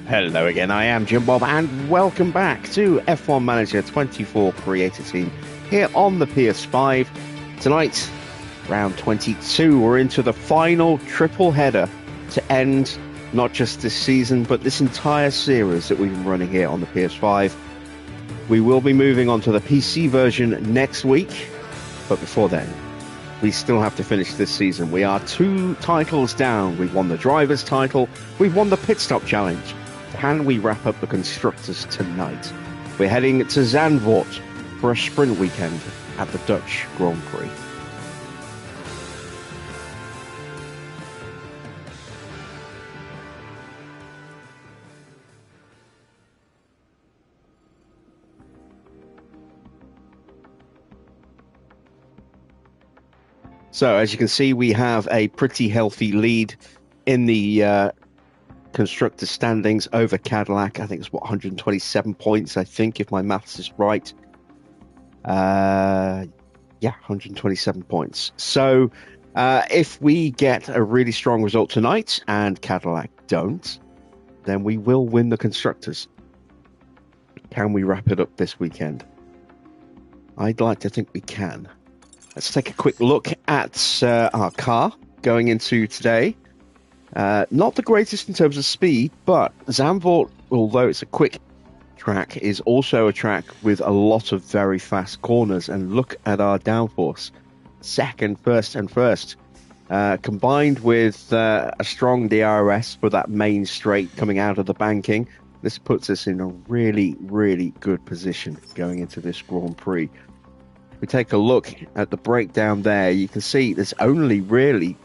Hello again, I am Jim Bob, and welcome back to F1 Manager 24 Creator Team here on the PS5. Tonight, round 22, we're into the final triple header to end not just this season, but this entire series that we've been running here on the PS5. We will be moving on to the PC version next week, but before then, we still have to finish this season. We are 2 titles down. We've won the Drivers' title, we've won the Pit Stop Challenge. Can we wrap up the Constructors tonight? We're heading to Zandvoort for a sprint weekend at the Dutch Grand Prix. So, as you can see, we have a pretty healthy lead in the Constructor standings over Cadillac. I think it's 127 points, I think, if my maths is right. Yeah, 127 points. So if we get a really strong result tonight and Cadillac don't, then we will win the Constructors. Can we wrap it up this weekend? I'd like to think we can. Let's take a quick look at our car going into today. Not the greatest in terms of speed, but Zandvoort, although it's a quick track, is also a track with a lot of very fast corners. And look at our downforce. Second, first, and first. Combined with a strong DRS for that main straight coming out of the banking, this puts us in a really, really good position going into this Grand Prix. We take a look at the breakdown there. You can see there's only really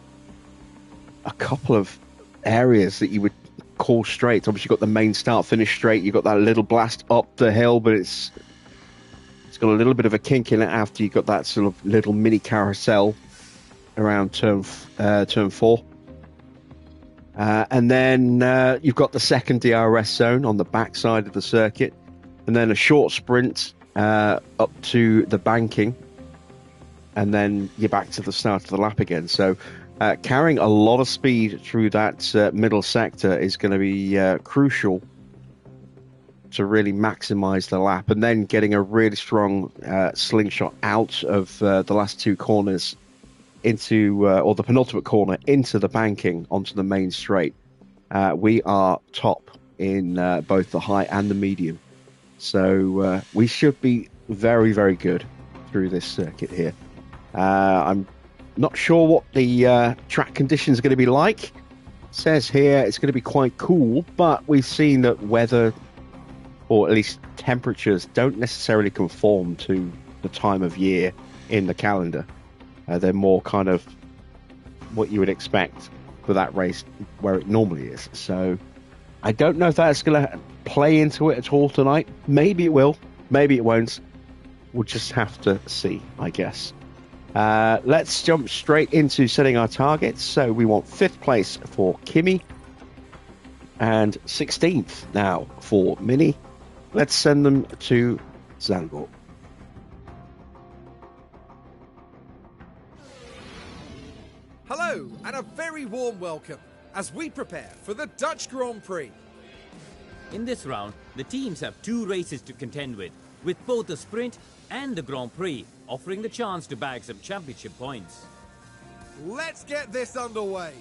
a couple of areas that you would call straight. Obviously, you've got the main start-finish straight. You've got that little blast up the hill, but it's got a little bit of a kink in it after you've got that sort of little mini carousel around turn 4. And then you've got the second DRS zone on the back side of the circuit, and then a short sprint up to the banking, and then you're back to the start of the lap again. So carrying a lot of speed through that middle sector is going to be crucial to really maximize the lap, and then getting a really strong slingshot out of the last 2 corners into, or the penultimate corner, into the banking onto the main straight. We are top in both the high and the medium. So we should be very, very good through this circuit here. I'm not sure what the track conditions are going to be like. It says here it's going to be quite cool, but we've seen that weather, or at least temperatures, don't necessarily conform to the time of year in the calendar. They're more kind of what you would expect for that race where it normally is. So I don't know if that's going to play into it at all tonight. Maybe it will, maybe it won't. We'll just have to see, I guess. Let's jump straight into setting our targets. So we want 5th place for Kimi and 16th now for Mini. Let's send them to Zandvoort. Hello and a very warm welcome as we prepare for the Dutch Grand Prix. In this round, the teams have 2 races to contend with both the sprint and the Grand Prix offering the chance to bag some championship points. Let's get this underway.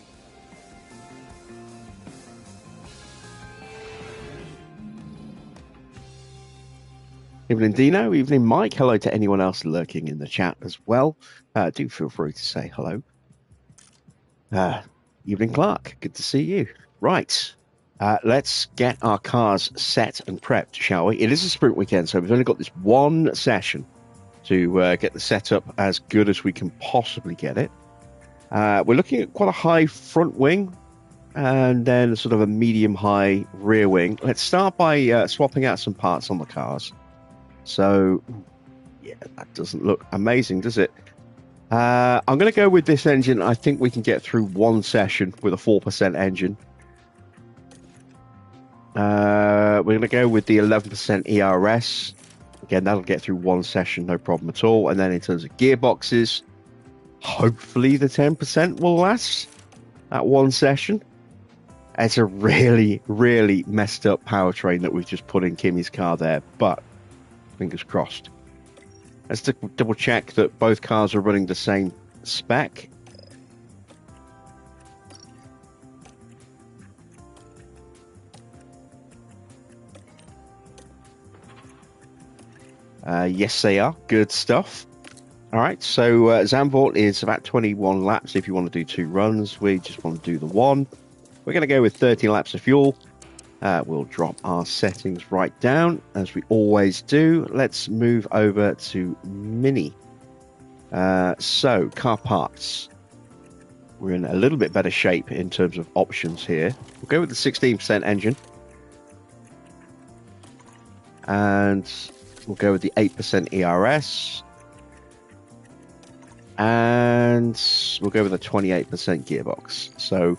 Evening Dino, evening Mike. Hello to anyone else lurking in the chat as well. Do feel free to say hello. Evening Clark, good to see you. Right. Let's get our cars set and prepped, shall we? It is a sprint weekend, so we've only got this one session to get the setup as good as we can possibly get it. We're looking at quite a high front wing and then sort of a medium-high rear wing. Let's start by swapping out some parts on the cars. So, yeah, that doesn't look amazing, does it? I'm going to go with this engine. I think we can get through one session with a 4% engine. We're going to go with the 11% ERS. Again, that'll get through one session, no problem at all. And then in terms of gearboxes, hopefully the 10% will last at one session. It's a really, really messed up powertrain that we've just put in Kimi's car there, but fingers crossed. Let's double check that both cars are running the same spec. Yes, they are. Good stuff. All right, so Zandvoort is about 21 laps if you want to do 2 runs. We just want to do the 1. We're going to go with 30 laps of fuel. We'll drop our settings right down, as we always do. Let's move over to Mini. So, car parts. We're in a little bit better shape in terms of options here. We'll go with the 16% engine. And we'll go with the 8% ERS. And we'll go with a 28% gearbox. So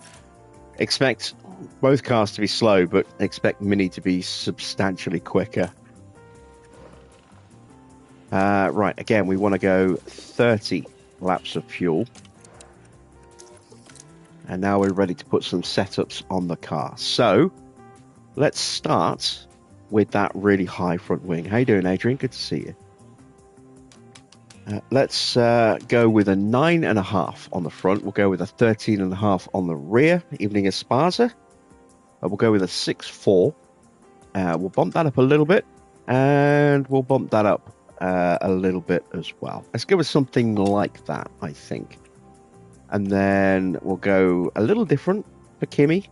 expect both cars to be slow, but expect Mini to be substantially quicker. Right, again, we want to go 30 laps of fuel. And now we're ready to put some setups on the car. So let's start with that really high front wing. How you doing, Adrian? Good to see you. Let's go with a 9.5 on the front. We'll go with a 13.5 on the rear, Evening Esparza. We'll go with a 6.4. We'll bump that up a little bit, and we'll bump that up a little bit as well. Let's go with something like that, I think. And then we'll go a little different for Kimi.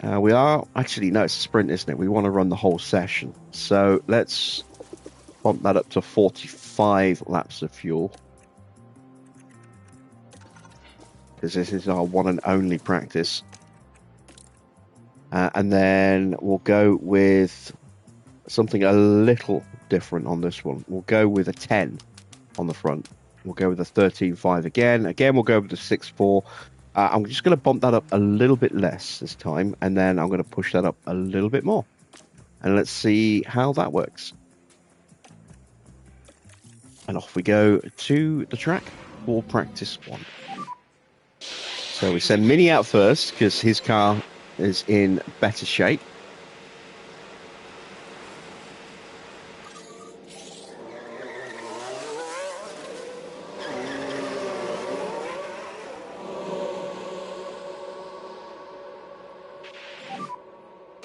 We are... Actually, no, it's a sprint, isn't it? We want to run the whole session. So let's bump that up to 45 laps of fuel. Because this is our one and only practice. And then we'll go with something a little different on this one. We'll go with a 10 on the front. We'll go with a 13.5 again. Again, we'll go with the 6.4. I'm just going to bump that up a little bit less this time. And then I'm going to push that up a little bit more. And let's see how that works. And off we go to the track for practice 1. So we send Mini out first because his car is in better shape.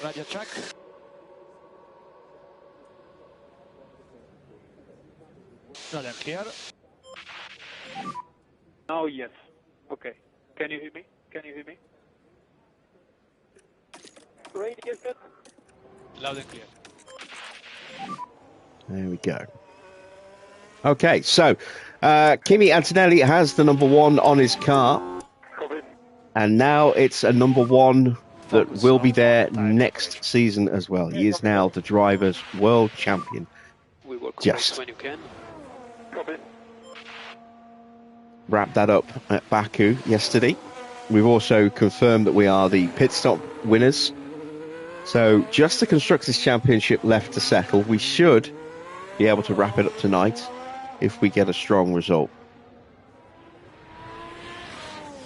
Radio check. Radio clear. Now yes. Okay. Can you hear me? Can you hear me? Radio set. Loud and clear. There we go. Okay, so Kimi Antonelli has the number 1 on his car. Copy. And now it's a number 1 that will be there next season as well. He is now the driver's world champion. We will Just when you can. Copy. wrapped that up at Baku yesterday. We've also confirmed that we are the pit stop winners. So just the Constructors' Championship left to settle. We should be able to wrap it up tonight if we get a strong result.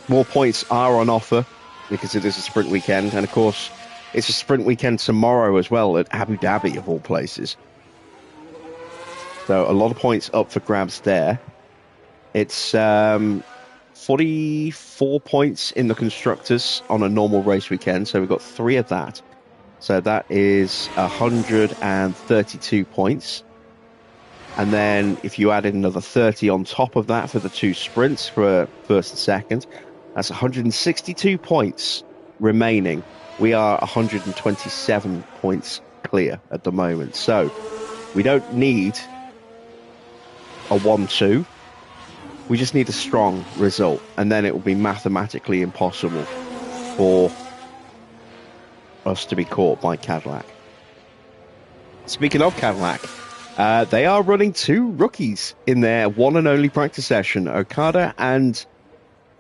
More points are on offer because it is a sprint weekend. And of course, it's a sprint weekend tomorrow as well at Abu Dhabi, of all places. So a lot of points up for grabs there. It's 44 points in the Constructors on a normal race weekend. So we've got 3 of that. So that is 132 points. And then if you add in another 30 on top of that for the 2 sprints for first and second, that's 162 points remaining. We are 127 points clear at the moment. So we don't need a 1-2. We just need a strong result. And then it will be mathematically impossible for us to be caught by Cadillac. Speaking of Cadillac, they are running 2 rookies in their one and only practice session. Okada and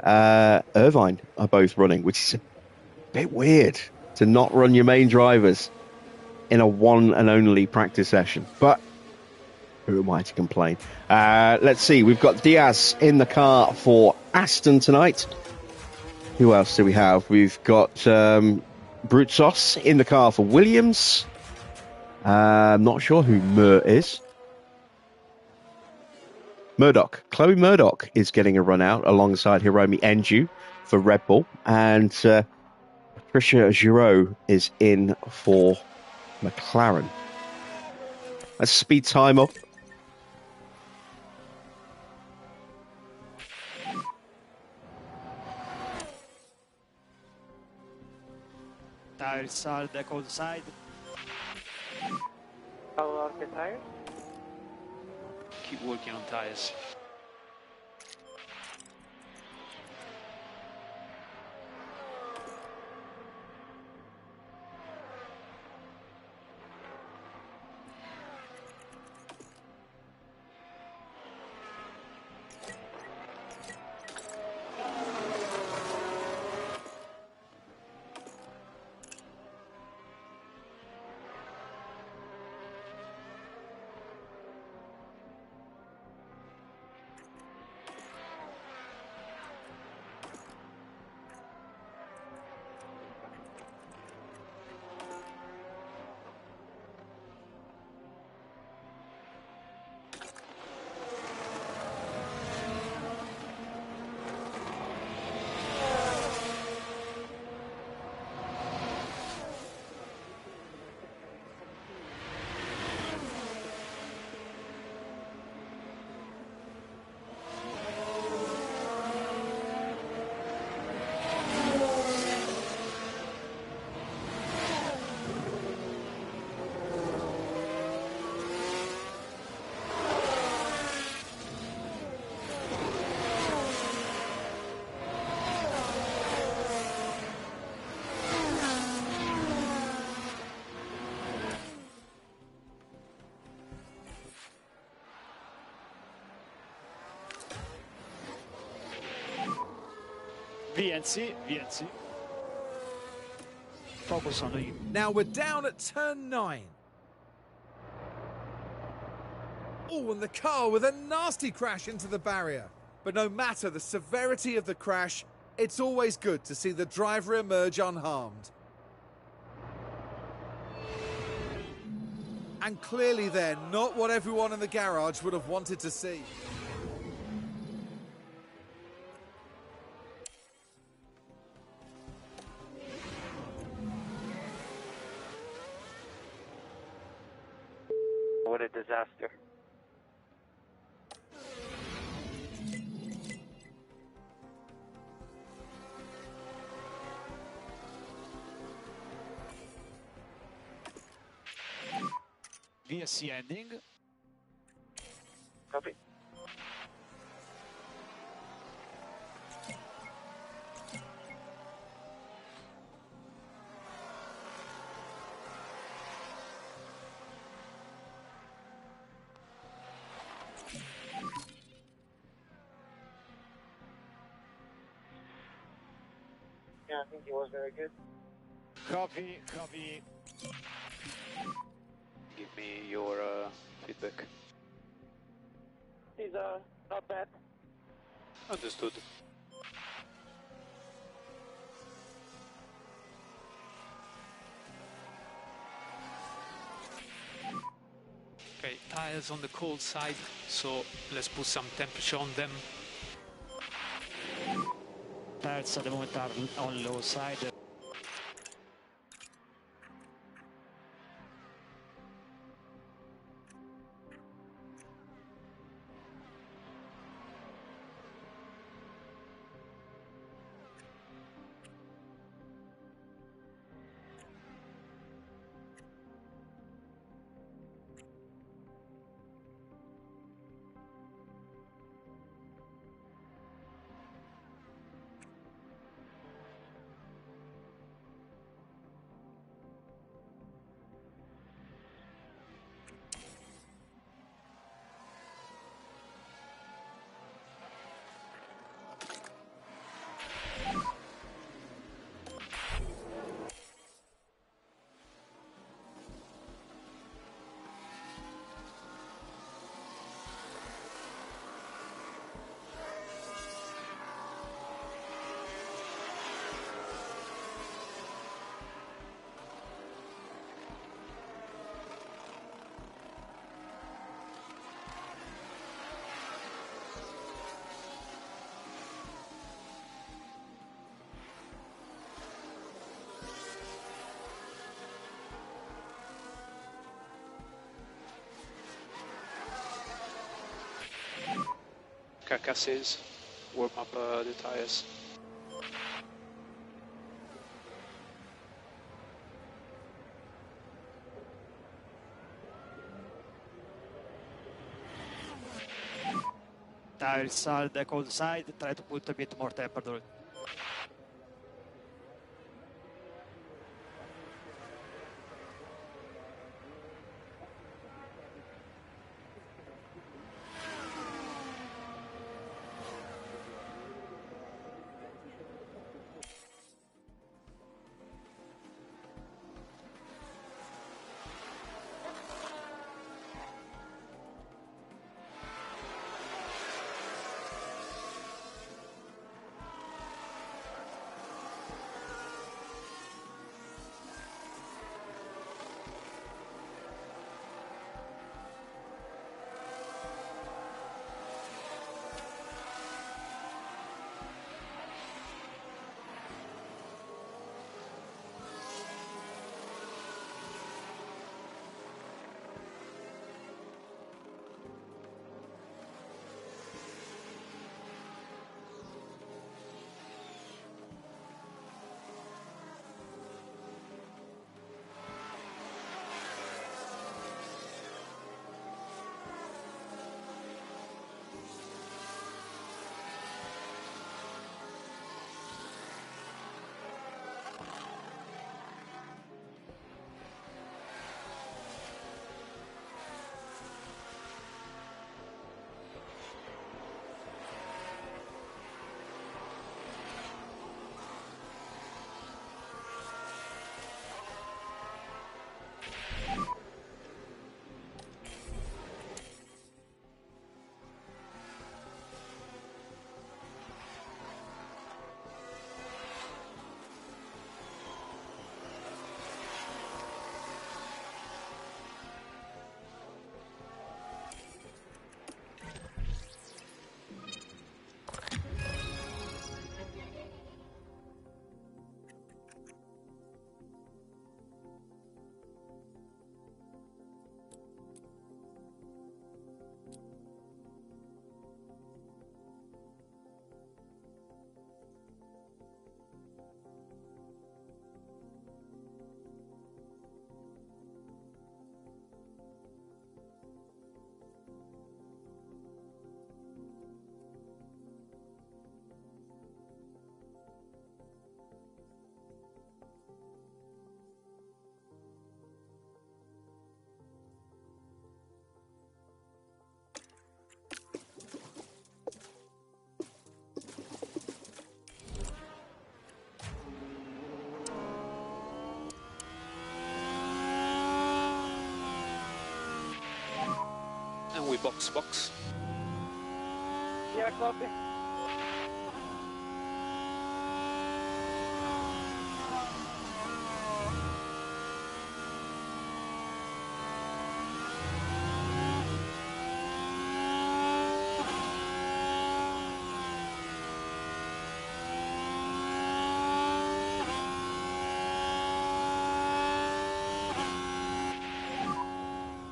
Irvine are both running, which is a bit weird to not run your main drivers in a one and only practice session. But who am I to complain? Let's see. We've got Diaz in the car for Aston tonight. Who else do we have? We've got Brute Sauce in the car for Williams. I'm not sure who Mur is. Murdoch. Chloe Murdoch is getting a run out alongside Hiromi Enju for Red Bull. And Patricia Giraud is in for McLaren. Let's speed time up. Tires are the cold side. How are the tires? Keep working on tires. VNC. Focus on you. Now we're down at turn 9. Oh, and the car with a nasty crash into the barrier. But no matter the severity of the crash, it's always good to see the driver emerge unharmed. And clearly they're not what everyone in the garage would have wanted to see. What a disaster. VSC ending. Copy. Yeah, I think he was very good. Copy. Give me your feedback. He's not bad. Understood. Okay, tires on the cold side, so let's put some temperature on them. Tires at the moment are on low side. carcasses, warm up the tires. Tires are the cold side, try to put a bit more temperature. And we box. Yeah, copy.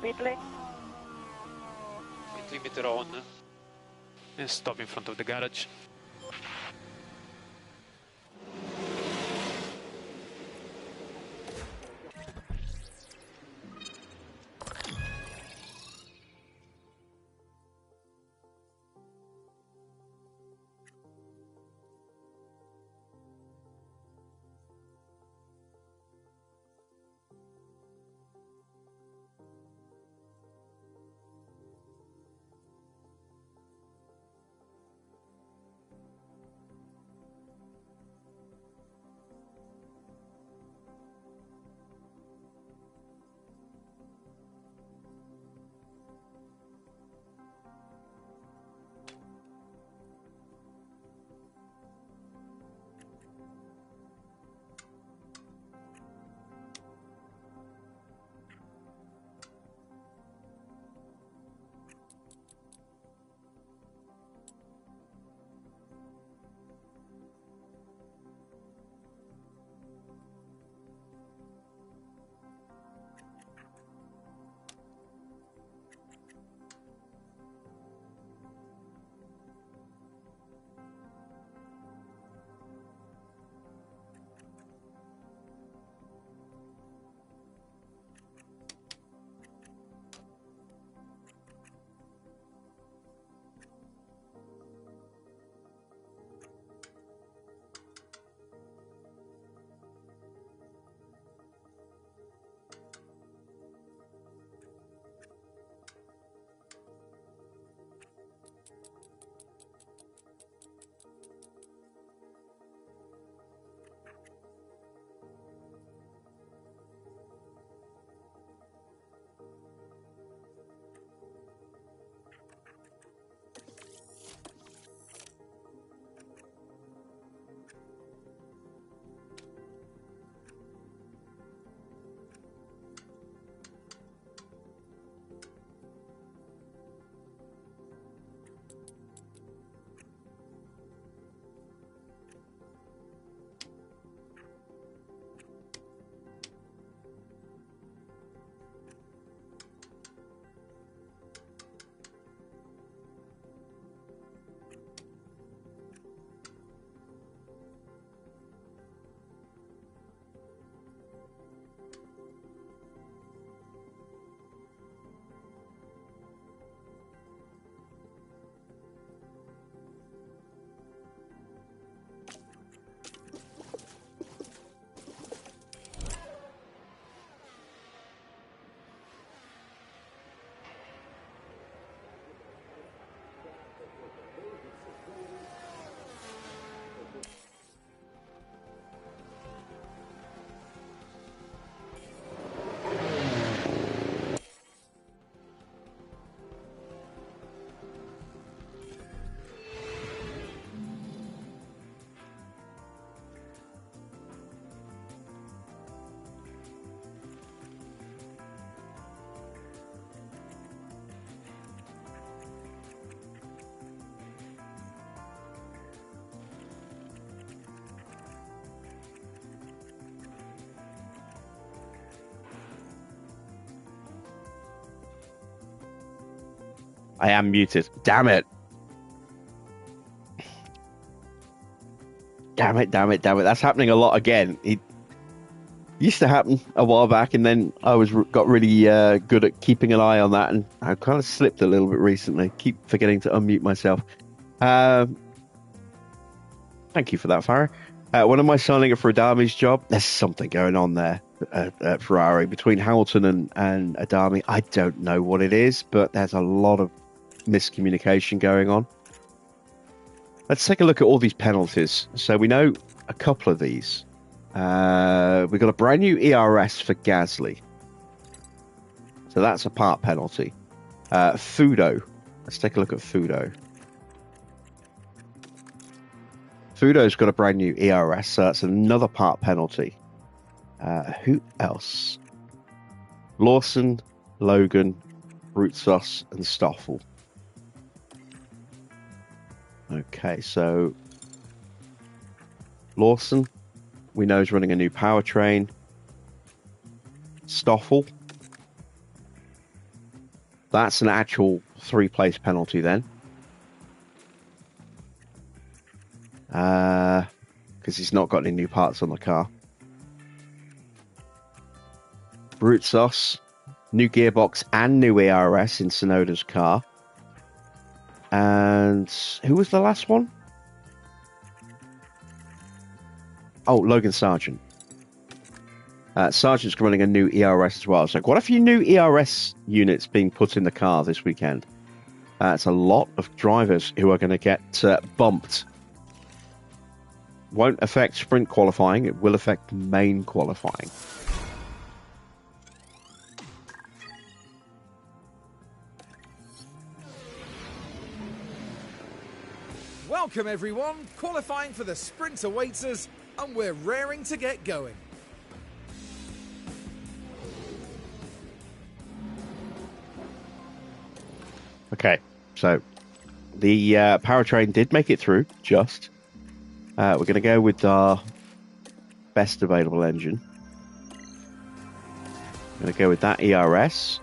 Pit lane. Pit limiter on. And stop in front of the garage. I am muted. Damn it. Damn it. That's happening a lot again. It used to happen a while back, and then I got really good at keeping an eye on that, and I kind of slipped a little bit recently. Keep forgetting to unmute myself. Thank you for that, Farah. When am I signing up for Adami's job? There's something going on there at Ferrari between Hamilton and Adami. I don't know what it is, but there's a lot of miscommunication going on. Let's take a look at all these penalties. So we know a couple of these. We've got a brand new ERS for Gasly. So that's a part penalty. Fudo. Let's take a look at Fudo. Fudo's got a brand new ERS, so that's another part penalty. Who else? Lawson, Logan, Brutzos, and Stoffel. Okay, so Lawson, we know is running a new powertrain. Stoffel, that's an actual 3-place penalty then. Because he's not got any new parts on the car. Brutzos, new gearbox and new ERS in Tsunoda's car. And who was the last one? Oh, Logan Sargent. Sargent's running a new ERS as well. So quite a few new ERS units being put in the car this weekend. It's a lot of drivers who are going to get bumped. Won't affect sprint qualifying. It will affect main qualifying. Welcome everyone, qualifying for the sprint awaits us, and we're raring to get going. Okay, so the powertrain did make it through, just. We're going to go with our best available engine. I'm going to go with that ERS.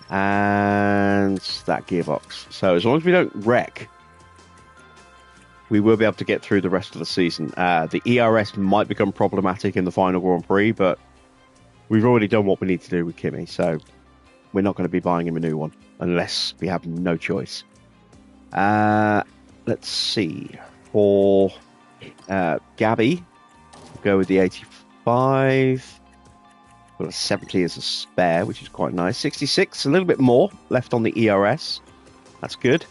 And that gearbox. So as long as we don't wreck, we will be able to get through the rest of the season. The ERS might become problematic in the final Grand Prix, but we've already done what we need to do with Kimi, so we're not going to be buying him a new one unless we have no choice. Let's see. For Gabby, we'll go with the 85. Got a 70 as a spare, which is quite nice. 66, a little bit more left on the ERS. That's good.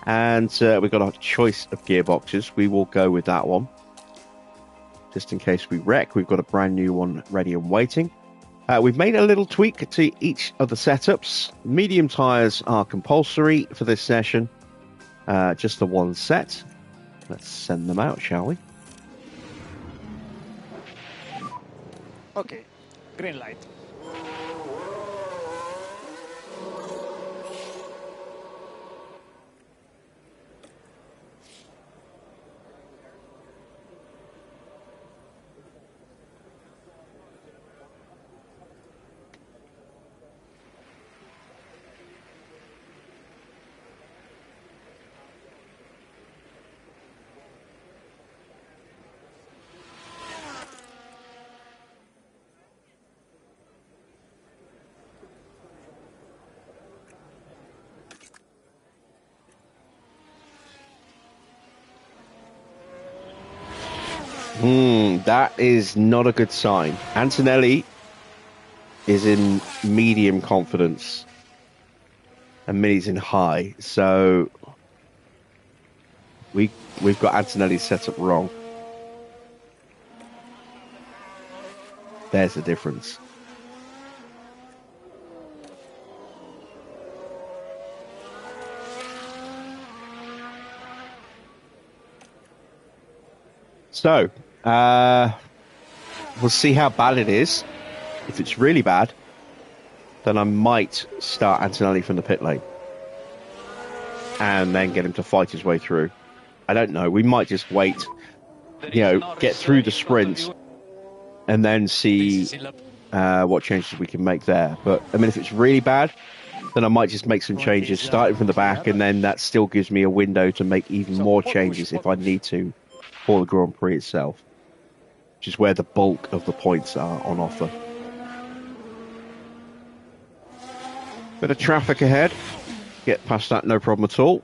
And we've got a choice of gearboxes. We will go with that one. Just in case we wreck, we've got a brand new one ready and waiting. We've made a little tweak to each of the setups. Medium tyres are compulsory for this session. Just the one set. Let's send them out, shall we? Okay, green light. That is not a good sign. Antonelli is in medium confidence and Mini's in high, so we've got Antonelli set up wrong. There's the difference. So, we'll see how bad it is. If it's really bad, then I might start Antonelli from the pit lane and then get him to fight his way through. I don't know. We might just wait, get through the sprint and then see what changes we can make there. But, I mean, if it's really bad, then I might just make some changes, starting from the back, and then that still gives me a window to make even more changes if I need to for the Grand Prix itself, which is where the bulk of the points are on offer. Bit of traffic ahead. Get past that, no problem at all.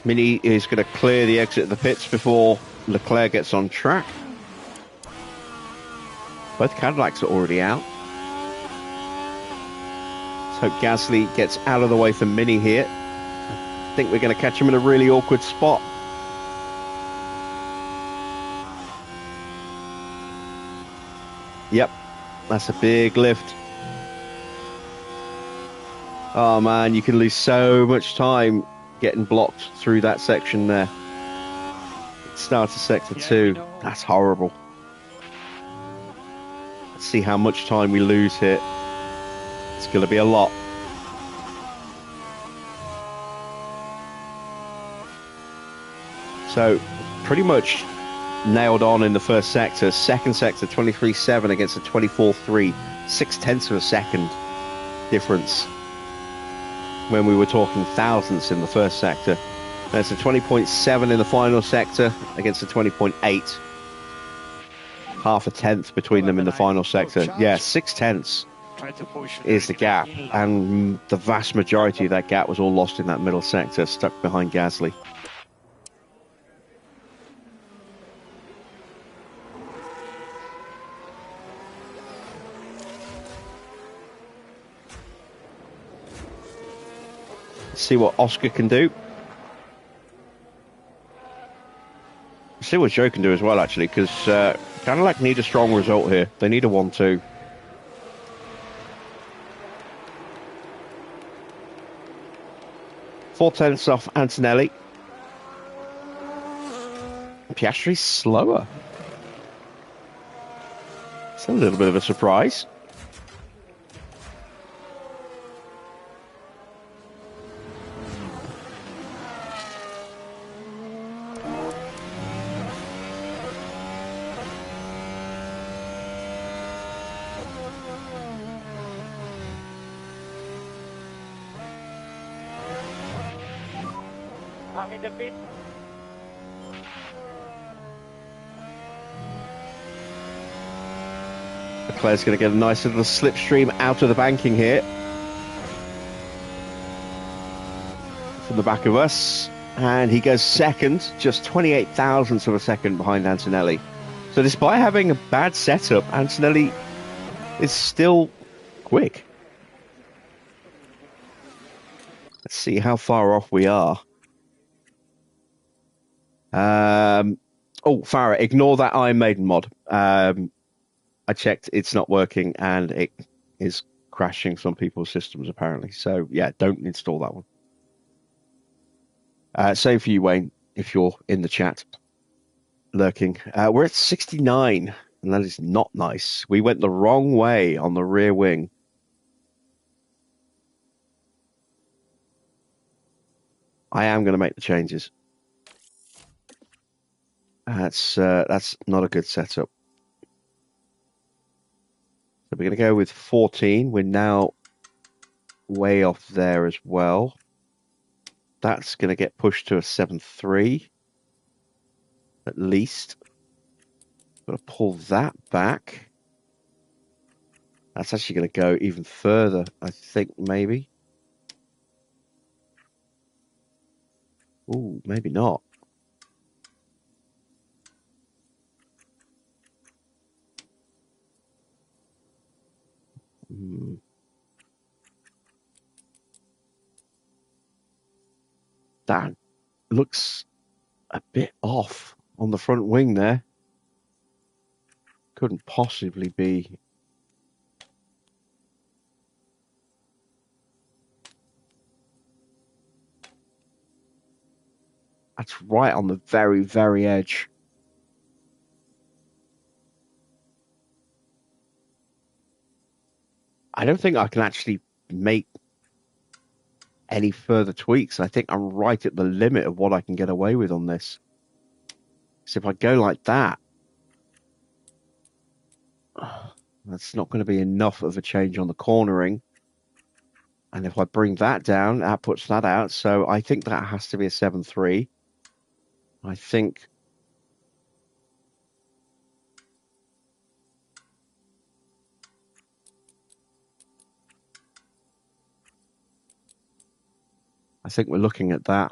Mini is going to clear the exit of the pits before Leclerc gets on track. Both Cadillacs are already out. So Gasly gets out of the way for Mini here. I think we're going to catch him in a really awkward spot. Yep, that's a big lift. Oh man, you can lose so much time getting blocked through that section there. Start of sector 2. That's horrible. Let's see how much time we lose here. It's going to be a lot. So, pretty much nailed on in the first sector. Second sector, 23.7 against a 24.3. 0.6 of a second difference when we were talking thousandths in the first sector. There's a 20.7 in the final sector against a 20.8. Half a tenth between them in the final sector. Yeah, 0.6 is the gap, and the vast majority of that gap was all lost in that middle sector, stuck behind Gasly. See what Oscar can do. See what Joe can do as well, actually, because Cadillac need a strong result here. They need a 1-2. Four-tenths off Antonelli. Piastri's slower. It's a little bit of a surprise. Leclerc's going to get a nice little slipstream out of the banking here. From the back of us. And he goes second, just 28 thousandths of a second behind Antonelli. So despite having a bad setup, Antonelli is still quick. Let's see how far off we are. Oh, Farah, ignore that Iron Maiden mod. I checked, it's not working, and it is crashing some people's systems, apparently. So, yeah, don't install that one. Same for you, Wayne, if you're in the chat, lurking. We're at 69, and that is not nice. We went the wrong way on the rear wing. I am going to make the changes. That's not a good setup. So we're going to go with 14. We're now way off there as well. That's going to get pushed to a 7.3 at least. Got to pull that back. That's actually going to go even further, I think, maybe. Ooh, maybe not. That looks a bit off on the front wing there. Couldn't possibly be. That's right on the very, very edge. I don't think I can actually make any further tweaks. I think I'm right at the limit of what I can get away with on this. So if I go like that, That's not going to be enough of a change on the cornering. And if I bring that down, that puts that out. So I think that has to be a 7.3. I think... we're looking at that.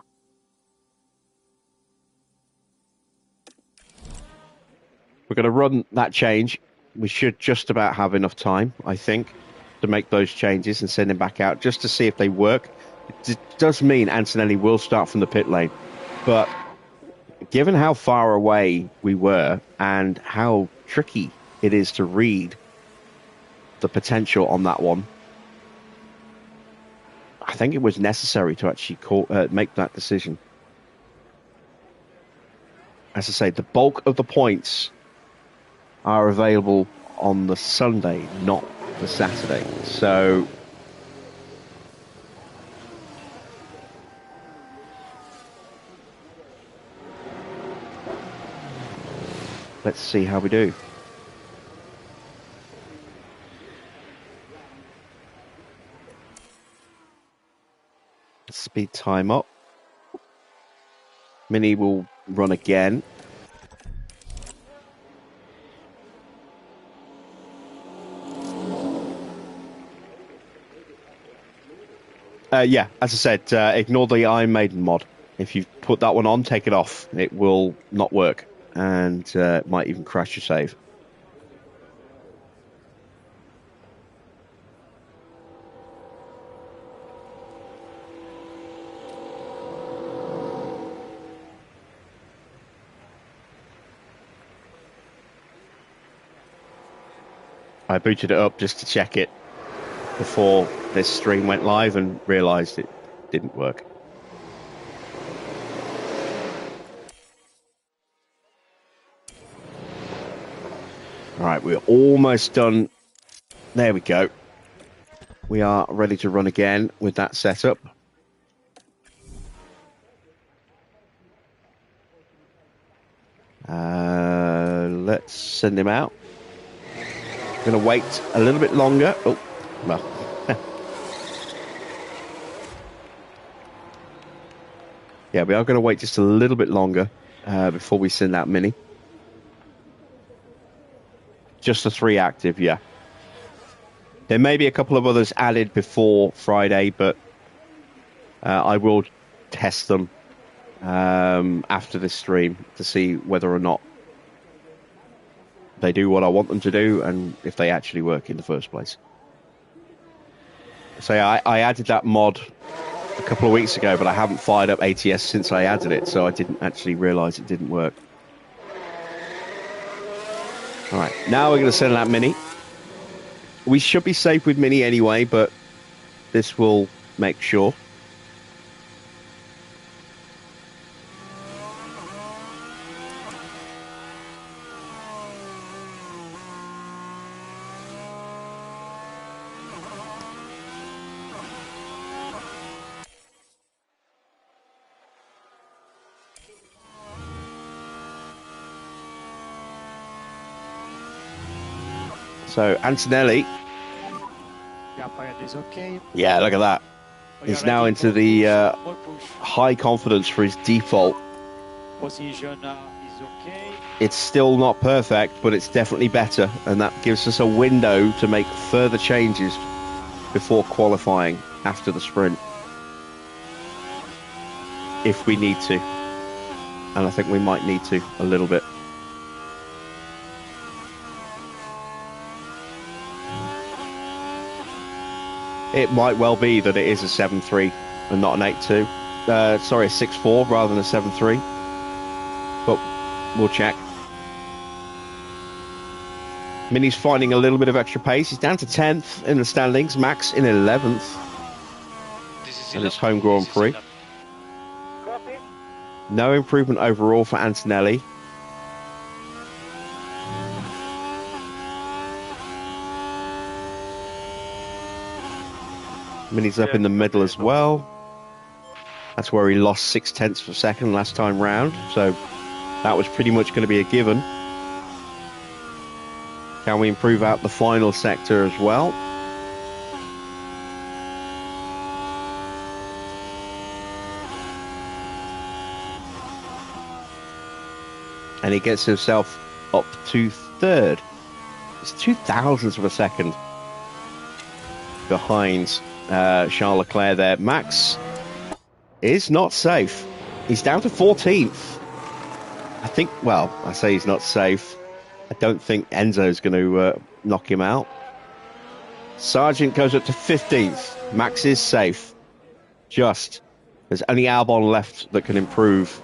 We're going to run that change. We should just about have enough time, I think, to make those changes and send him back out just to see if they work. It does mean Antonelli will start from the pit lane. But given how far away we were and how tricky it is to read the potential on that one, I think it was necessary to actually make that decision. As I say, the bulk of the points are available on the Sunday, not the Saturday. So let's see how we do. Speed time up. Mini will run again. Yeah, as I said, ignore the Iron Maiden mod. If you put that one on, take it off. It will not work, and might even crash your save. I booted it up just to check it before this stream went live and realised it didn't work. All right, we're almost done. There we go. We are ready to run again with that setup. Let's send him out. Going to wait a little bit longer. Oh, well. Yeah, we are going to wait just a little bit longer before we send out Mini. Just the 3 active, yeah. There may be a couple of others added before Friday, but I will test them after this stream to see whether or not they do what I want them to do and if they actually work in the first place. So I added that mod a couple of weeks ago, but I haven't fired up ATS since I added it, so I didn't actually realise it didn't work. All right, now we're going to send out Mini. We should be safe with Mini anyway, but this will make sure. So Antonelli, yeah, look at that. He's now into the high confidence for his default. Position is okay. It's still not perfect, but it's definitely better, and that gives us a window to make further changes before qualifying after the sprint, if we need to. And I think we might need to a little bit. It might well be that it is a 7.3 and not an 8.2. Sorry, a 6.4 rather than a 7.3. But we'll check. Mini's finding a little bit of extra pace. He's down to 10th in the standings. Max in 11th. And it's home Grand Prix. No improvement overall for Antonelli. Mini's up in the middle as well. That's where he lost 0.6 of a second last time round. So that was pretty much going to be a given. Can we improve out the final sector as well? And he gets himself up to third. It's 2,000ths of a second behind Charles Leclerc there. Max is not safe. He's down to 14th. I think, well, I say he's not safe. I don't think Enzo's going to knock him out. Sargent goes up to 15th. Max is safe. Just. There's only Albon left that can improve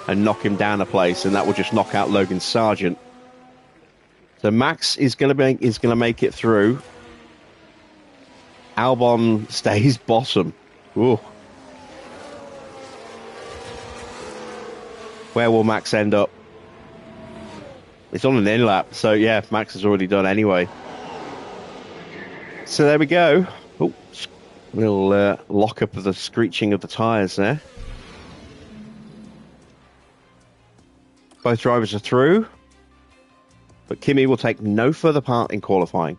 and knock him down a place, and that will just knock out Logan Sargent. So Max is going to make it through. Albon stays bottom. Ooh. Where will Max end up? It's on an in-lap, so yeah, Max has already done anyway. So there we go. Oh, we'll lock up the screeching of the tyres there. Both drivers are through, but Kimi will take no further part in qualifying.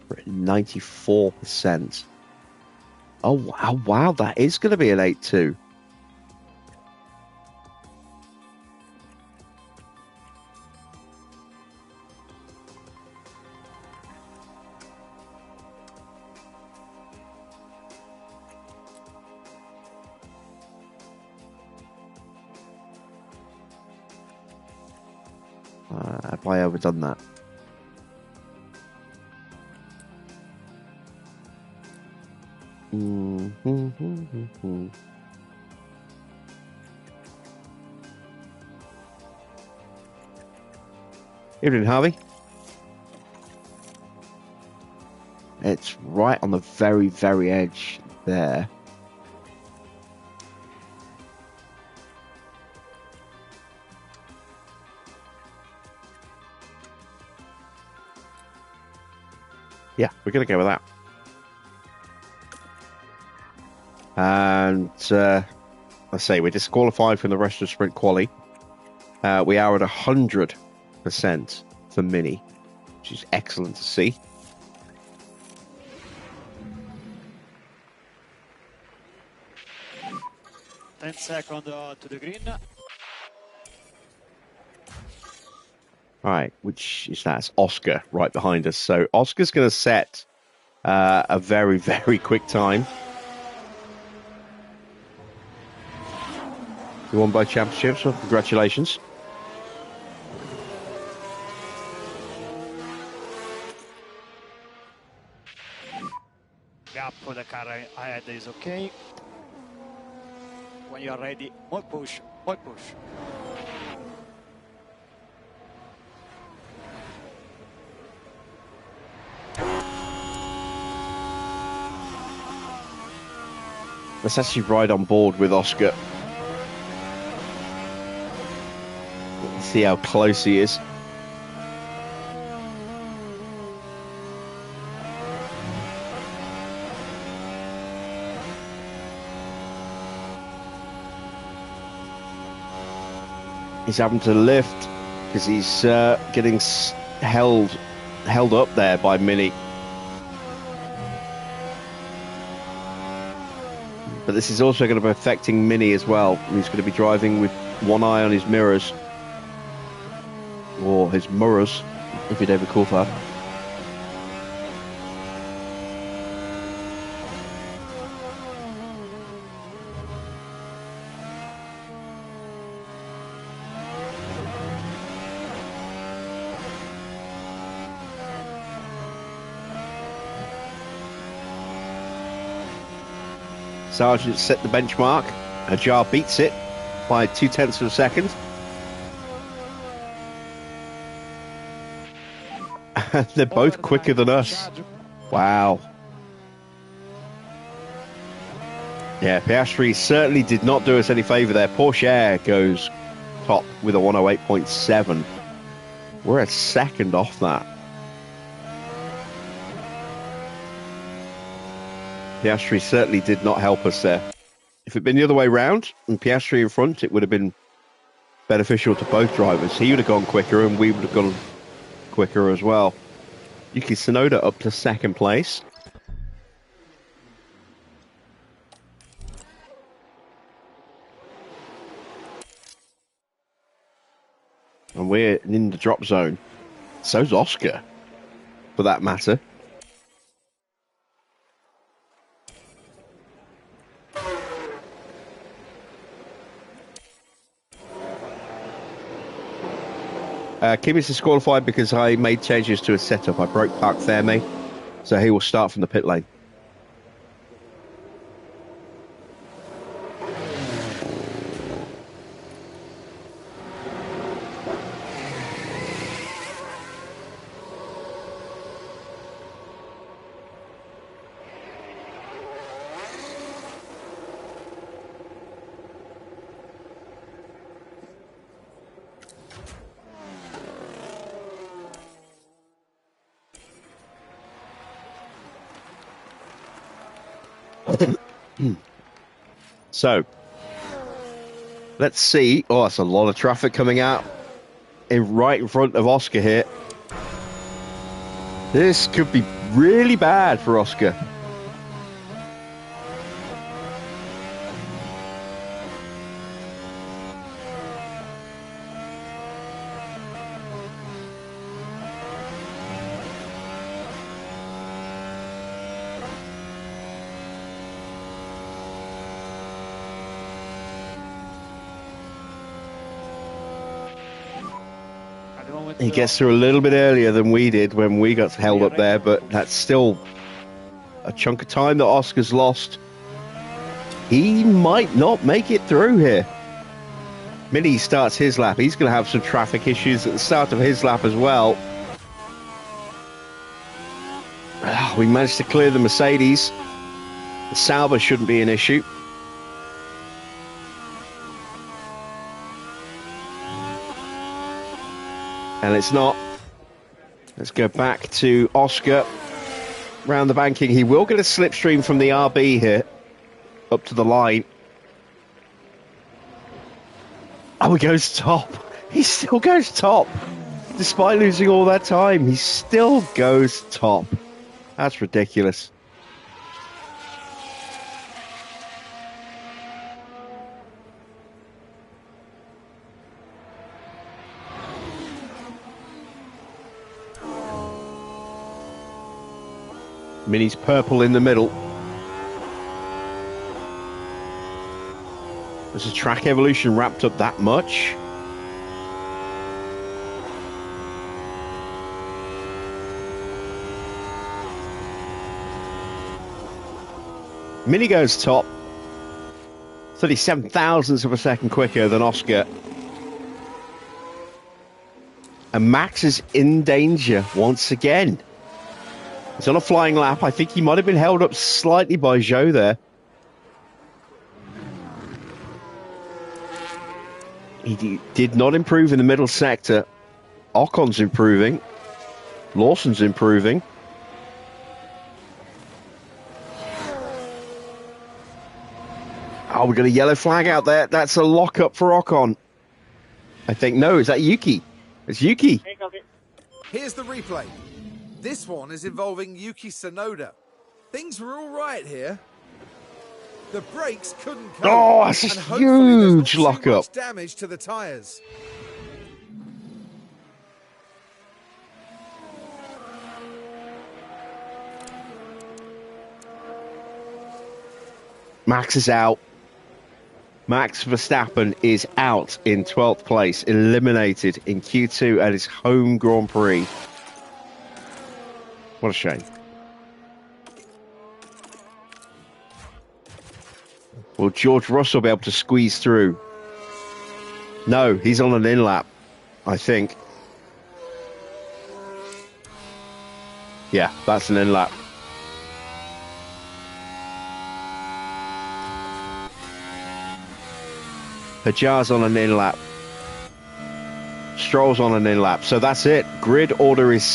We're at 94%. Oh, wow, that is going to be an 8-2. Have I overdone that? Evening, Harvey. It's right on the very, very edge there. Yeah, we're going to go with that. And I say we're disqualified from the rest of sprint quali. We are at 100% for Mini, which is excellent to see. Ten seconds to the green. Right, which is that? It's Oscar right behind us. So Oscar's going to set a very, very quick time. You won both championships, so congratulations. Gap for the car ahead is okay. When you are ready, more push, more push. Let's actually ride on board with Oscar. See how close he is. He's having to lift because he's getting held up there by Mini. But this is also going to be affecting Mini as well. He's going to be driving with one eye on his mirrors. Or his mirrors, if you'd ever call that. Sargent set the benchmark. Ajar beats it by 0.2 of a second. They're both quicker than us. Wow. Yeah, Piastri certainly did not do us any favour there. Porsche goes top with a 108.7. We're a second off that. Piastri certainly did not help us there. If it had been the other way round and Piastri in front, it would have been beneficial to both drivers. He would have gone quicker and we would have gone quicker as well. Yuki Tsunoda up to second place. And we're in the drop zone. So's Oscar, for that matter. Kimi's disqualified because I made changes to his setup. I broke Park Ferme, so he will start from the pit lane. So, let's see. Oh, that's a lot of traffic coming out right in front of Oscar here. This could be really bad for Oscar. He gets through a little bit earlier than we did when we got held up there, but that's still a chunk of time that Oscar's lost. He might not make it through here. Mini starts his lap. He's going to have some traffic issues at the start of his lap as well. We managed to clear the Mercedes. The Sauber shouldn't be an issue. And it's not. Let's go back to Oscar. Round the banking. He will get a slipstream from the RB here. Up to the line. Oh, he goes top. He still goes top. Despite losing all that time, he still goes top. That's ridiculous. Mini's purple in the middle. Has the track evolution wrapped up that much? Mini goes top. 37 thousandths of a second quicker than Oscar. And Max is in danger once again. He's on a flying lap. I think he might have been held up slightly by Zhou there. He did not improve in the middle sector. Ocon's improving. Lawson's improving. Oh, we got a yellow flag out there. That's a lock-up for Ocon. I think, no, is that Yuki? It's Yuki. Here's the replay. This one is involving Yuki Tsunoda. Things were all right here. The brakes couldn't cope. Oh, that's a huge lockup. Damage to the tyres. Max is out. Max Verstappen is out in 12th place, eliminated in Q2 at his home Grand Prix. What a shame. Will George Russell be able to squeeze through? No, he's on an in-lap, I think. Yeah, that's an in-lap. Hajar's on an in-lap. Stroll's on an in-lap. So that's it. Grid order is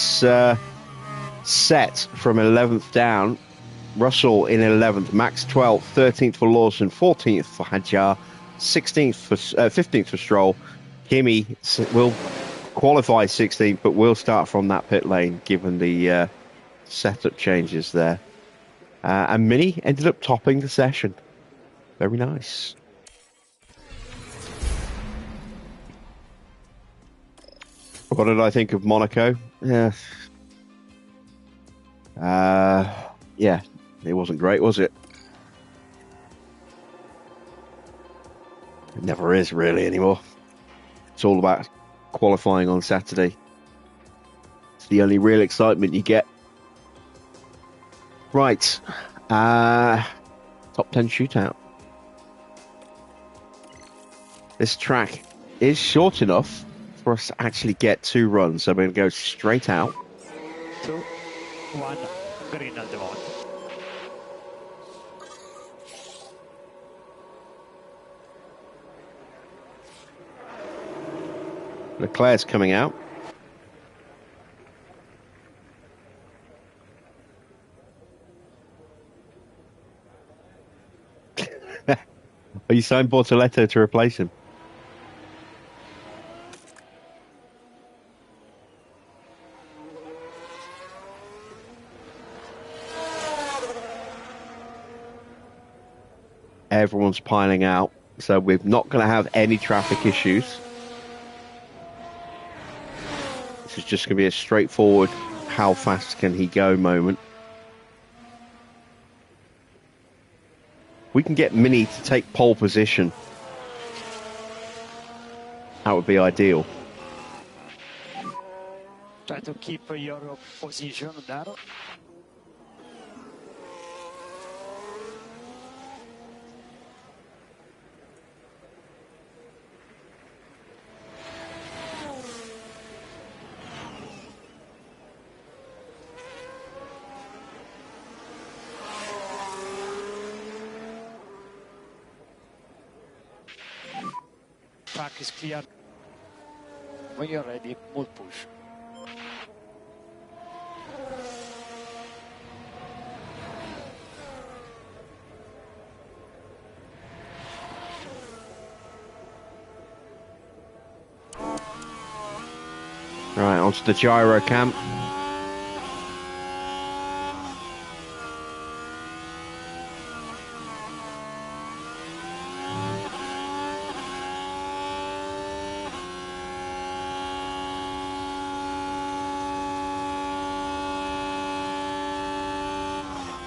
set from 11th down. Russell in 11th, Max 12th, 13th for Lawson, 14th for Hajar, 15th for Stroll. Kimi will qualify 16th, but we'll start from that pit lane given the setup changes there. And Mini ended up topping the session. Very nice. What did I think of Monaco? Yeah. Yeah, it wasn't great, was it? It never is really anymore. It's all about qualifying on Saturday. It's the only real excitement you get. Right. Top 10 shootout. This track is short enough for us to actually get 2 runs. So we're going to go straight out. 2, 1, green at the moment. Leclerc's coming out. Are you signed Bortoletto to replace him? Everyone's piling out, so we're not going to have any traffic issues. This is just going to be a straightforward how fast can he go moment. We can get Mini to take pole position. That would be ideal. Try to keep your position there. Track is clear. When you're ready, we'll push. Right, onto the gyro cam.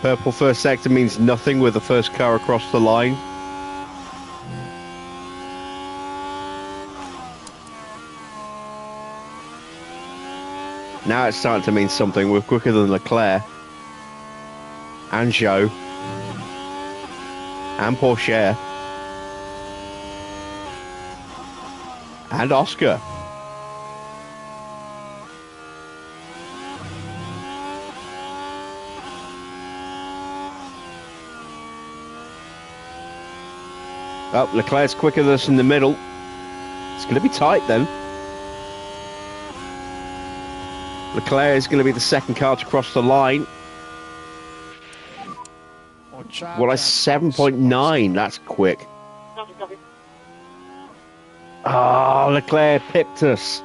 Purple first sector means nothing with the first car across the line. Now it's starting to mean something. We're quicker than Leclerc and Zhou and Porsche and Oscar. Oh, Leclerc's quicker than us in the middle. It's going to be tight then. Leclerc is going to be the second car to cross the line. Well, that's 7.9. That's quick. Oh, Leclerc pipped us.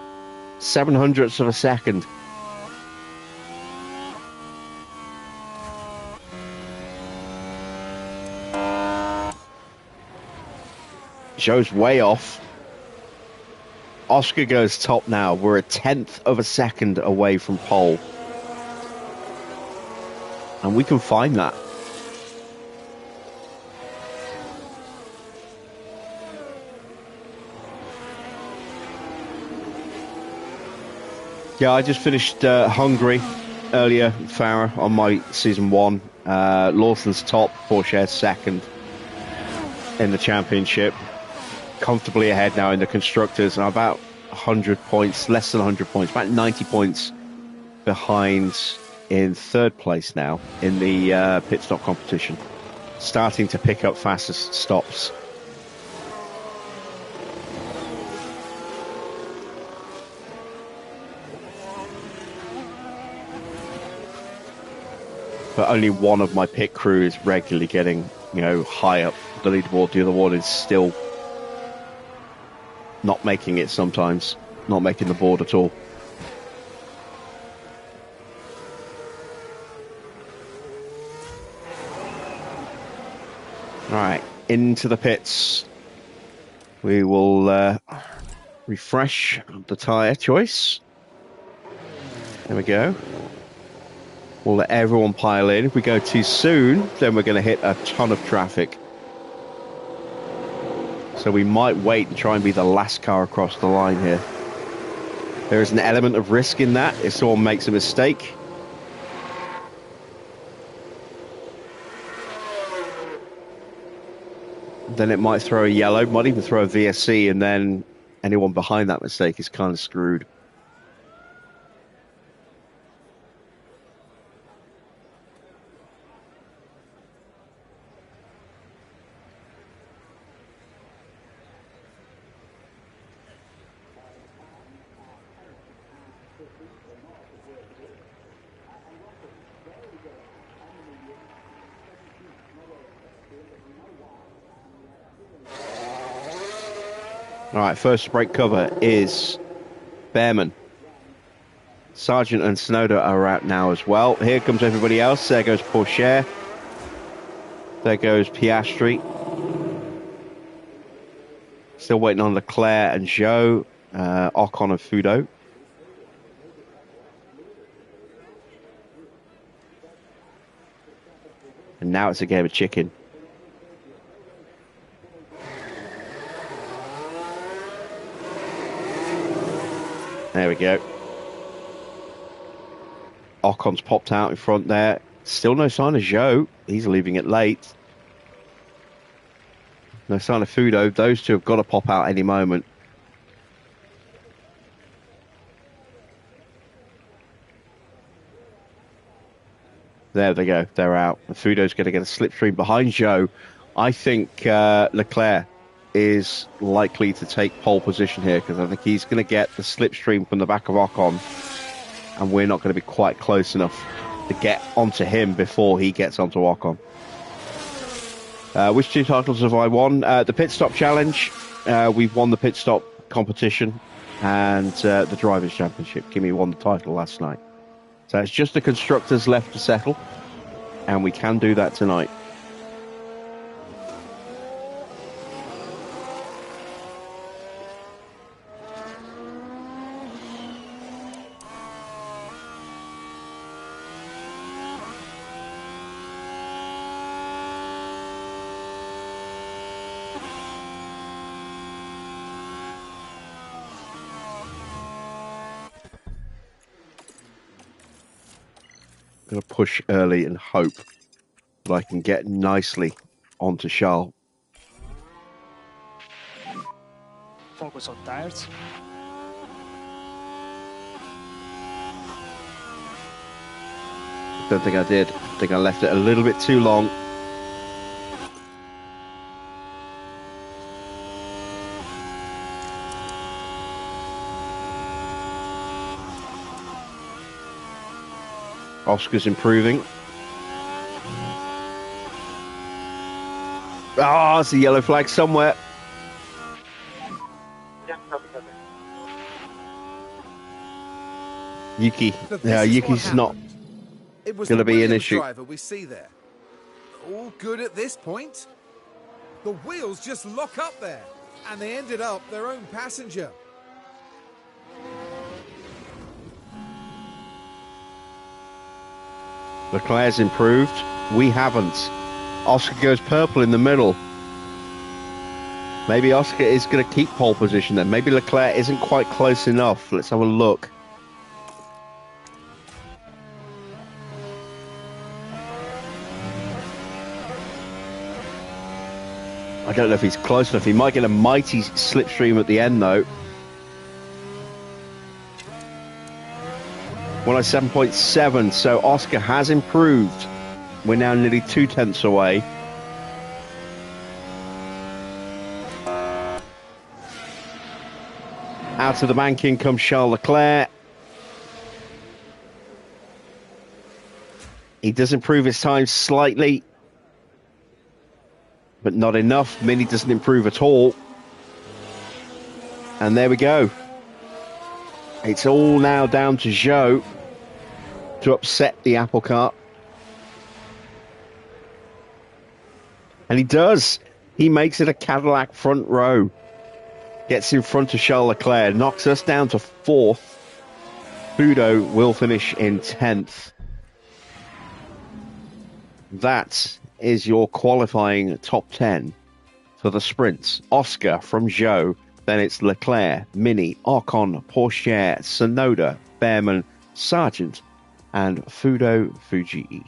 0.07 of a second. Zhou's way off. Oscar goes top now. We're 1/10 of a second away from pole. And we can find that. Yeah, I just finished Hungary earlier, Farah, on my season 1. Lawson's top, Porsche second in the championship. Comfortably ahead now in the constructors, and about 100 points, less than 100 points, about 90 points behind in third place now in the pit stop competition. Starting to pick up fastest stops. But only one of my pit crew is regularly getting, high up the leaderboard. The other one is still not making it sometimes. not making the board at all. All right, into the pits. We will refresh the tyre choice. There we go. We'll let everyone pile in. If we go too soon, then we're going to hit a ton of traffic. So we might wait and try and be the last car across the line here. There is an element of risk in that if someone makes a mistake. Then it might throw a yellow, might even throw a VSC, and then anyone behind that mistake is kind of screwed. All right, first break cover is Behrman. Sargent and Snowder are out now as well. Here comes everybody else. There goes Pourchaire. There goes Piastri. Still waiting on Leclerc and Zhou, Ocon and Fudo. And now it's a game of chicken. There we go. Ocon's popped out in front there. Still no sign of Zhou. He's leaving it late. No sign of Fudo. Those two have got to pop out any moment. There they go. They're out. And Fudo's going to get a slipstream behind Zhou. I think Leclerc is likely to take pole position here because I think he's going to get the slipstream from the back of Ocon, and we're not going to be quite close enough to get onto him before he gets onto Ocon. Which two titles have I won? The pit stop challenge. We've won the pit stop competition, and the drivers' championship. Kimi won the title last night. So it's just the constructors left to settle, and we can do that tonight. Going to push early and hope that I can get nicely onto Charles. Focus on tires. Don't think I did. I think I left it a little bit too long. Oscar's improving. Ah, it's a yellow flag somewhere. Yuki. Yeah, Yuki's not going to be an issue. Driver we see there. All good at this point. The wheels just lock up there, and they ended up their own passenger. Leclerc's improved. We haven't. Oscar goes purple in the middle. Maybe Oscar is going to keep pole position then. Maybe Leclerc isn't quite close enough. Let's have a look. I don't know if he's close enough. He might get a mighty slipstream at the end though. 107.7, so Oscar has improved. We're now nearly 0.2 away. Out of the banking comes Charles Leclerc. He does improve his time slightly, but not enough. Mini doesn't improve at all. And there we go. It's all now down to Zhou to upset the apple cart. And he does. He makes it a Cadillac front row. Gets in front of Charles Leclerc. Knocks us down to 4th. Fudo will finish in 10th. That is your qualifying top 10 for the sprints. Oscar from Zhou. Then it's Leclerc, Mini, Ocon, Pourchaire, Sonoda, Behrman, Sargent, and Fudo Fujii.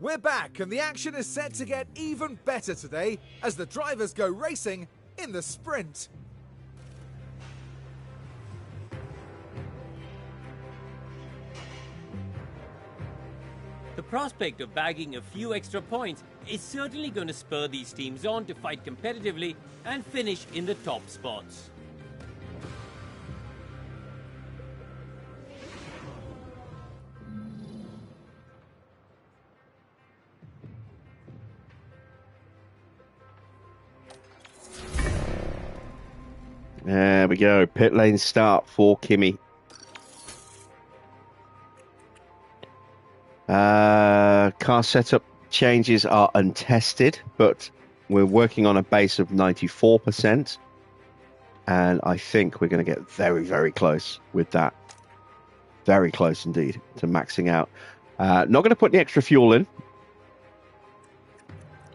We're back, and the action is set to get even better today as the drivers go racing in the sprint. The prospect of bagging a few extra points is certainly going to spur these teams on to fight competitively and finish in the top spots. There we go. Pit lane start for Kimi. Car setup changes are untested, but we're working on a base of 94%. And I think we're going to get very, very close with that. Very close indeed to maxing out. Not going to put any extra fuel in.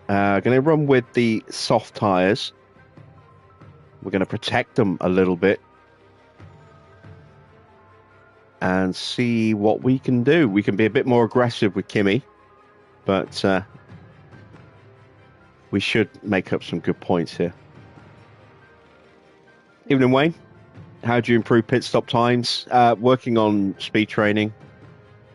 Going to run with the soft tyres. We're going to protect them a little bit and see what we can do. We can be a bit more aggressive with Kimi, but we should make up some good points here. Evening, Wayne. How do you improve pit stop times? Working on speed training,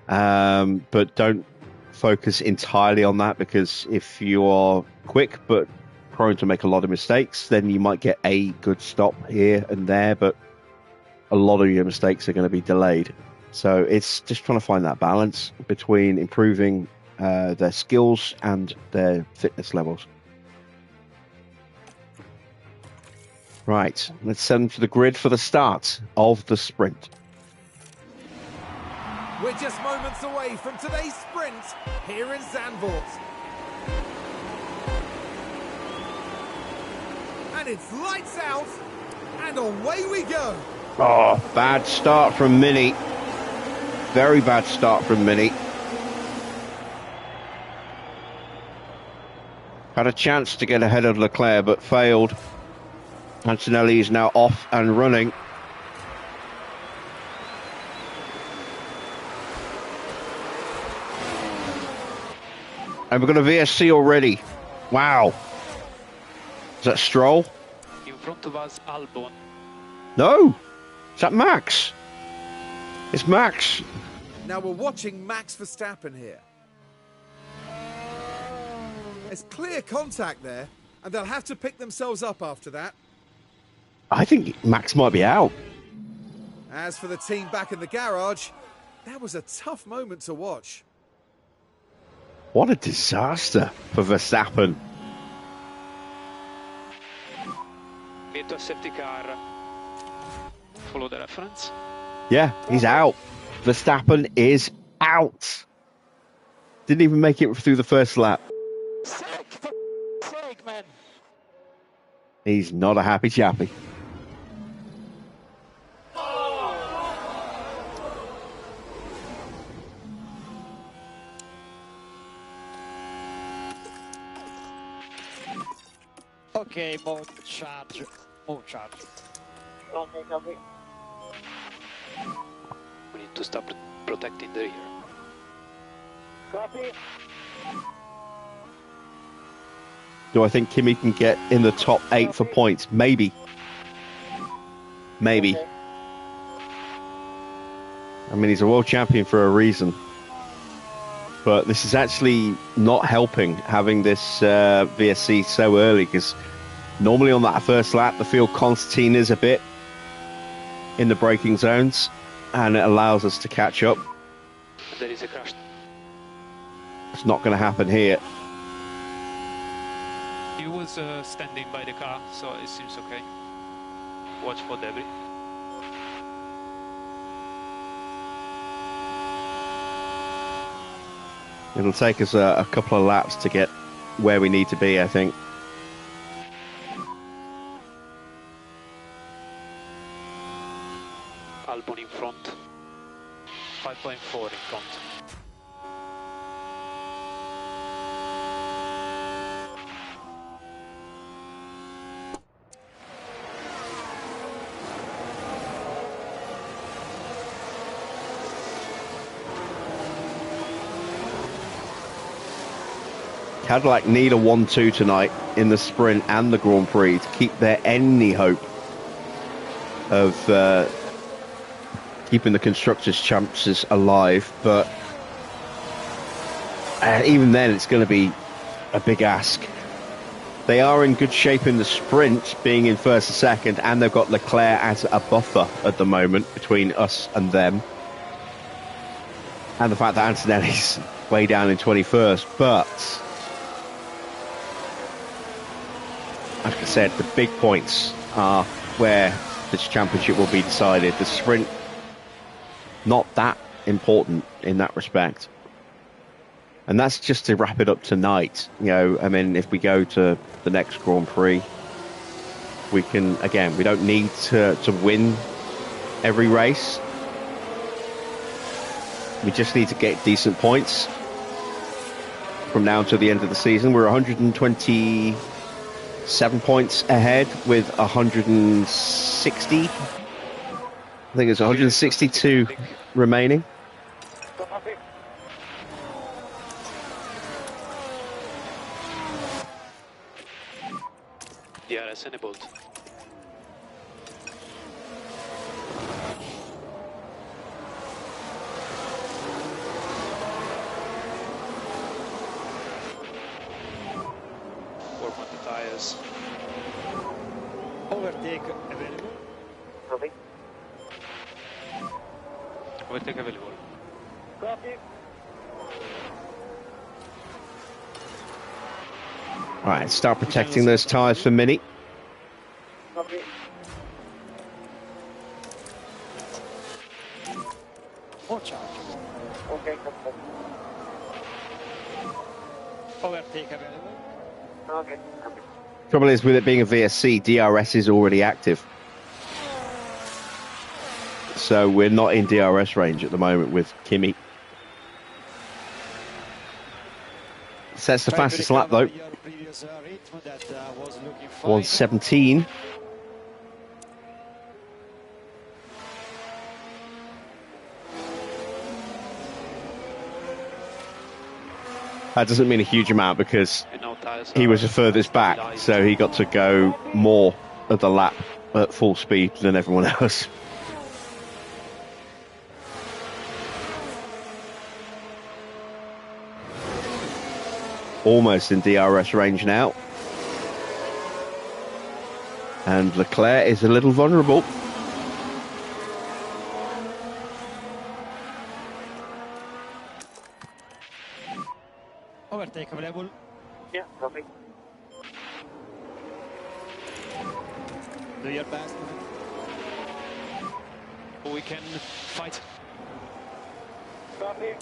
but don't focus entirely on that, because if you are quick but prone to make a lot of mistakes, then you might get a good stop here and there, but a lot of your mistakes are going to be delayed. So it's just trying to find that balance between improving their skills and their fitness levels. Right, let's send them to the grid for the start of the sprint. We're just moments away from today's sprint here in Zandvoort. And it's lights out, and away we go. Oh, bad start from Mini. Very bad start from Mini. Had a chance to get ahead of Leclerc, but failed. Antonelli is now off and running. And we're going to VSC already. Wow. Is that Stroll? In front of us, Albon. No. Is that Max? It's Max. Now we're watching Max Verstappen here. There's clear contact there, and they'll have to pick themselves up after that. I think Max might be out. As for the team back in the garage, that was a tough moment to watch. What a disaster for Verstappen. Into a safety car. Follow the reference. Yeah, he's out. Verstappen is out. Didn't even make it through the first lap. Sake, man. He's not a happy chappy. Okay, more charge. More charge. Okay, copy. We need to stop protecting the rear. Copy. Do I think Kimi can get in the top 8 for points? Maybe. Maybe. Okay. I mean, he's a world champion for a reason. But this is actually not helping having this VSC so early, because normally on that first lap, the field concertinas a bit in the braking zones, and it allows us to catch up. There is a crash. It's not going to happen here. He was standing by the car, so it seems okay. Watch for debris. It'll take us a couple of laps to get where we need to be, I think. Albon in front. 5.4 in front. Cadillac need a 1-2 tonight in the sprint and the Grand Prix to keep there any hope of keeping the Constructors' chances alive. But even then, it's going to be a big ask. They are in good shape in the sprint, being in first and second, and they've got Leclerc as a buffer at the moment between us and them. And the fact that Antonelli's way down in 21st. But like I said, the big points are where this championship will be decided. The sprint, not that important in that respect. And that's just to wrap it up tonight. You know, I mean, if we go to the next Grand Prix, we can, again, we don't need to win every race. We just need to get decent points from now until the end of the season. We're 127 points ahead with 160. I think it's 162 remaining. DRS enabled. Warm on the tires. Overtake available. Copy. Overtake available. Copy. All right, start protecting those tyres for Mini. Copy. More charge. Okay, copy. Overtake available. Okay, copy. Trouble is, with it being a VSC, DRS is already active. So we're not in DRS range at the moment with Kimi. Sets the fastest lap though. 1:17. That doesn't mean a huge amount because he was the furthest back, so he got to go more of the lap at full speed than everyone else. Almost in DRS range now. And Leclerc is a little vulnerable. Overtake available. Yeah, copy. Do your best. We can fight. Copy.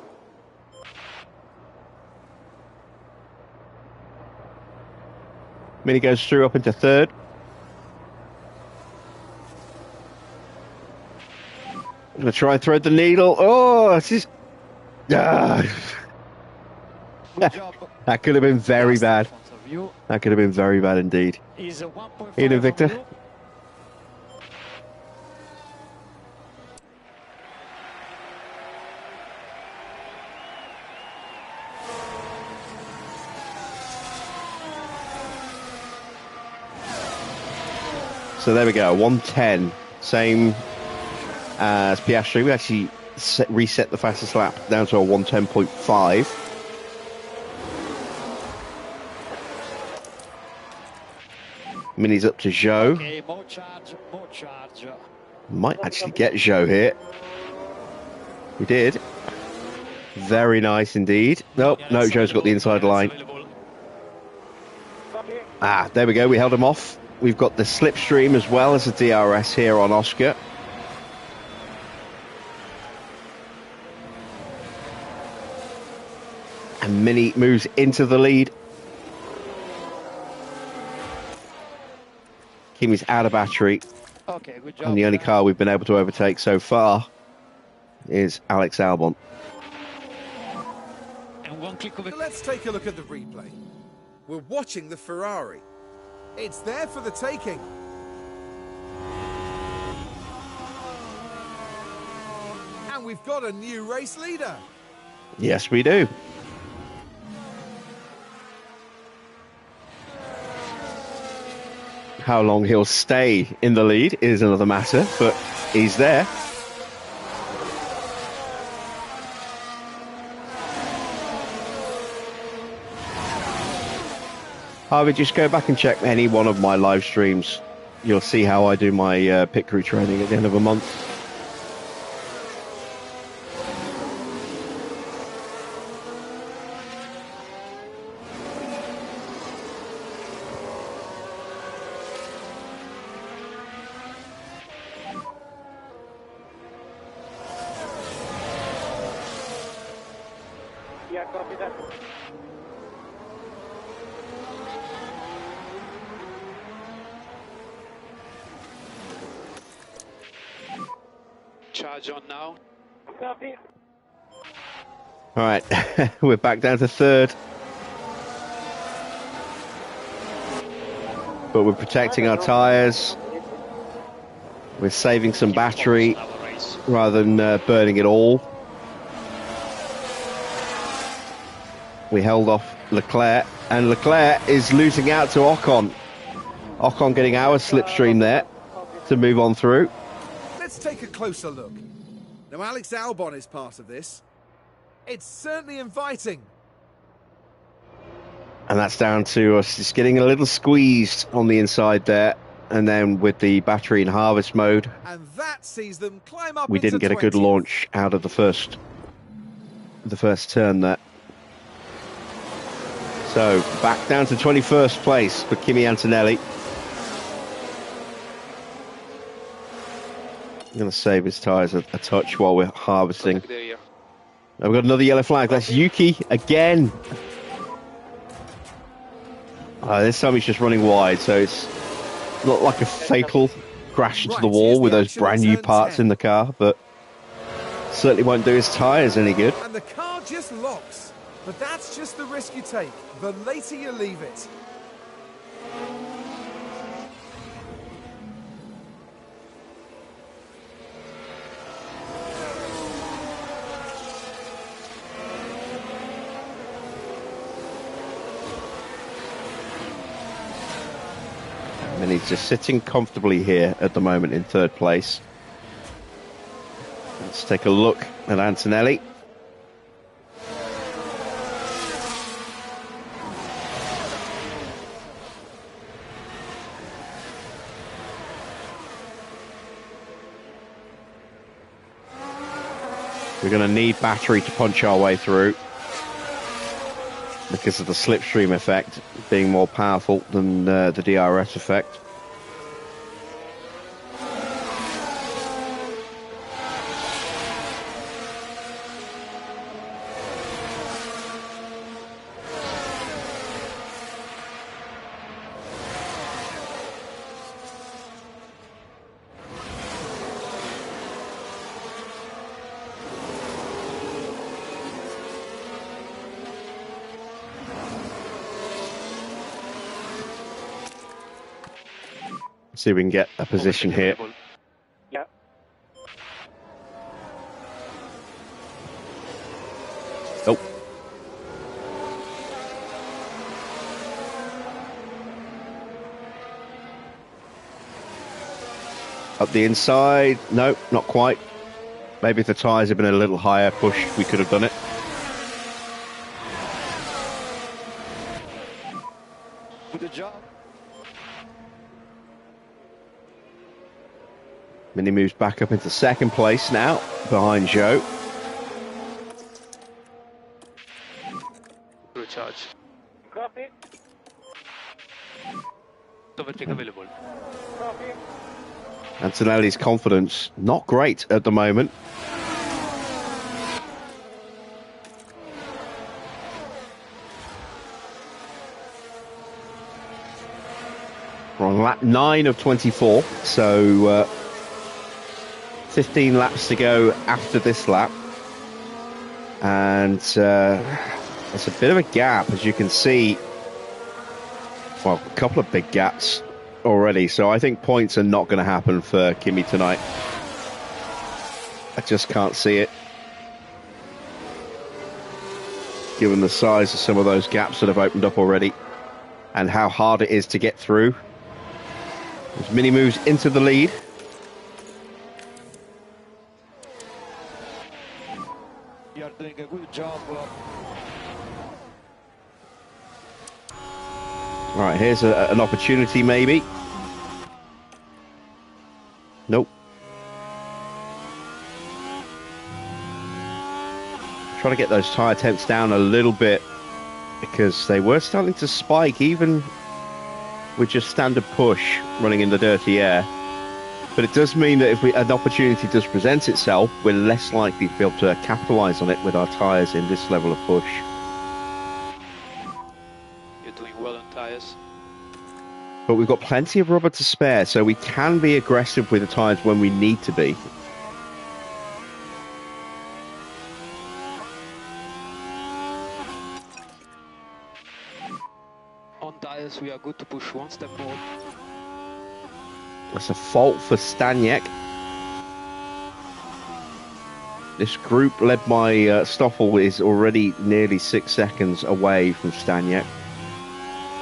Mini goes through up into third. I'm going to try and thread the needle. Oh, this is... Ah. Good job. That could have been very bad. That could have been very bad indeed. Is 1.5 Ian and Victor. from you. So there we go, 110, same as Piastri. We actually reset the fastest lap down to a 110.5. Mini's up to Zhou. Okay, more charge, more charge. Might actually get Zhou here. We did. Very nice indeed. Nope, no, Zhou's got the inside line. Ah, there we go. We held him off. We've got the slipstream as well as the DRS here on Oscar. And Mini moves into the lead. Kimi's out of battery. Okay, good job. And the only car we've been able to overtake so far is Alex Albon. And one click of it. Let's take a look at the replay. We're watching the Ferrari. It's there for the taking. And we've got a new race leader. Yes, we do. How long he'll stay in the lead is another matter, but he's there. Harvey, just go back and check any one of my live streams. You'll see how I do my pit crew training at the end of a month. Yeah, copy that. Charge on now. Copy. All right, we're back down to third. But we're protecting our tyres. We're saving some battery rather than burning it all. We held off Leclerc, and Leclerc is losing out to Ocon. Ocon getting our slipstream there to move on through. Let's take a closer look. Now, Alex Albon is part of this. It's certainly inviting. And that's down to us just getting a little squeezed on the inside there. And then with the battery in harvest mode, And that sees them climb up we into didn't get a good 20th. launch out of the first turn there. So back down to 21st place for Kimi Antonelli. I'm going to save his tyres a touch while we're harvesting. There. Now we've got another yellow flag. That's Yuki again. This time he's just running wide, so it's not like a fatal crash into the Right, wall here's with the those action brand at new turn parts 10. in the car, but certainly won't do his tyres any good. And the car just locks. But that's just the risk you take. The later you leave it. And he's just sitting comfortably here at the moment in third place. Let's take a look at Antonelli. We're going to need battery to punch our way through because of the slipstream effect being more powerful than the DRS effect. See if we can get a position here. Yeah. Oh. Up the inside. No, not quite. Maybe if the tyres had been a little higher push, we could have done it. Good job. Mini moves back up into second place now, behind Joe. Recharge. Copy. Overtake available. Copy. Antonelli's confidence, not great at the moment. We're on lap 9 of 24, so 15 laps to go after this lap. And there's a bit of a gap, as you can see. Well, a couple of big gaps already, so I think points are not going to happen for Kimi tonight. I just can't see it, given the size of some of those gaps that have opened up already and how hard it is to get through. As Mini moves into the lead. You are doing a good job. All right, here's an opportunity maybe. Nope. Try to get those tyre temps down a little bit, because they were starting to spike even with just standard push running in the dirty air. But it does mean that if an opportunity does present itself, we're less likely to be able to capitalise on it with our tyres in this level of push. You're doing well on tyres. But we've got plenty of rubber to spare, so we can be aggressive with the tyres when we need to be. On tyres, we are good to push one step more. That's a fault for Staniek. This group led by Stoffel is already nearly 6 seconds away from Staniek.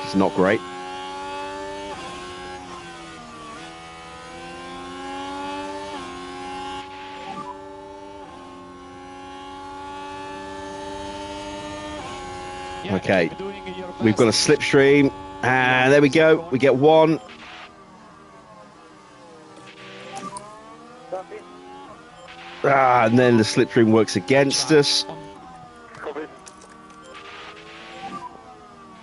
It's not great. Okay, we've got a slipstream, and there we go. We get one. Copy. And then the slipstream works against us. Copy.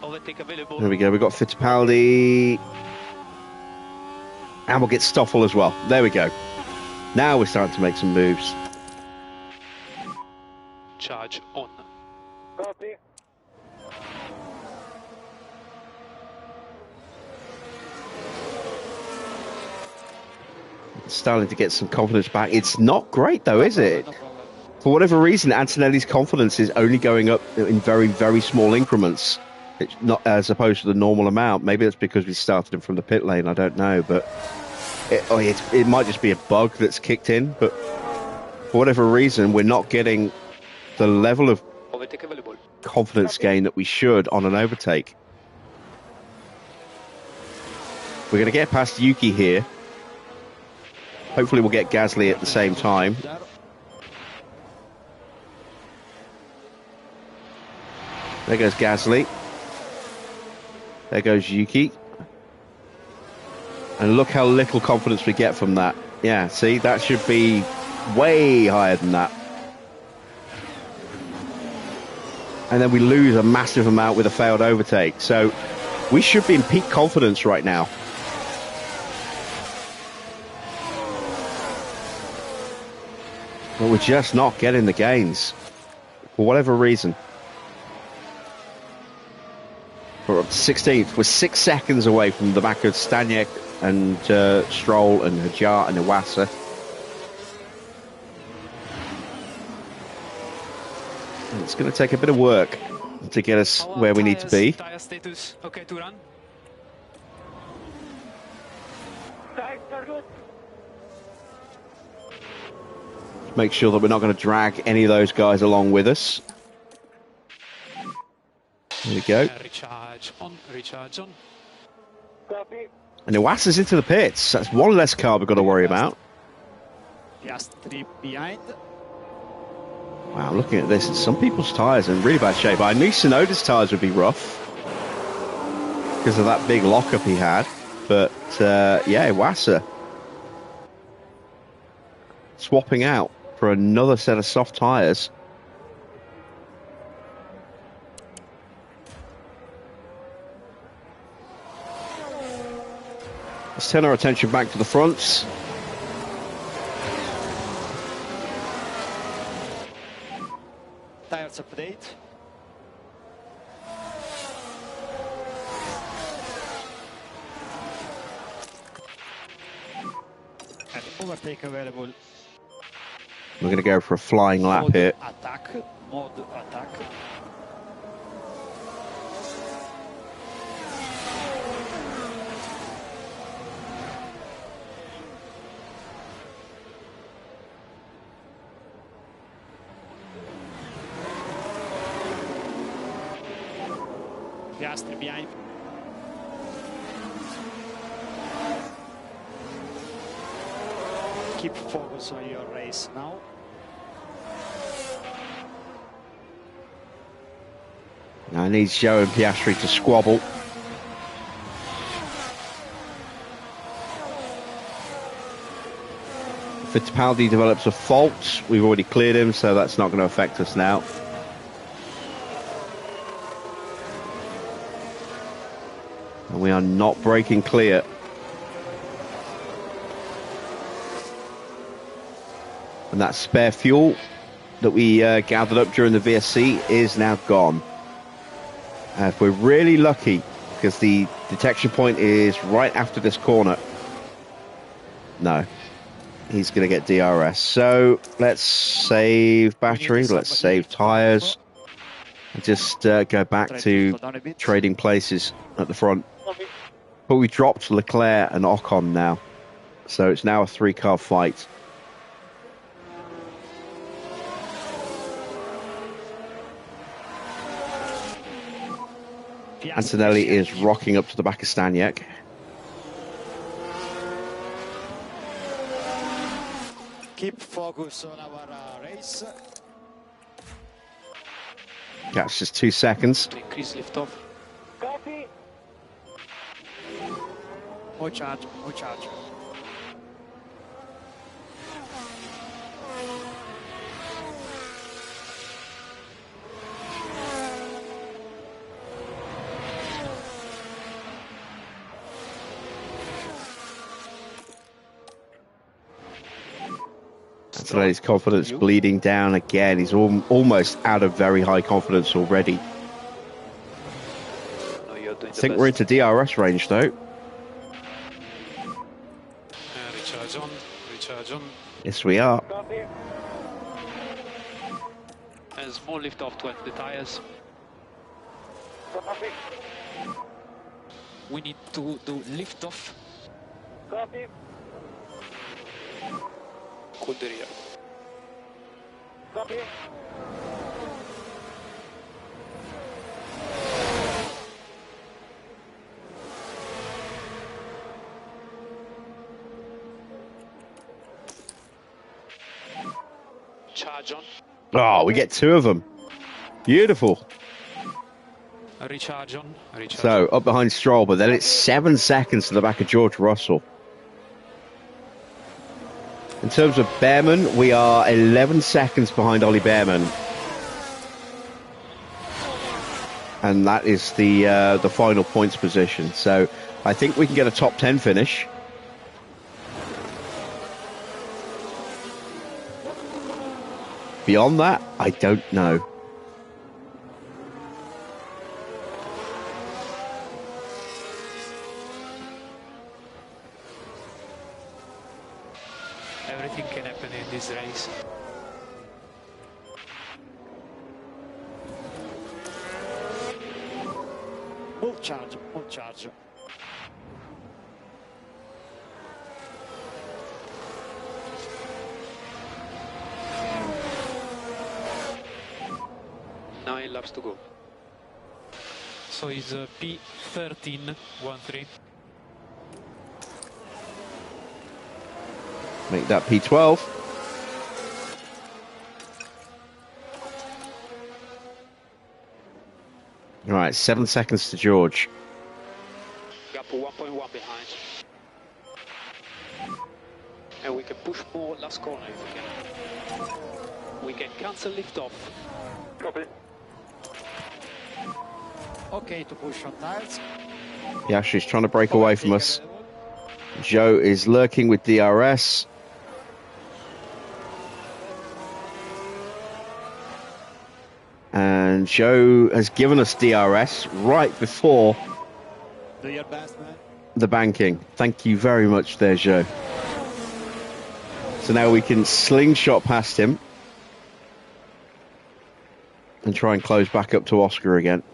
Overtake available. There we go. We've got Fittipaldi. And we'll get Stoffel as well. There we go. Now we're starting to make some moves. Charge on. Copy. Starting to get some confidence back. It's not great though, is it? For whatever reason, Antonelli's confidence is only going up in very, very small increments. It's not as opposed to the normal amount. Maybe it's because we started him from the pit lane. I don't know, but it might just be a bug that's kicked in. But for whatever reason, we're not getting the level of Overtake available. confidence gain that we should on an overtake. We're going to get past Yuki here. Hopefully we'll get Gasly at the same time. There goes Gasly. There goes Yuki. And look how little confidence we get from that. Yeah, see, that should be way higher than that. And then we lose a massive amount with a failed overtake. So we should be in peak confidence right now. But we're just not getting the gains, for whatever reason. We're up to 16th. We're 6 seconds away from the back of Staniek and Stroll and Hajar and Iwasa. And it's going to take a bit of work to get us where we need to be. Tire status okay to run. Tires are good. Make sure that we're not going to drag any of those guys along with us. There we go. Recharge on, recharge on. Copy. And Iwasa's into the pits. That's one less car we've got to worry about. Just 3 behind. Wow, looking at this, some people's tyres are in really bad shape. I knew Tsunoda's tyres would be rough because of that big lockup he had. But, yeah, Iwasa. swapping out for another set of soft tyres. Let's turn our attention back to the fronts. Tires update. And overtake available. We're going to go for a flying lap Mode here. attack. Mode attack. Piastri behind. Keep focus on your race now. Now needs Joe and Piastri to squabble. Fittipaldi develops a fault. We've already cleared him, so that's not going to affect us now. And we are not breaking clear. And that spare fuel that we gathered up during the VSC is now gone. If we're really lucky, because the detection point is right after this corner. No, he's going to get DRS. So let's save battery, let's save tyres, and just go back to trading places at the front. But we dropped Leclerc and Ocon now, so it's now a 3-car fight. Antonelli is rocking up to the back of Staniek. Keep focus on our race. That's just 2 seconds. To increase liftoff. Copy. More charge, more charge. Antonelli's confidence bleeding down again. He's almost out of very high confidence already. No, you're doing I think we're into DRS range though. Recharge on, recharge on. Yes, we are. Copy. A small liftoff to the tires. Copy. We need to do liftoff. Copy. Cool the rear. Copy. Charge on. Oh, we get 2 of them. Beautiful. Recharge on. Recharge So on. up behind Stroll, but then it's 7 seconds to the back of George Russell. In terms of Behrman, we are 11 seconds behind Ollie Behrman. And that is the final points position. So I think we can get a top 10 finish. Beyond that, I don't know. Everything can happen in this race. More charge, more charge. Nine laps to go. So it's P13, 1-3. Make that P12. All right, 7 seconds to George. Gap 1.1 behind. And We can push more last corner if we can. We can cancel liftoff. Copy. Okay to push on tires. Yeah, she's trying to break away from us. Joe is lurking with DRS. And Joe has given us DRS right before Do your best, man. the banking. Thank you very much there, Joe. So now we can slingshot past him and try and close back up to Oscar again.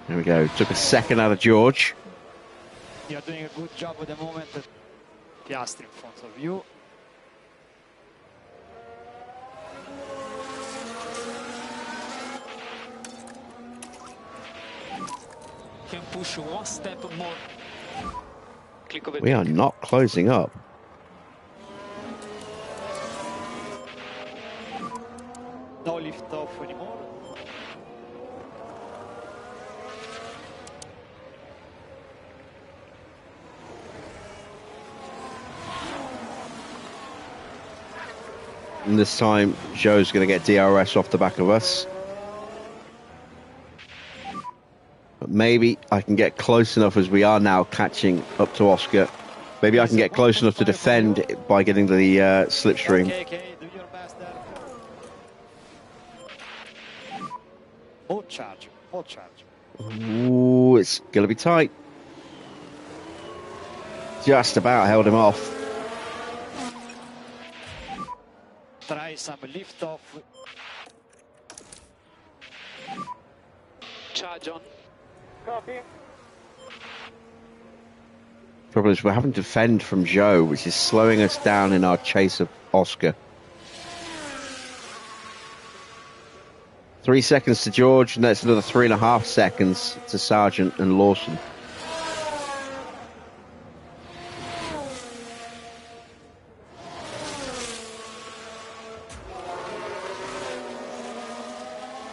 There we go. Took a second out of George. You're doing a good job at the moment. Piastri in front of you. Can push one step more. Click over. We are not closing up. No lift off anymore. And this time, Joe's going to get DRS off the back of us. But maybe I can get close enough as we are now catching up to Oscar. Maybe I can get close enough to defend by getting the slipstream. Okay, do your best there. Hold charge, hold charge. Ooh, it's going to be tight. Just about held him off. Try some lift off. Charge on. Copy. Problem is we're having to defend from Joe, which is slowing us down in our chase of Oscar. 3 seconds to George, and that's another 3.5 seconds to Sargent and Lawson.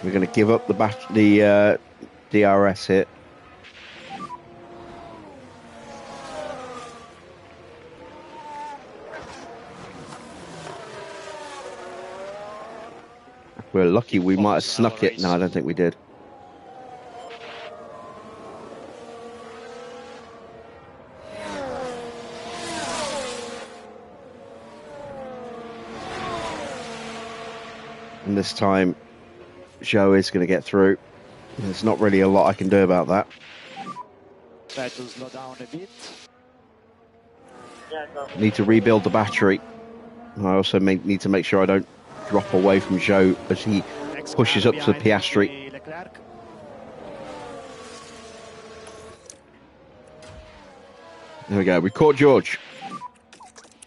We're going to give up the DRS hit. We're lucky we might have snuck it. No, I don't think we did. And this time, Joe is going to get through. There's not really a lot I can do about that. Try to slow down a bit. Need to rebuild the battery. I also need to make sure I don't drop away from Joe as he pushes up to Piastri. There we go. We caught George.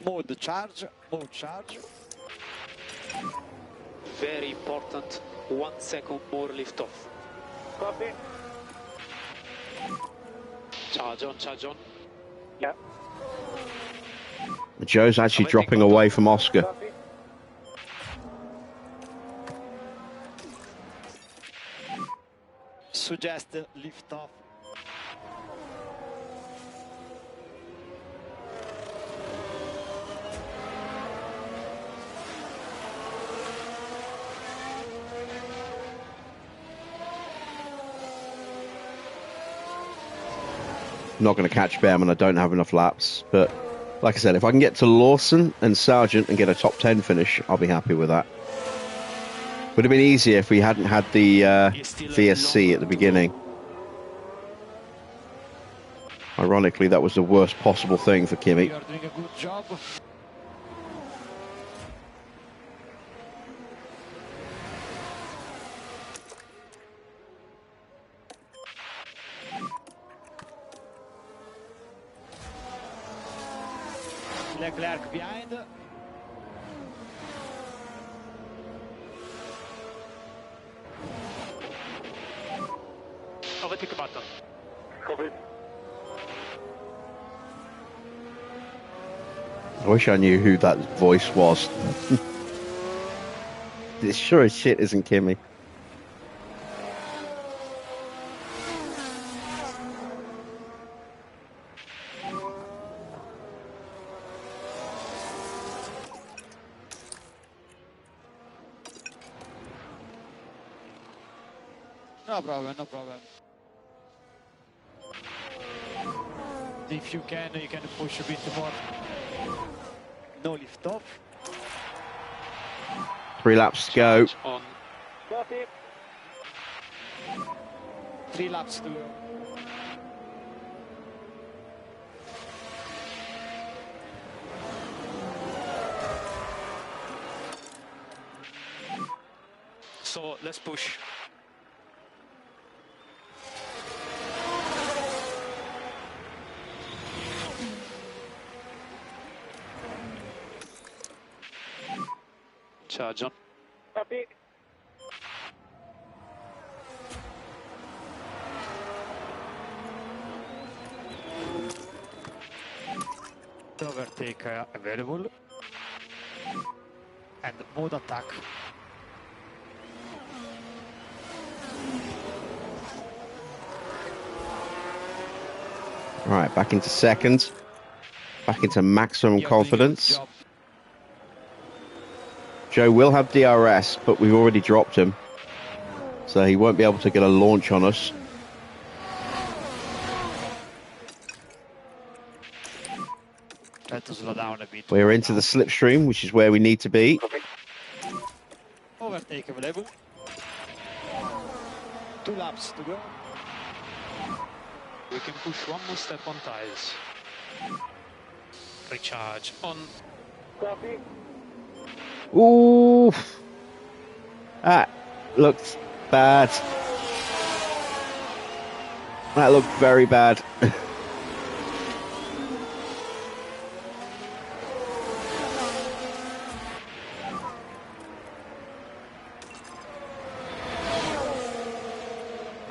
Mode charge, mode charge. Very important. 1 second more liftoff. Copy. Charge on, charge on. Yeah. Joe's actually dropping away from Oscar. Copy. Suggest lift off. Not going to catch Behrman. I don't have enough laps. But like I said, if I can get to Lawson and Sargent and get a top 10 finish, I'll be happy with that. Would have been easier if we hadn't had the VSC at the beginning. Ironically, that was the worst possible thing for Kimi. You are doing a good job. Leclerc behind. Overtake button. Copy. I wish I knew who that voice was. It sure as shit isn't Kimi. no problem, no problem. If you can push a bit more. No lift off. 3 laps to go. On. Copy. 3 laps to go. So let's push. Charge on. Copy. Overtake available. And mode attack. All right, back into second. Back into maximum You're doing a good confidence. job. Joe will have DRS, but we've already dropped him. So he won't be able to get a launch on us. Try to slow down a bit. We're into the slipstream, which is where we need to be. Overtake available. 2 laps to go. We can push one more step on tires. Recharge on. Copy. Ooh, that looked bad. That looked very bad.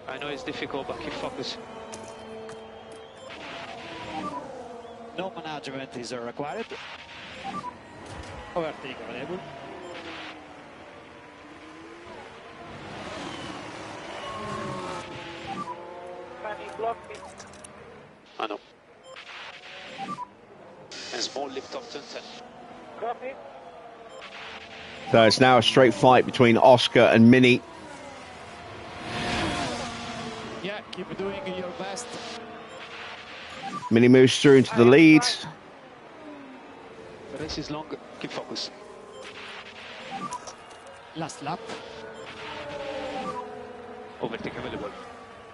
I know it's difficult, but keep focus. No management is required. Overtake available. Fanny, block me. I know. And small lift off turn 10. Copy. So it's now a straight fight between Oscar and Mini. Yeah, keep doing your best. Mini moves through into the lead. The race is long, keep focus. Last lap. Overtake available.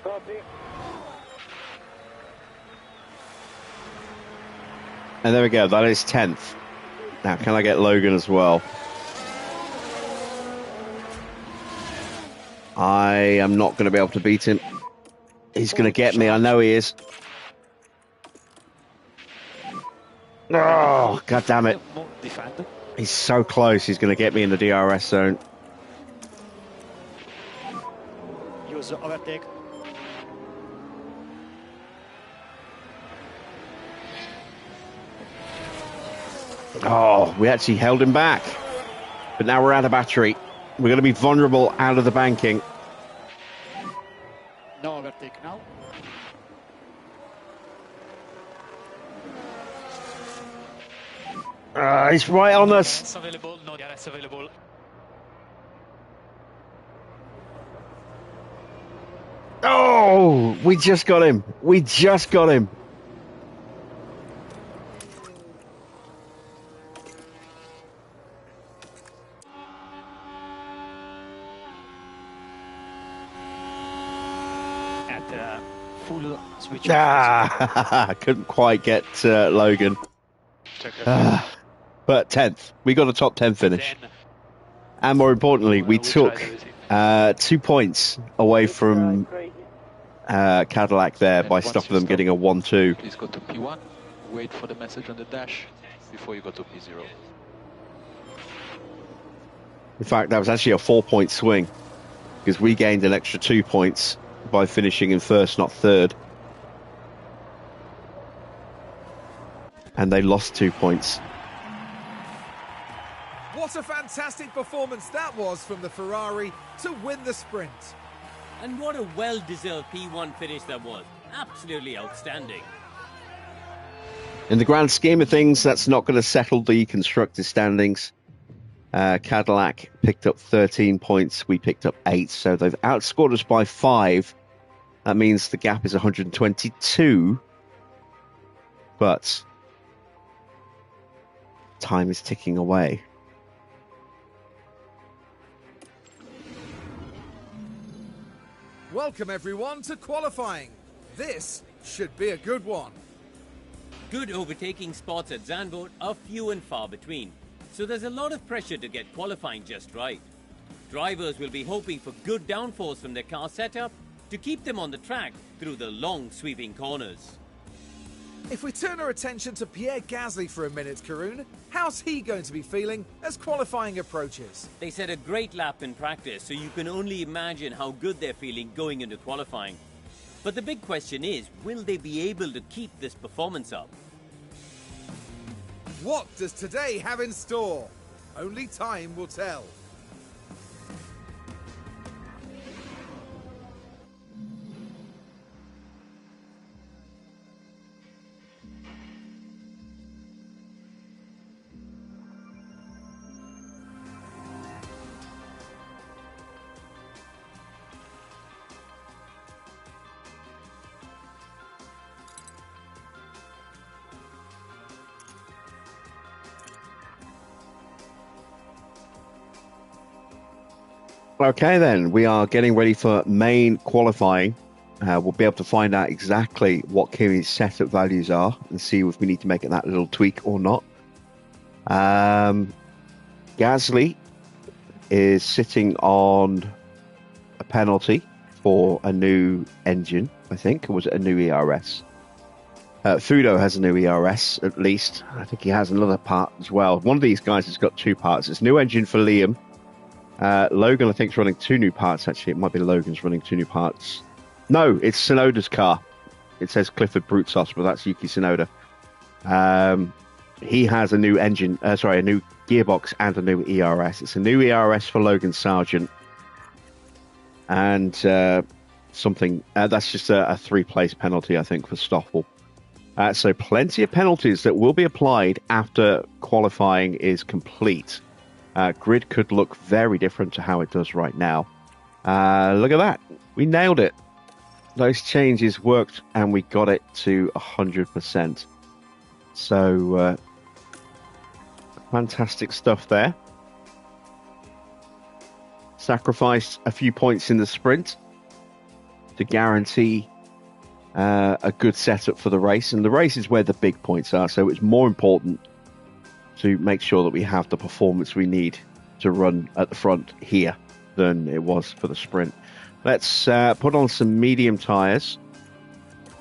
Copy. And there we go, that is 10th. Now, can I get Logan as well? I am not going to be able to beat him. He's going to get me, I know he is. Oh, god damn it. Defend. He's so close, he's going to get me in the DRS zone. Use overtake. Oh, we actually held him back. But now we're out of battery. We're going to be vulnerable out of the banking. No overtake now. He's right on us. It's available, no DRS available. Oh, we just got him. We just got him. At full switch. Ah, couldn't quite get Logan. But 10th. We got a top 10 finish. Then, And more importantly, we we took tried everything. 2 points away from Crazy. Cadillac there by And once stopping you them stop, getting a 1-2. Please go to P1, wait for the message on the dash before you go to P0. In fact, that was actually a 4-point swing because we gained an extra 2 points by finishing in first, not third. And they lost 2 points. What a fantastic performance that was from the Ferrari to win the sprint. And what a well-deserved P1 finish that was. Absolutely outstanding. In the grand scheme of things, that's not going to settle the constructors' standings. Cadillac picked up 13 points. We picked up 8. So they've outscored us by 5. That means the gap is 122. But time is ticking away. Welcome everyone to qualifying. This should be a good one. Good overtaking spots at Zandvoort are few and far between, so there's a lot of pressure to get qualifying just right. Drivers will be hoping for good downforce from their car setup to keep them on the track through the long sweeping corners. If we turn our attention to Pierre Gasly for a minute, Karun, how's he going to be feeling as qualifying approaches? They set a great lap in practice, so you can only imagine how good they're feeling going into qualifying. But the big question is, will they be able to keep this performance up? What does today have in store? Only time will tell. Okay, then we are getting ready for main qualifying. We'll be able to find out exactly what Kimi's setup values are and see if we need to make it that little tweak or not. Gasly is sitting on a penalty for a new engine, I think, or was it a new ERS? Fudo has a new ERS, at least. I think he has another part as well. One of these guys has got 2 parts. It's a new engine for Liam. Logan, I think, is running 2 new parts, actually. It might be Logan's running 2 new parts. No, it's Tsunoda's car. It says Clifford Brutzos, but that's Yuki Tsunoda. He has a new engine, a new gearbox and a new ERS. It's a new ERS for Logan Sargent. And that's just a 3-place penalty, I think, for Stoffel. So plenty of penalties that will be applied after qualifying is complete. Grid could look very different to how it does right now. Look at that. We nailed it. Those changes worked and we got it to 100%. So, fantastic stuff there. Sacrificed a few points in the sprint to guarantee a good setup for the race. And the race is where the big points are, so it's more important to make sure that we have the performance we need to run at the front here than it was for the sprint. Let's put on some medium tyres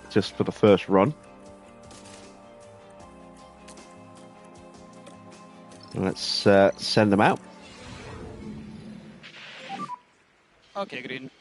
just for the first run. Let's send them out. Okay, green.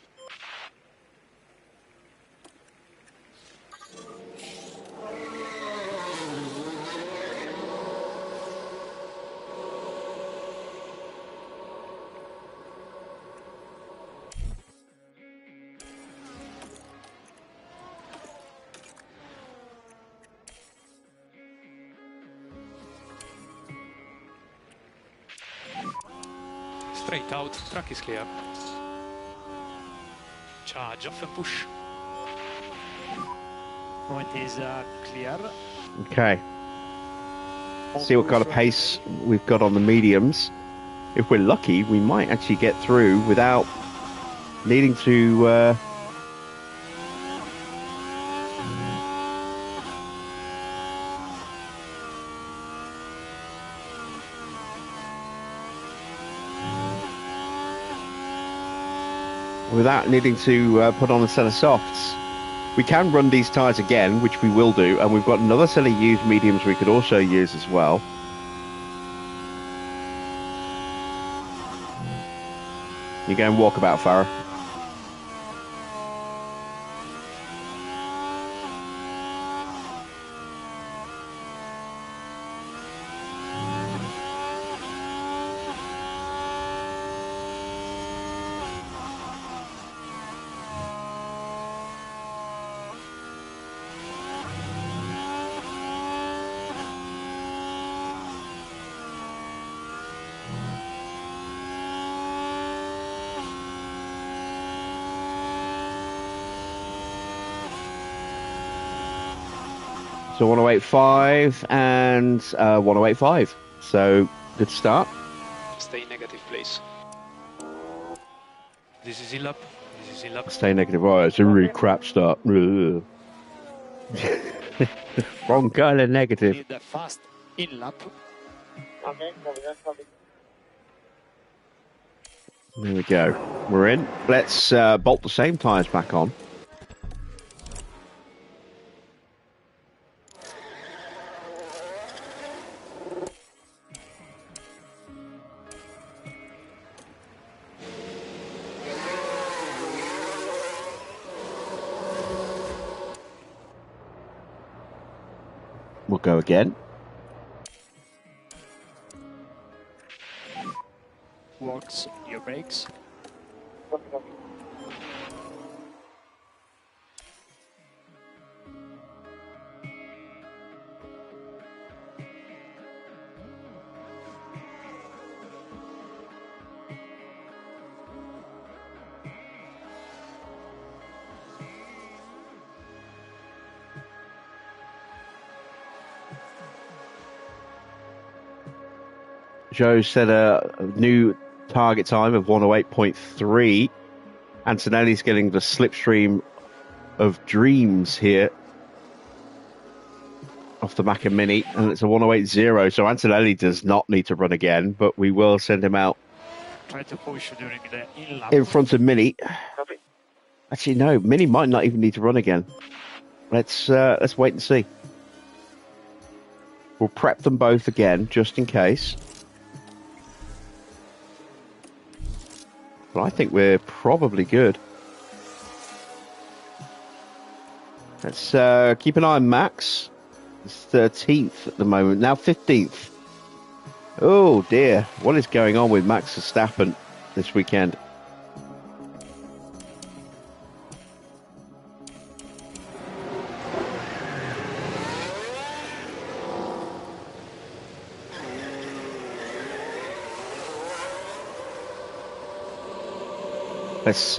Straight out, track is clear. Charge off and push. Point is clear. Okay. See what kind of pace we've got on the mediums. If we're lucky, we might actually get through without needing to put on a set of softs. We can run these tyres again, which we will do, and we've got another set of used mediums we could also use as well. You go and walkabout, Farah. So 1085 and 1085. So good start. Stay negative, please. This is Ilap. This is Ilap. Stay negative. Oh, it's a really crap start. Ugh. Wrong kind of negative. Need a fast in lap. There we go. We're in. Let's bolt the same tyres back on. We'll go again. Works your brakes. Joe set a new target time of 108.3. Antonelli's getting the slipstream of dreams here off the Macca Mini, and it's a 108.0. So Antonelli does not need to run again, but we will send him out Try to push during the in lap. in front of Mini. Actually, no, Mini might not even need to run again. Let's wait and see. We'll prep them both again, just in case. But I think we're probably good. Let's keep an eye on Max. It's 13th at the moment, now 15th. Oh dear, what is going on with Max Verstappen this weekend? Let's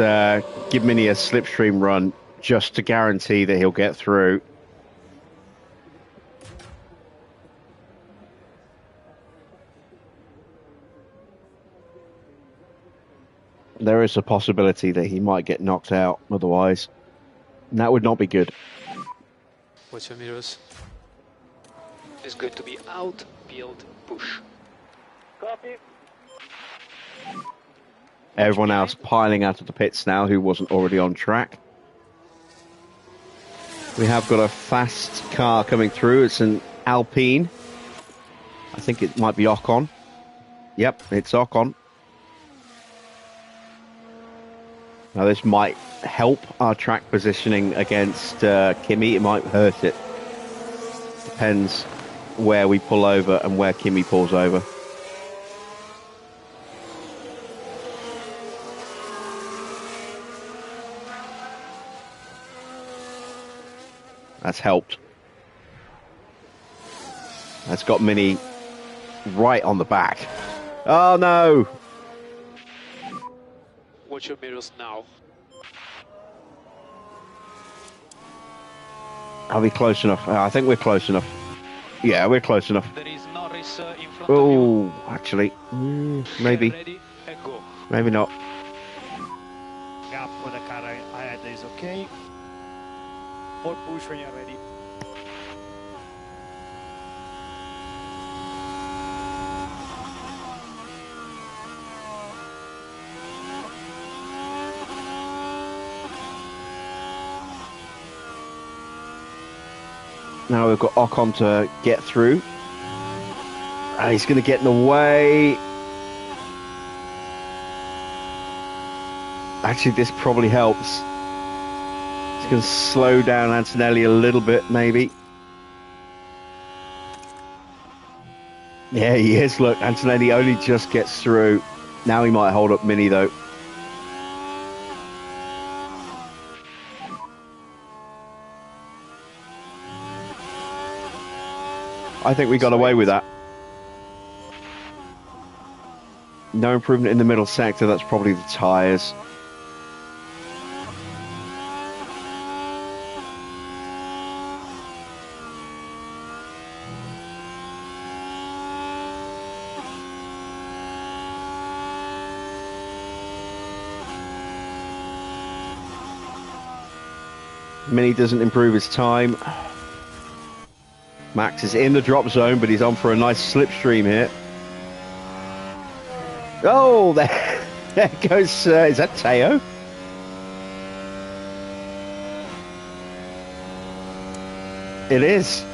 give Mini a slipstream run just to guarantee that he'll get through. There is a possibility that he might get knocked out otherwise. And that would not be good. Watch your mirrors. It's going to be out, build, push. Copy. Everyone else piling out of the pits now who wasn't already on track. We have got a fast car coming through. It's an Alpine. I think it might be Ocon. Yep, it's Ocon. Now this might help our track positioning against Kimi. It might hurt it. Depends where we pull over and where Kimi pulls over. That's helped. That's got Mini right on the back. Oh no! Watch your mirrors now. Are we close enough? I think we're close enough. Yeah, we're close enough. There is Norris in front of Oh, you. actually, maybe. Get ready and go. Maybe not. Gap for the car ahead is okay. More push when you're ready. Now we've got Ocon to get through. He's going to get in the way. Actually, this probably helps. He's going to slow down Antonelli a little bit, maybe. Yeah, he is. Look, Antonelli only just gets through. Now he might hold up Mini, though. I think we got away with that. No improvement in the middle sector. That's probably the tyres. Mini doesn't improve his time. Max is in the drop zone, but he's on for a nice slipstream here. Oh, there goes, is that Teo? It is.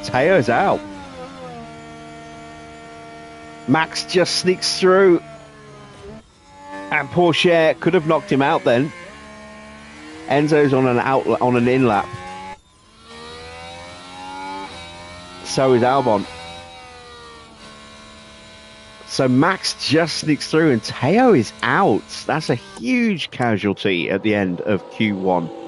Teo's out. Max just sneaks through. And Porsche could have knocked him out then. Enzo's on an in lap. So is Albon. So Max just sneaks through and Teo is out. That's a huge casualty at the end of Q1.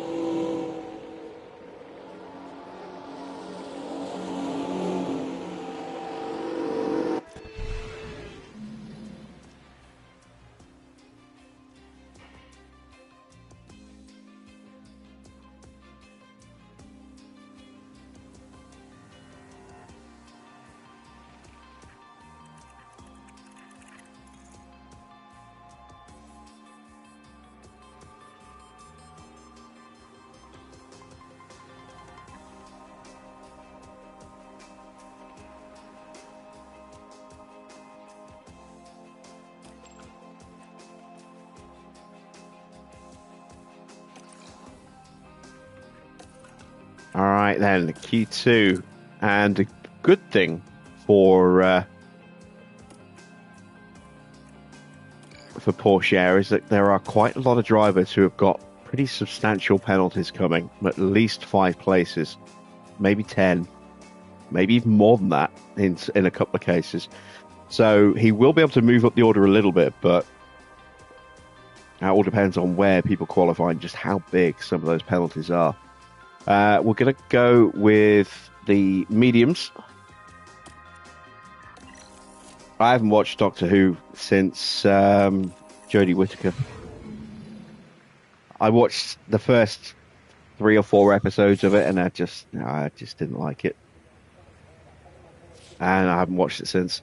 All right, then, Q2. And a good thing for Porsche is that there are quite a lot of drivers who have got pretty substantial penalties coming, at least 5 places, maybe 10, maybe even more than that in a couple of cases. So he will be able to move up the order a little bit, but that all depends on where people qualify and just how big some of those penalties are. We're going to go with the mediums. I haven't watched Doctor Who since Jodie Whittaker. I watched the first 3 or 4 episodes of it, and I just didn't like it, and I haven't watched it since.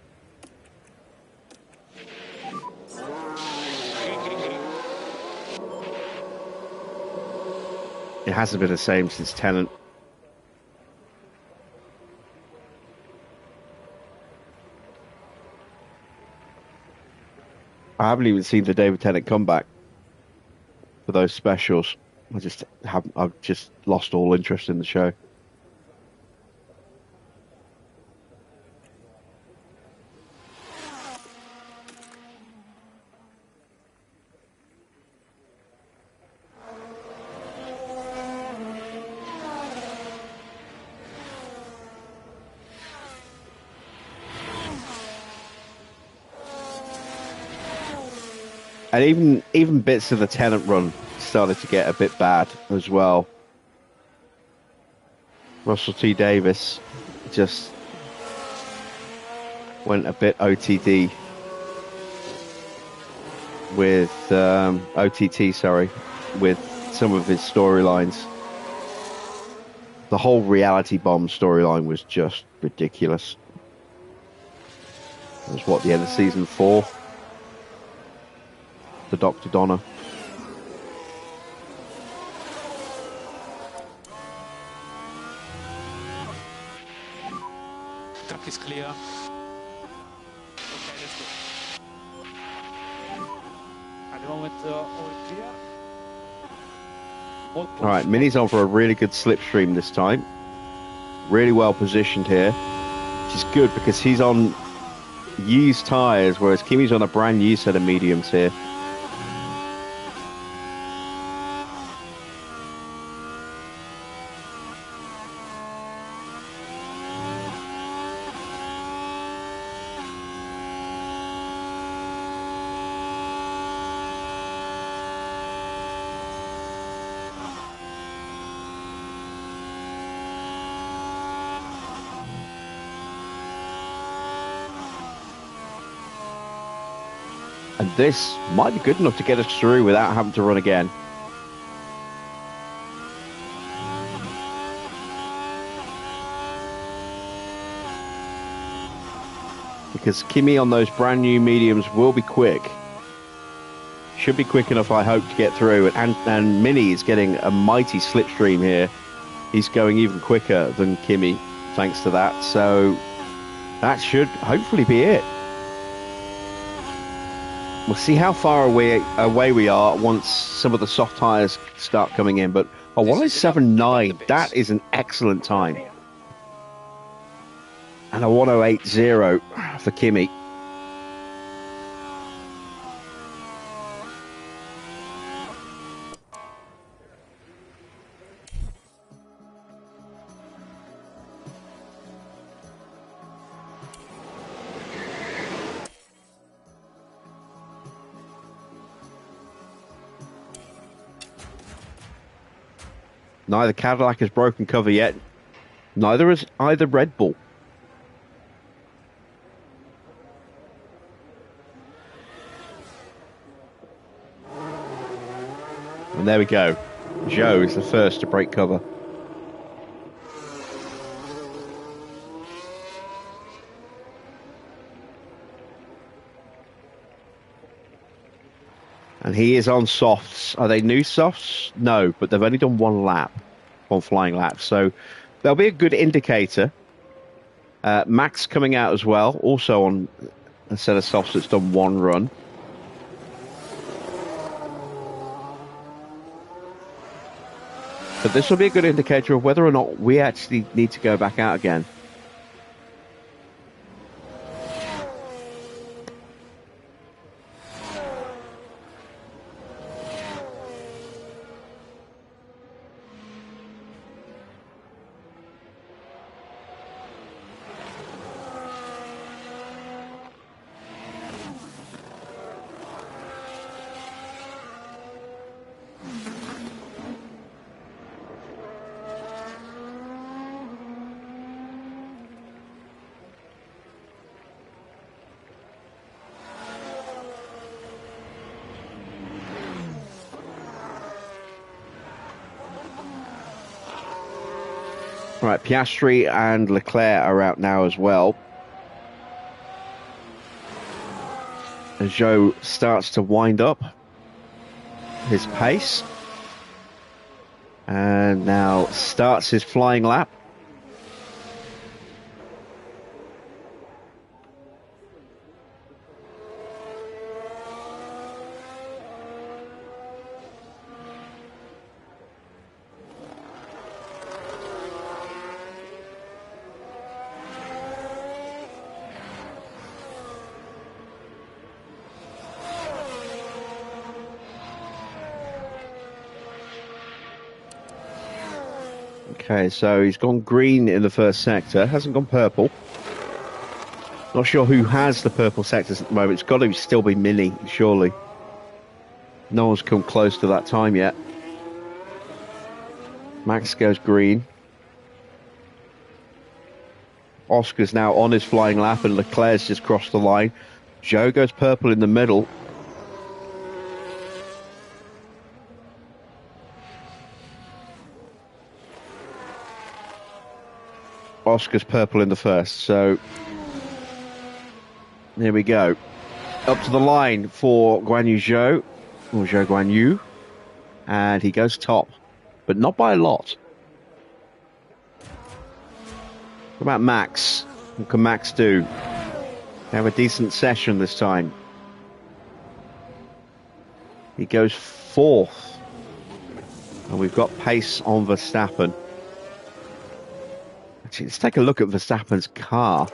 It hasn't been the same since Tennant. I haven't even seen the David Tennant comeback for those specials. I've just lost all interest in the show. And even bits of the Tennant run started to get a bit bad as well. Russell T. Davis just went a bit OTD with OTT, sorry, with some of his storylines. The whole reality bomb storyline was just ridiculous. It was what, the end of season 4? The Dr. Donna. Track is clear. Okay, let's go. At the moment, all clear. All right, Mini's on for a really good slipstream this time. Really well positioned here, which is good because he's on used tyres, whereas Kimi's on a brand new set of mediums here. And this might be good enough to get us through without having to run again. Because Kimi on those brand new mediums will be quick. Should be quick enough, I hope, to get through. And Mini is getting a mighty slipstream here. He's going even quicker than Kimi, thanks to that. So that should hopefully be it. We'll see how far away we are once some of the soft tyres start coming in. But a 107.9, that is an excellent time. And a 108.0 for Kimi. Neither Cadillac has broken cover yet. Neither has either Red Bull. And there we go. Zhou is the first to break cover. And he is on softs. Are they new softs? No, but they've only done one flying lap. So they'll be a good indicator. Max coming out as well, also on a set of softs that's done one run. But this will be a good indicator of whether or not we actually need to go back out again. Right, Piastri and Leclerc are out now as well. As Zhou starts to wind up his pace. And now starts his flying lap. Okay, so he's gone green in the first sector, hasn't gone purple. Not sure who has the purple sectors at the moment. It's got to still be Mini, surely. No one's come close to that time yet. Max goes green. Oscar's now on his flying lap and Leclerc's just crossed the line. Zhou goes purple in the middle. Oscar's purple in the first, so here we go. Up to the line for Guan Yu Zhou, or Zhou Guan Yu, and he goes top, but not by a lot. What about Max? What can Max do? Have a decent session this time. He goes fourth, and we've got pace on Verstappen. Actually, let's take a look at Verstappen's car.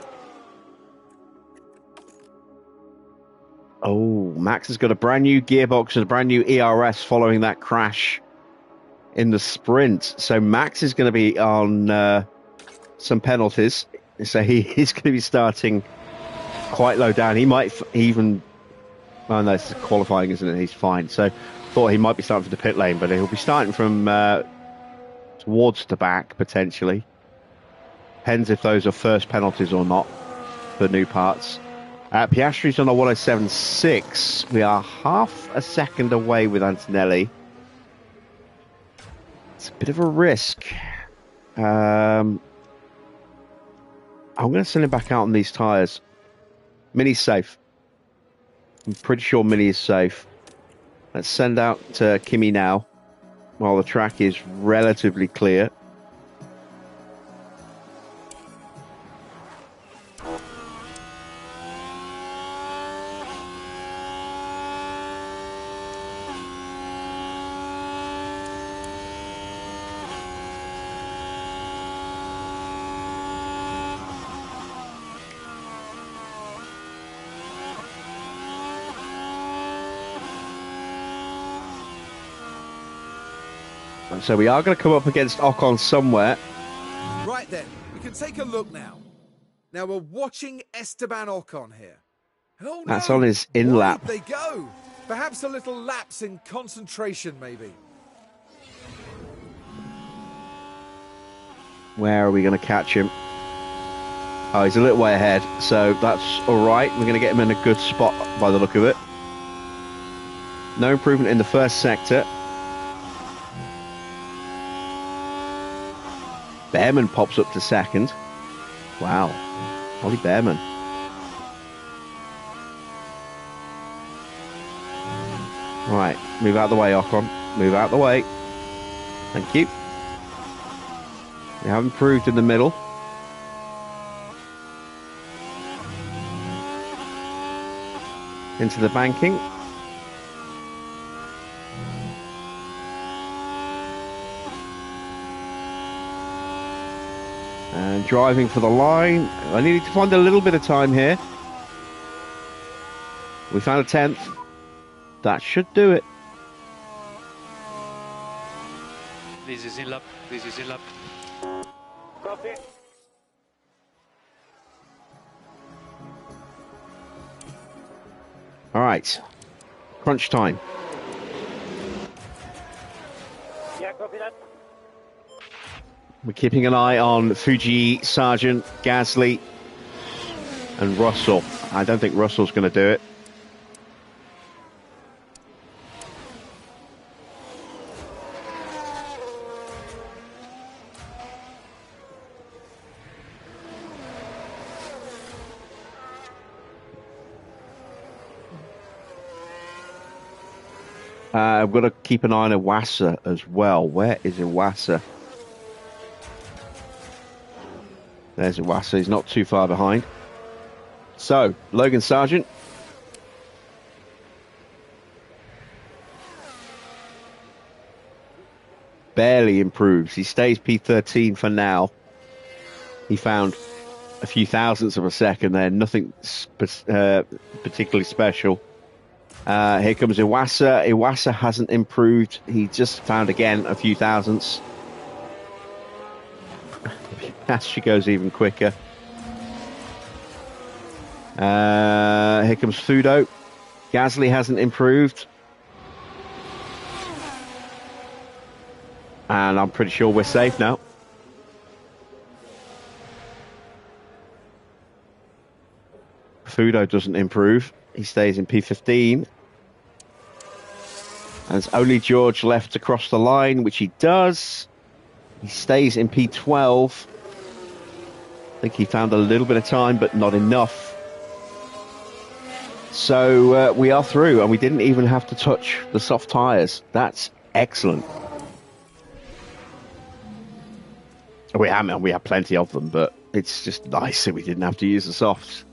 Oh, Max has got a brand new gearbox and a brand new ERS following that crash in the sprint. So Max is going to be on some penalties. So he's going to be starting quite low down. He might even... Oh, no, this is qualifying, isn't it? He's fine. So thought he might be starting for the pit lane, but he'll be starting from towards the back, potentially. Depends if those are first penalties or not for new parts. Piastri's on a 107.6. We are half a second away with Antonelli. It's a bit of a risk. I'm going to send him back out on these tyres. Mini's safe. I'm pretty sure Mini is safe. Let's send out Kimi now, while the track is relatively clear. So we are going to come up against Ocon somewhere. Right then, we can take a look now. Now we're watching Esteban Ocon here. And oh That's no, on his in why lap. did they go? Perhaps a little lapse in concentration, maybe. Where are we going to catch him? Oh, he's a little way ahead, so that's all right. We're going to get him in a good spot by the look of it. No improvement in the first sector. Behrman pops up to second. Wow. Ollie Behrman. Right, move out of the way, Ocon. Move out of the way. Thank you. We have improved in the middle. Into the banking. And driving for the line. I needed to find a little bit of time here. We found a 10th. That should do it. This is in lap. This is in lap. Copy. All right. Crunch time. Yeah, copy that. We're keeping an eye on Fuji, Sargent, Gasly, and Russell. I don't think Russell's going to do it. I've got to keep an eye on Iwasa as well. Where is Iwasa? There's Iwasa. He's not too far behind. So, Logan Sargent. Barely improves. He stays P13 for now. He found a few thousandths of a second there. Nothing particularly special. Here comes Iwasa. Iwasa hasn't improved. He just found, again, a few thousandths. She goes even quicker. Here comes Fudo. Gasly hasn't improved. And I'm pretty sure we're safe now. Fudo doesn't improve. He stays in P15. And it's only George left to cross the line, which he does. He stays in P12. I think he found a little bit of time, but not enough. So we are through, and we didn't even have to touch the soft tyres. That's excellent. We have plenty of them, but it's just nice that we didn't have to use the softs.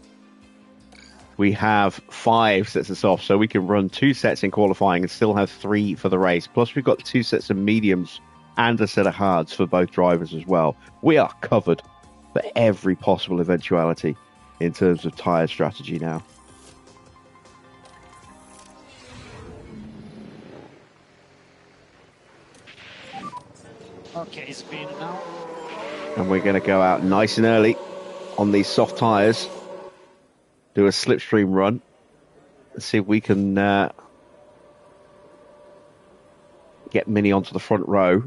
We have 5 sets of softs, so we can run 2 sets in qualifying and still have 3 for the race. Plus, we've got 2 sets of mediums and a set of hards for both drivers as well. We are covered for every possible eventuality in terms of tyre strategy now. Okay, spin now. And we're going to go out nice and early on these soft tyres. Do a slipstream run. Let's see if we can get Mini onto the front row.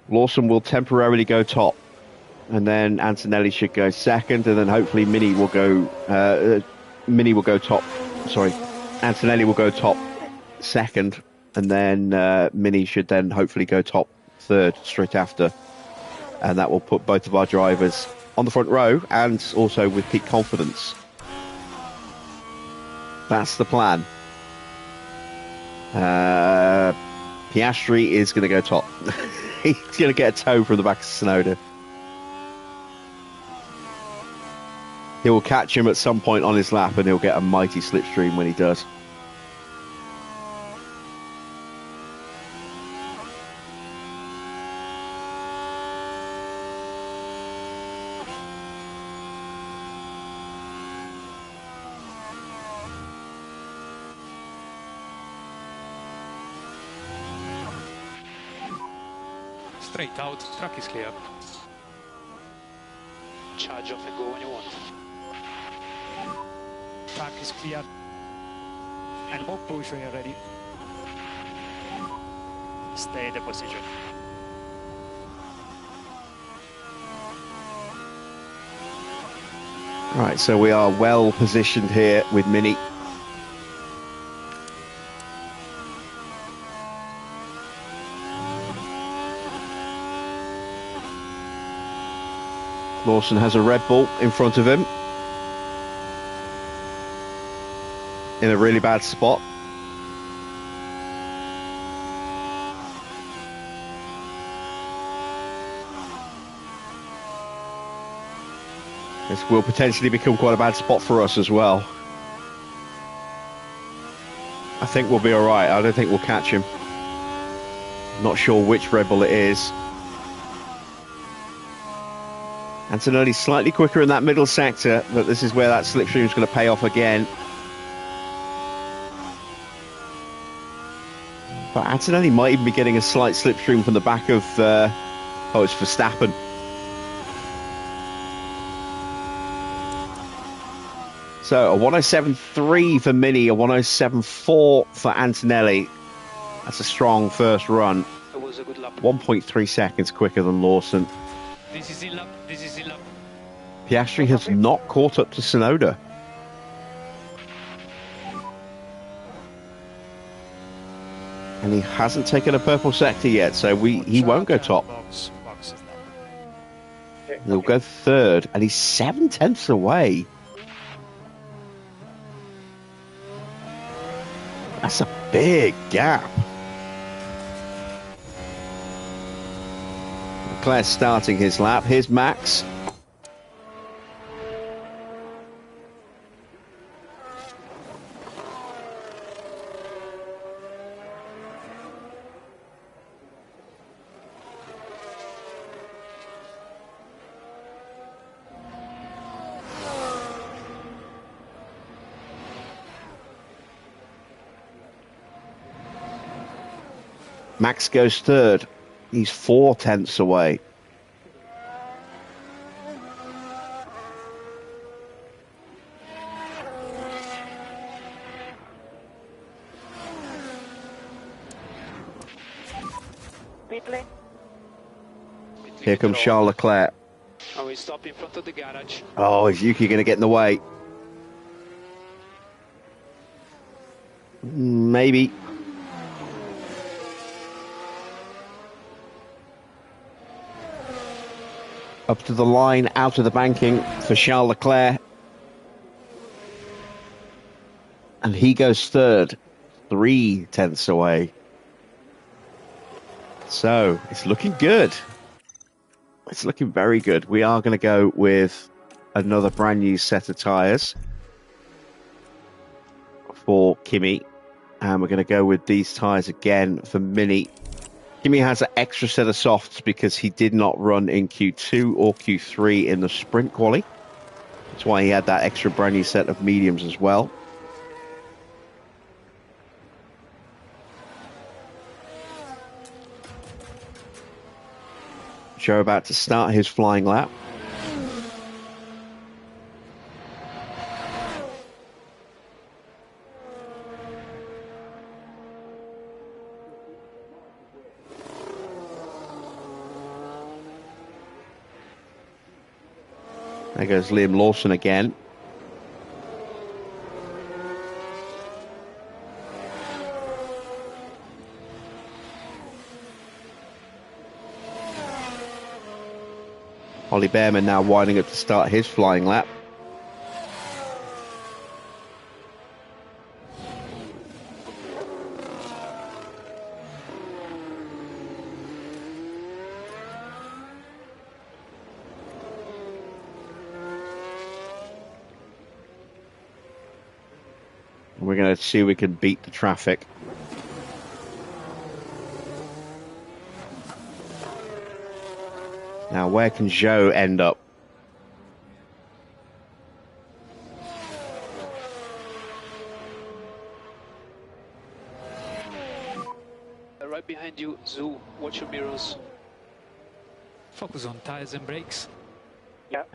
Lawson will temporarily go top, and then Antonelli should go second, and then hopefully Mini will go top. Sorry, Antonelli will go top second, and then Mini should then hopefully go top third straight after. And that will put both of our drivers on the front row and also with peak confidence. That's the plan. Piastri is going to go top. He's going to get a tow from the back of Tsunoda. He will catch him at some point on his lap and he'll get a mighty slipstream when he does. Straight out, track is clear. Charge off and go when you want. Track is clear. And more push when you're ready. Stay in the position. Right, so we are well positioned here with Mini. Lawson has a Red Bull in front of him in a really bad spot. This will potentially become quite a bad spot for us as well. I think we'll be all right. I don't think we'll catch him. Not sure which Red Bull it is. Antonelli's slightly quicker in that middle sector, but this is where that slipstream is going to pay off again. But Antonelli might even be getting a slight slipstream from the back of... oh, it's Verstappen. So a 107.3 for Mini, a 107.4 for Antonelli. That's a strong first run. It was a good lap. 1.3 seconds quicker than Lawson. This is in lap. This is in lap. Piastri has not caught up to Tsunoda. And he hasn't taken a purple sector yet, so he won't go top. He'll go third, and he's 7/10 away. That's a big gap. Leclerc's starting his lap. Here's Max. Max goes third. He's 4/10 away. Here comes Charles Leclerc. And we stop in front of the garage. Oh, is Yuki going to get in the way? Maybe. Up to the line, out of the banking for Charles Leclerc. And he goes third, 3/10 away. So, it's looking good. It's looking very good. We are going to go with another brand new set of tyres for Kimi. And we're going to go with these tyres again for Mini. Kimi has an extra set of softs because he did not run in Q2 or Q3 in the sprint quali. That's why he had that extra brand new set of mediums as well. Joe about to start his flying lap. There goes Liam Lawson again. Ollie Behrman now winding up to start his flying lap. We're going to see if we can beat the traffic. Now, where can Joe end up? Right behind you, Zoo. Watch your mirrors. Focus on tires and brakes.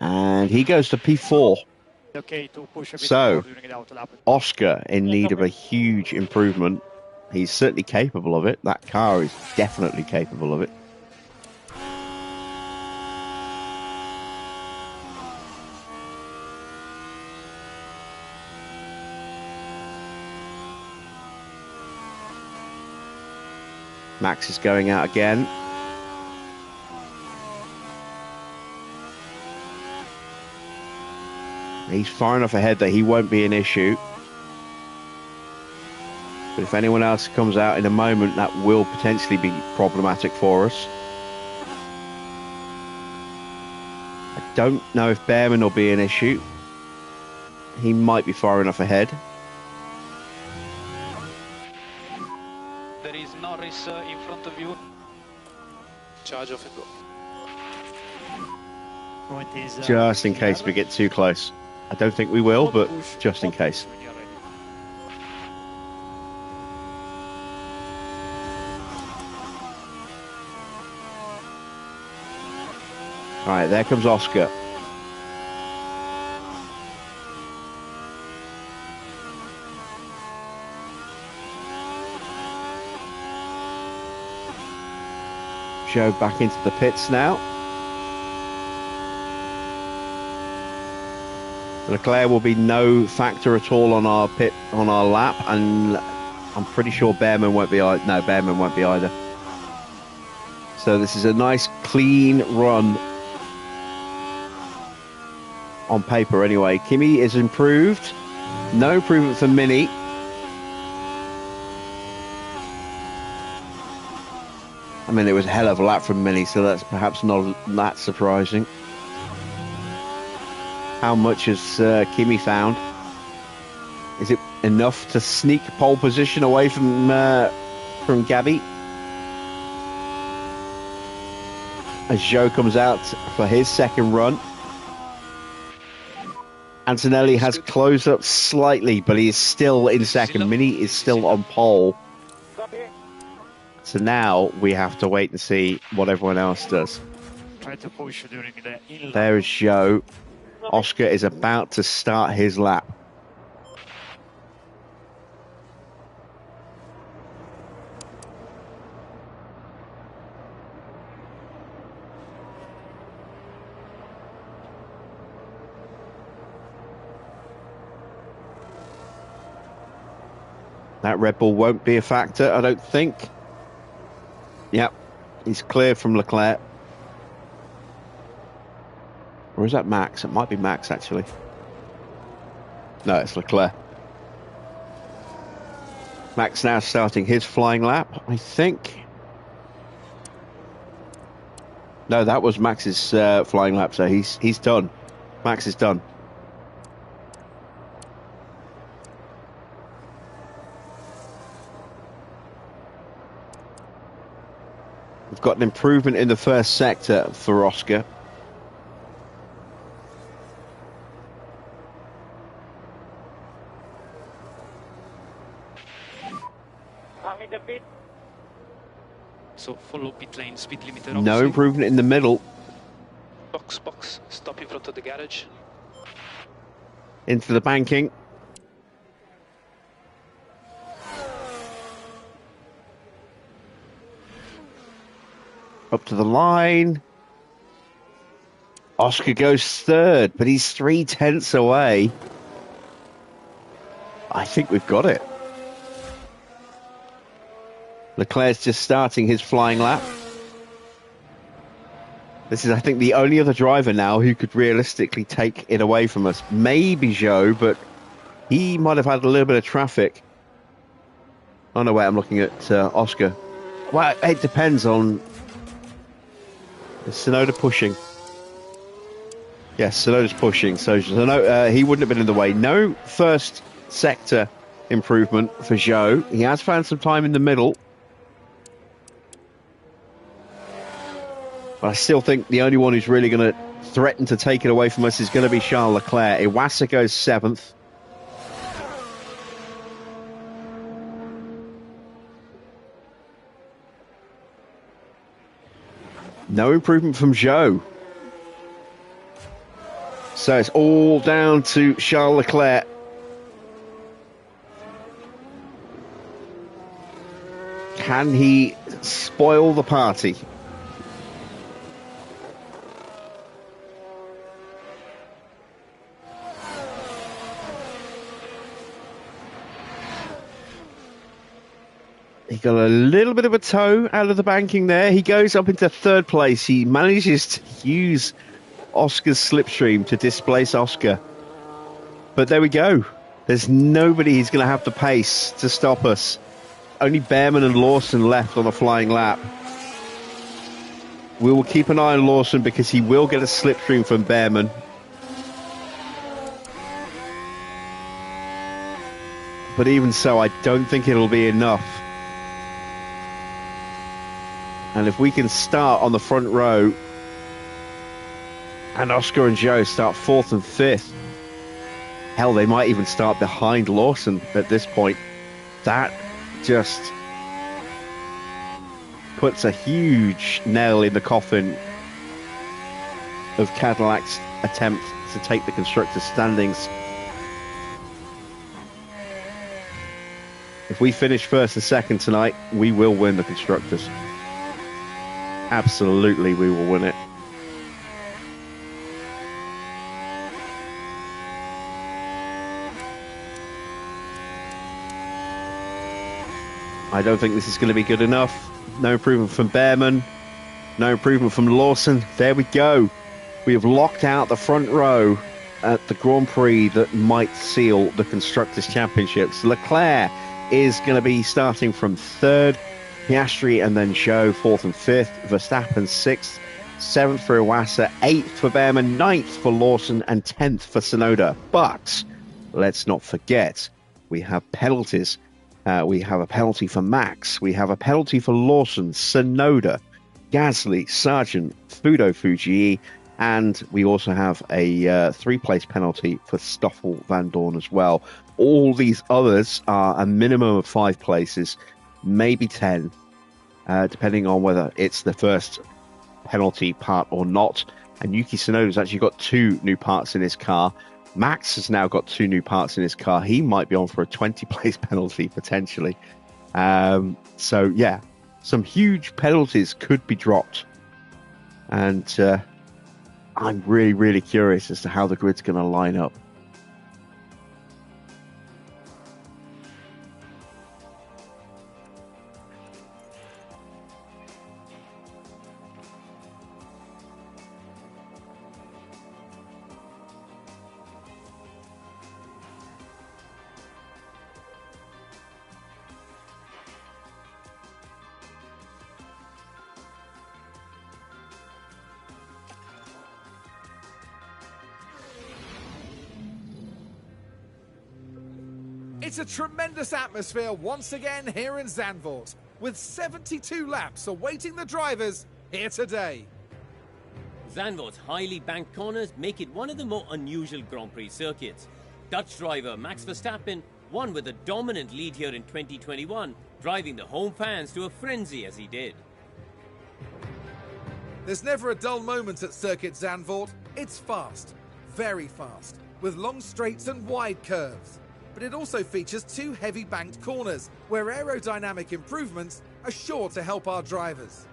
And he goes to P4. Okay to push a bit So, more during the auto lap. Oscar in need of a huge improvement. He's certainly capable of it. That car is definitely capable of it. Max is going out again. He's far enough ahead that he won't be an issue. But if anyone else comes out in a moment, that will potentially be problematic for us. I don't know if Behrman will be an issue. He might be far enough ahead. There is Norris in front of you. Charge off and go. Point is, Just in case we get too close. I don't think we will, but just in case. when you're ready. All right, there comes Oscar. Joe back into the pits now. Leclerc will be no factor at all on our lap, and I'm pretty sure Behrman won't be either. No, Behrman won't be either. So this is a nice clean run on paper anyway. Kimi is improved. No improvement for Mini. I mean, it was a hell of a lap from Mini, so that's perhaps not that surprising. How much has Kimi found? Is it enough to sneak pole position away from Gabby? As Joe comes out for his second run. Antonelli has closed up slightly, but he is still in second. Mini is still on pole. So now we have to wait and see what everyone else does. Try to push during the in-lap. There is Joe. Oscar is about to start his lap. That Red Bull won't be a factor, I don't think. Yep, he's clear from Leclerc. Or is that Max? It might be Max, actually. No, it's Leclerc. Max now starting his flying lap, I think. No, that was Max's flying lap, so he's done. Max is done. We've got an improvement in the first sector for Oscar. So follow pit lane, speed limiter. No obviously. improvement in the middle. Box. Stop in front of the garage. Into the banking. Up to the line. Oscar goes third, but he's 3/10 away. I think we've got it. Leclerc's just starting his flying lap. This is, I think, the only other driver now who could realistically take it away from us. Maybe Joe, but he might have had a little bit of traffic. Oh, no, wait, I'm looking at Oscar. Well, it depends on... Is Tsunoda pushing? Yes, Tsunoda's pushing, so he wouldn't have been in the way. No first sector improvement for Joe. He has found some time in the middle. But I still think the only one who's really going to threaten to take it away from us is going to be Charles Leclerc. Iwasa goes 7th. No improvement from Joe. So it's all down to Charles Leclerc. Can he spoil the party? He got a little bit of a toe out of the banking there. He goes up into 3rd place. He manages to use Oscar's slipstream to displace Oscar. But there we go. There's nobody who's going to have the pace to stop us. Only Behrman and Lawson left on a flying lap. We will keep an eye on Lawson because he will get a slipstream from Behrman. But even so, I don't think it'll be enough. And if we can start on the front row and Oscar and Joe start 4th and 5th, hell, they might even start behind Lawson at this point. That just puts a huge nail in the coffin of Cadillac's attempt to take the constructors' standings. If we finish 1st and 2nd tonight, we will win the constructors. Absolutely, we will win it. I don't think this is going to be good enough. No improvement from Behrman. No improvement from Lawson. There we go. We have locked out the front row at the Grand Prix that might seal the Constructors' Championships. Leclerc is going to be starting from 3rd. Piastri and then Zhou 4th and 5th, Verstappen 6th, 7th for Iwasa, 8th for Behrman, 9th for Lawson and 10th for Tsunoda. But let's not forget, we have penalties. We have a penalty for Max, we have a penalty for Lawson, Tsunoda, Gasly, Sargent, Fudo Fujii, and we also have a 3-place penalty for Stoffel Van Dorn as well. All these others are a minimum of 5 places. Maybe 10, depending on whether it's the first penalty part or not. And Yuki Tsunoda's actually got 2 new parts in his car. Max has now got 2 new parts in his car. He might be on for a 20-place penalty, potentially. So, yeah, some huge penalties could be dropped. And I'm really, really curious as to how the grid's going to line up. It's a tremendous atmosphere once again here in Zandvoort, with 72 laps awaiting the drivers here today. Zandvoort's highly banked corners make it one of the more unusual Grand Prix circuits. Dutch driver Max Verstappen won with a dominant lead here in 2021, driving the home fans to a frenzy as he did. There's never a dull moment at Circuit Zandvoort. It's fast, very fast, with long straights and wide curves. But it also features 2 heavy banked corners, where aerodynamic improvements are sure to help our drivers.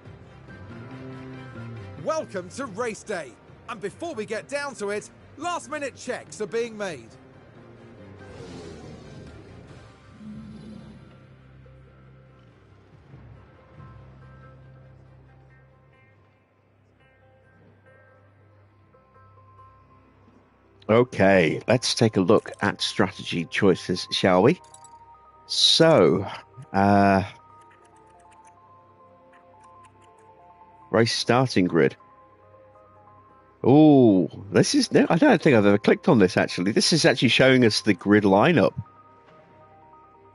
Welcome to race day, and before we get down to it, last minute checks are being made. Okay, let's take a look at strategy choices, shall we? So, race starting grid. Oh, this is no. I don't think I've ever clicked on this actually. This is actually showing us the grid lineup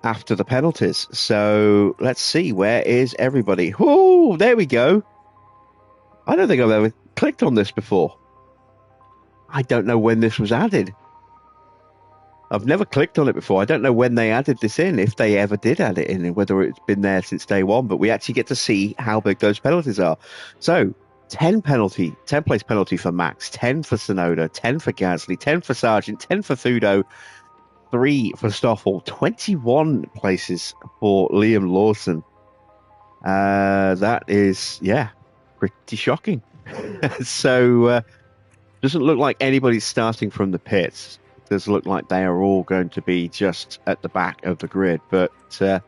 after the penalties. So let's see, where is everybody? Oh, there we go. I don't think I've ever clicked on this before. I don't know when this was added. I've never clicked on it before. I don't know when they added this in, if they ever did add it in, and whether it's been there since day one, but we actually get to see how big those penalties are. So 10 place penalty for Max, 10 for Sonoda, 10 for Gasly, 10 for Sargent, 10 for Thudo, 3 for Stoffel, 21 places for Liam Lawson. That is, yeah, pretty shocking. So, doesn't look like anybody's starting from the pits. It does look like they are all going to be just at the back of the grid, but that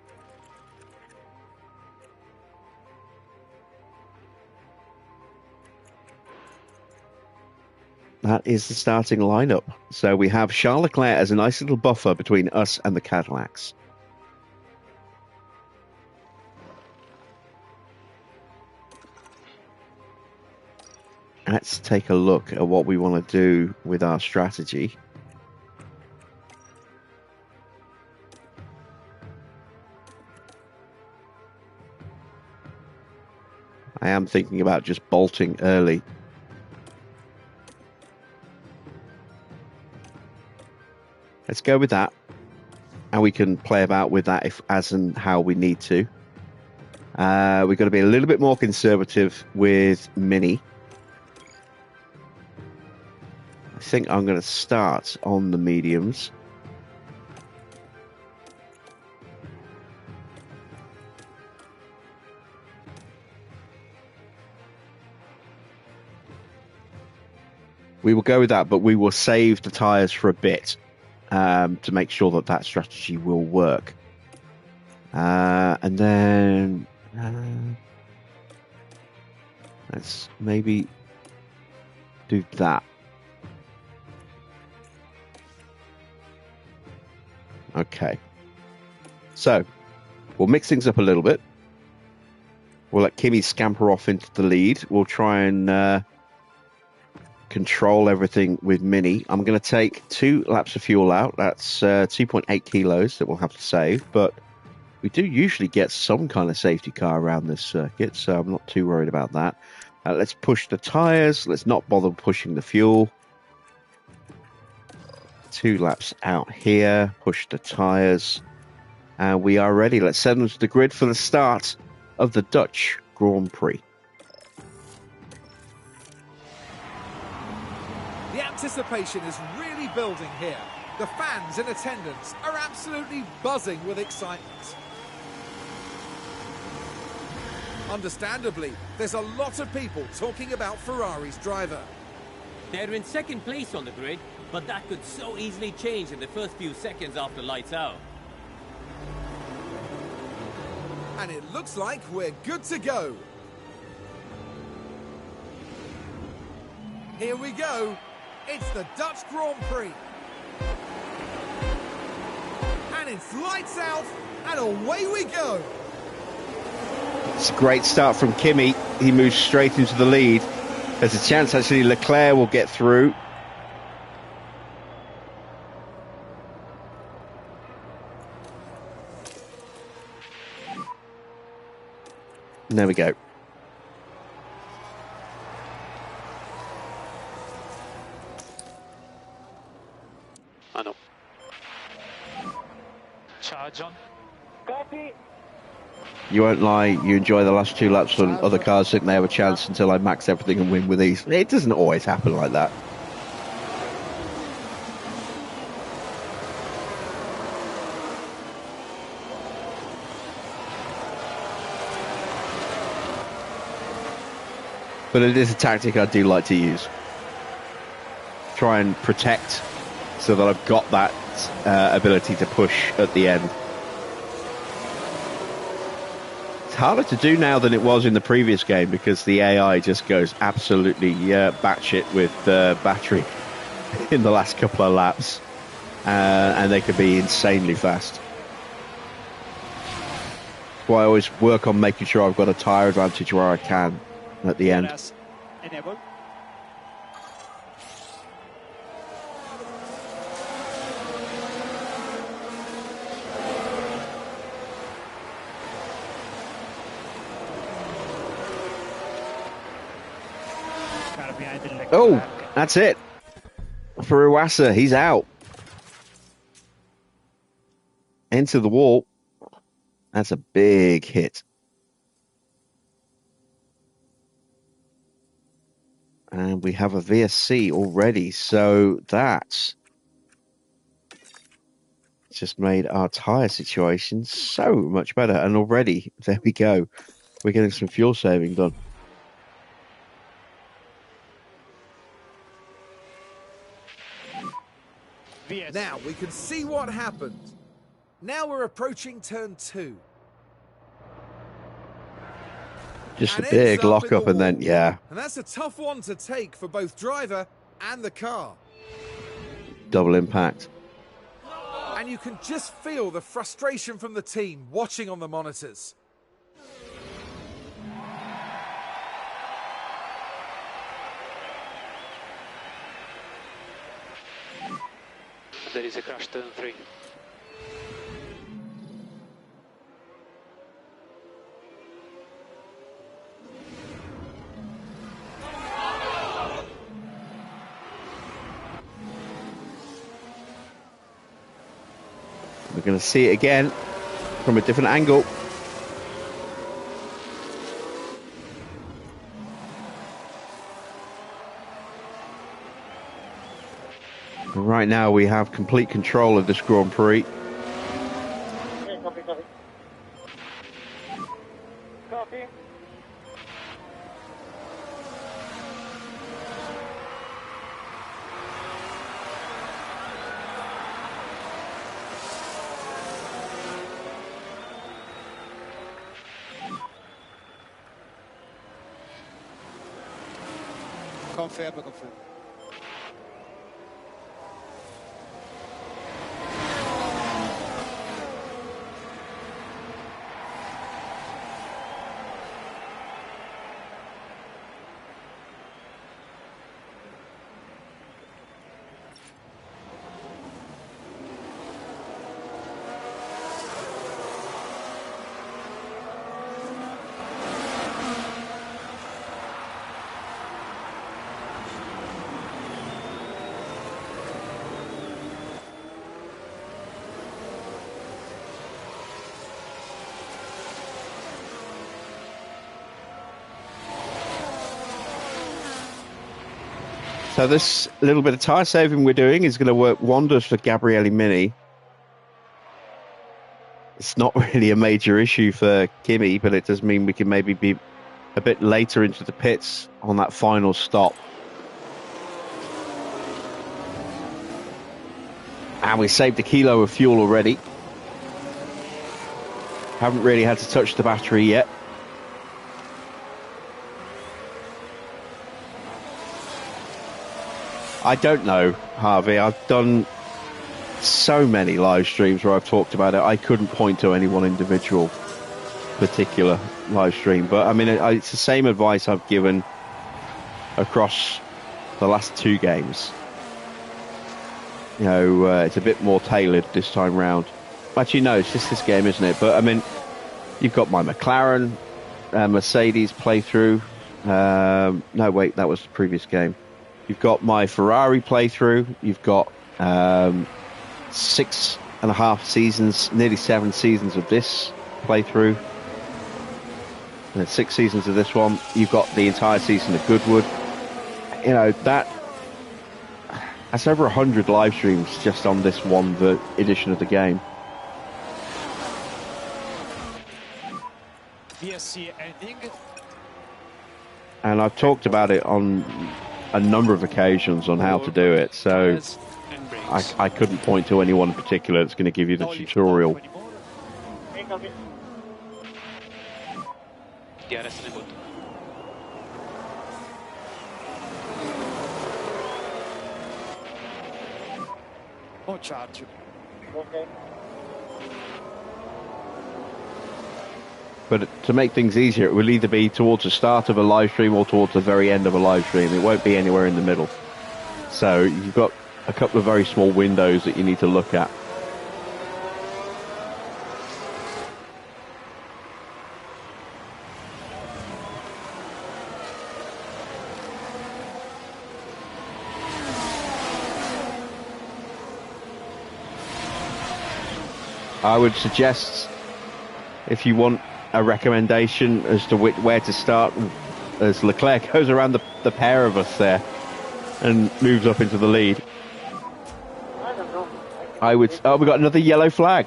is the starting lineup. So we have Charles Leclerc as a nice little buffer between us and the Cadillacs. Let's take a look at what we want to do with our strategy. I am thinking about just bolting early. Let's go with that. And we can play about with that if, as and how we need to. We've got to be a little bit more conservative with Mini. I think I'm going to start on the mediums. We will go with that, but we will save the tyres for a bit to make sure that that strategy will work. And then let's maybe do that. Okay. So we'll mix things up a little bit. We'll let Kimi scamper off into the lead. We'll try and control everything with Mini. I'm going to take 2 laps of fuel out. That's 2.8 kilos that we'll have to save, but we do usually get some kind of safety car around this circuit, so I'm not too worried about that. Let's push the tyres. Let's not bother pushing the fuel. 2 laps out here. Push the tyres. And we are ready. Let's send them to the grid for the start of the Dutch Grand Prix. The anticipation is really building here. The fans in attendance are absolutely buzzing with excitement. Understandably, there's a lot of people talking about Ferrari's driver. They're in second place on the grid, but that could so easily change in the first few seconds after lights out. And it looks like we're good to go. Here we go. It's the Dutch Grand Prix. And it's lights out, and away we go. It's a great start from Kimi. He moves straight into the lead. There's a chance actually Leclerc will get through. And there we go. I know. Charge on. Copy. You won't lie, you enjoy the last 2 laps when other cars think they have a chance until I max everything and win with these. It doesn't always happen like that. But it is a tactic I do like to use. Try and protect so that I've got that ability to push at the end. It's harder to do now than it was in the previous game because the AI just goes absolutely batshit with battery. in the last couple of laps, and they could be insanely fast. That's why I always work on making sure I've got a tyre advantage where I can at the end. Enable. Oh, that's it. For Iwasa, he's out. Into the wall. That's a big hit. And we have a VSC already, so that's just made our tyre situation so much better. And already, there we go. We're getting some fuel saving done. Now we can see what happened. Now we're approaching turn 2. Just a big lock-up and then, yeah. And that's a tough one to take for both driver and the car. Double impact. And you can just feel the frustration from the team watching on the monitors. There is a crash turn 3. We're going to see it again from a different angle. And right now we have complete control of this Grand Prix. Copy. Confermo, confermo. So this little bit of tyre saving we're doing is going to work wonders for Gabriele Mini. It's not really a major issue for Kimi, but it does mean we can maybe be a bit later into the pits on that final stop. And we saved a kilo of fuel already. Haven't really had to touch the battery yet. I don't know, Harvey. I've done so many live streams where I've talked about it. I couldn't point to any one individual particular live stream. But, I mean, it's the same advice I've given across the last 2 games. You know, it's a bit more tailored this time round. Actually, no, it's just this game, isn't it? But, I mean, you've got my McLaren, Mercedes playthrough. No, wait, that was the previous game. You've got my Ferrari playthrough. You've got 6.5 seasons, nearly 7 seasons of this playthrough. And 6 seasons of this one. You've got the entire season of Goodwood. You know, that's over 100 live streams just on this one edition of the game. VSC ending. And I've talked about it on a number of occasions on how to do it, so I couldn't point to anyone in particular that's going to give you the tutorial. More charge. Okay. But to make things easier, it will either be towards the start of a live stream or towards the very end of a live stream. It won't be anywhere in the middle. So you've got a couple of very small windows that you need to look at. I would suggest, if you want a recommendation as to where to start, as Leclerc goes around the pair of us there and moves up into the lead. I don't know. I would. Oh, we got another yellow flag.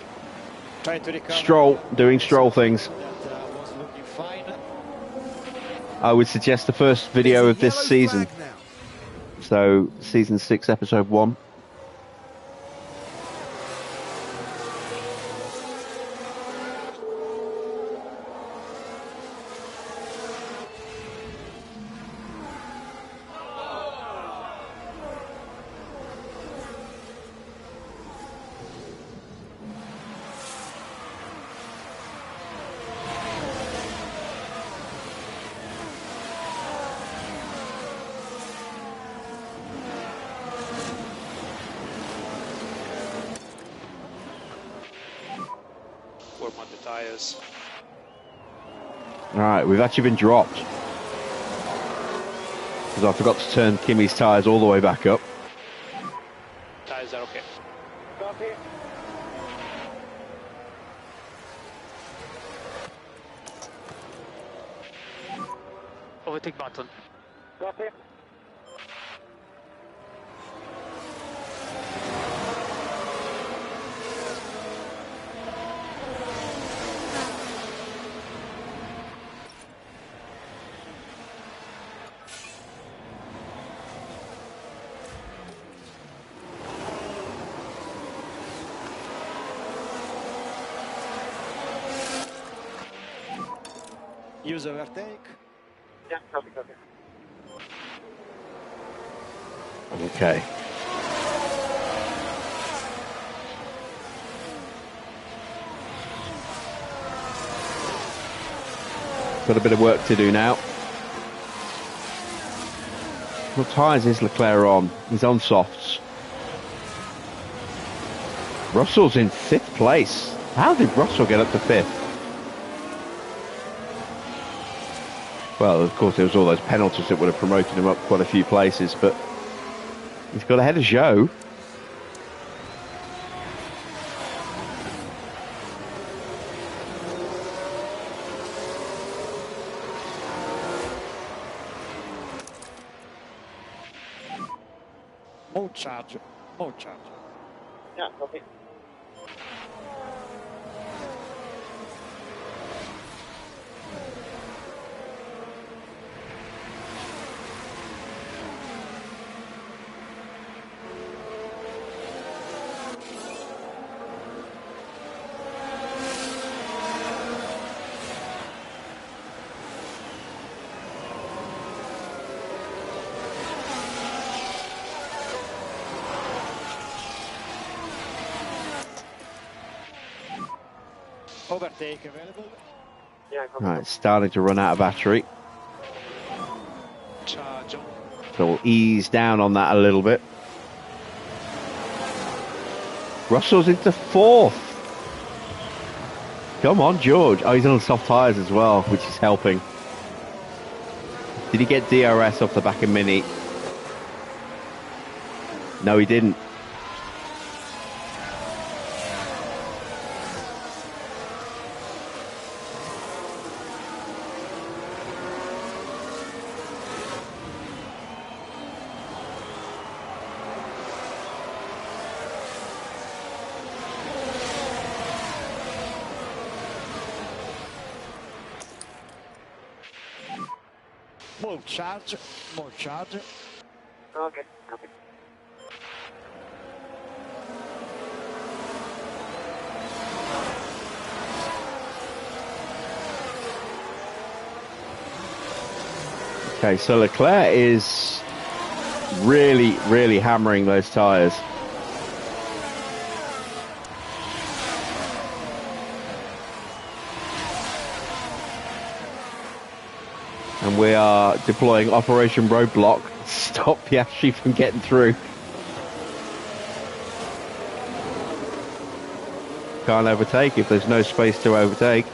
Trying to recover. Stroll doing Stroll things. That was looking fine. I would suggest the first video There's of a this yellow season. flag now. So season 6, episode 1. Warm up the tires. Alright, we've actually been dropped. Because I forgot to turn Kimi's tyres all the way back up. Tires are okay. Copy. Overtake button. Copy. Use overtake. Yeah, copy, copy. Okay. Got a bit of work to do now. What tyres is Leclerc on? He's on softs. Russell's in 5th place. How did Russell get up to 5th? Well, of course, there was all those penalties that would have promoted him up quite a few places, but he's got ahead of Zhou. More charge. More charge. Yeah, copy. Overtake available. Yeah, copy. Right, it's starting to run out of battery. Charge on. So we'll ease down on that a little bit. Russell's into 4th. Come on, George. Oh, he's on soft tyres as well, which is helping. Did he get DRS off the back of Mini? No, he didn't. More charge. More charge. Okay, copy. Okay, so Leclerc is really, really hammering those tyres. And we are deploying Operation Roadblock to stop Piastri from getting through. Can't overtake if there's no space to overtake.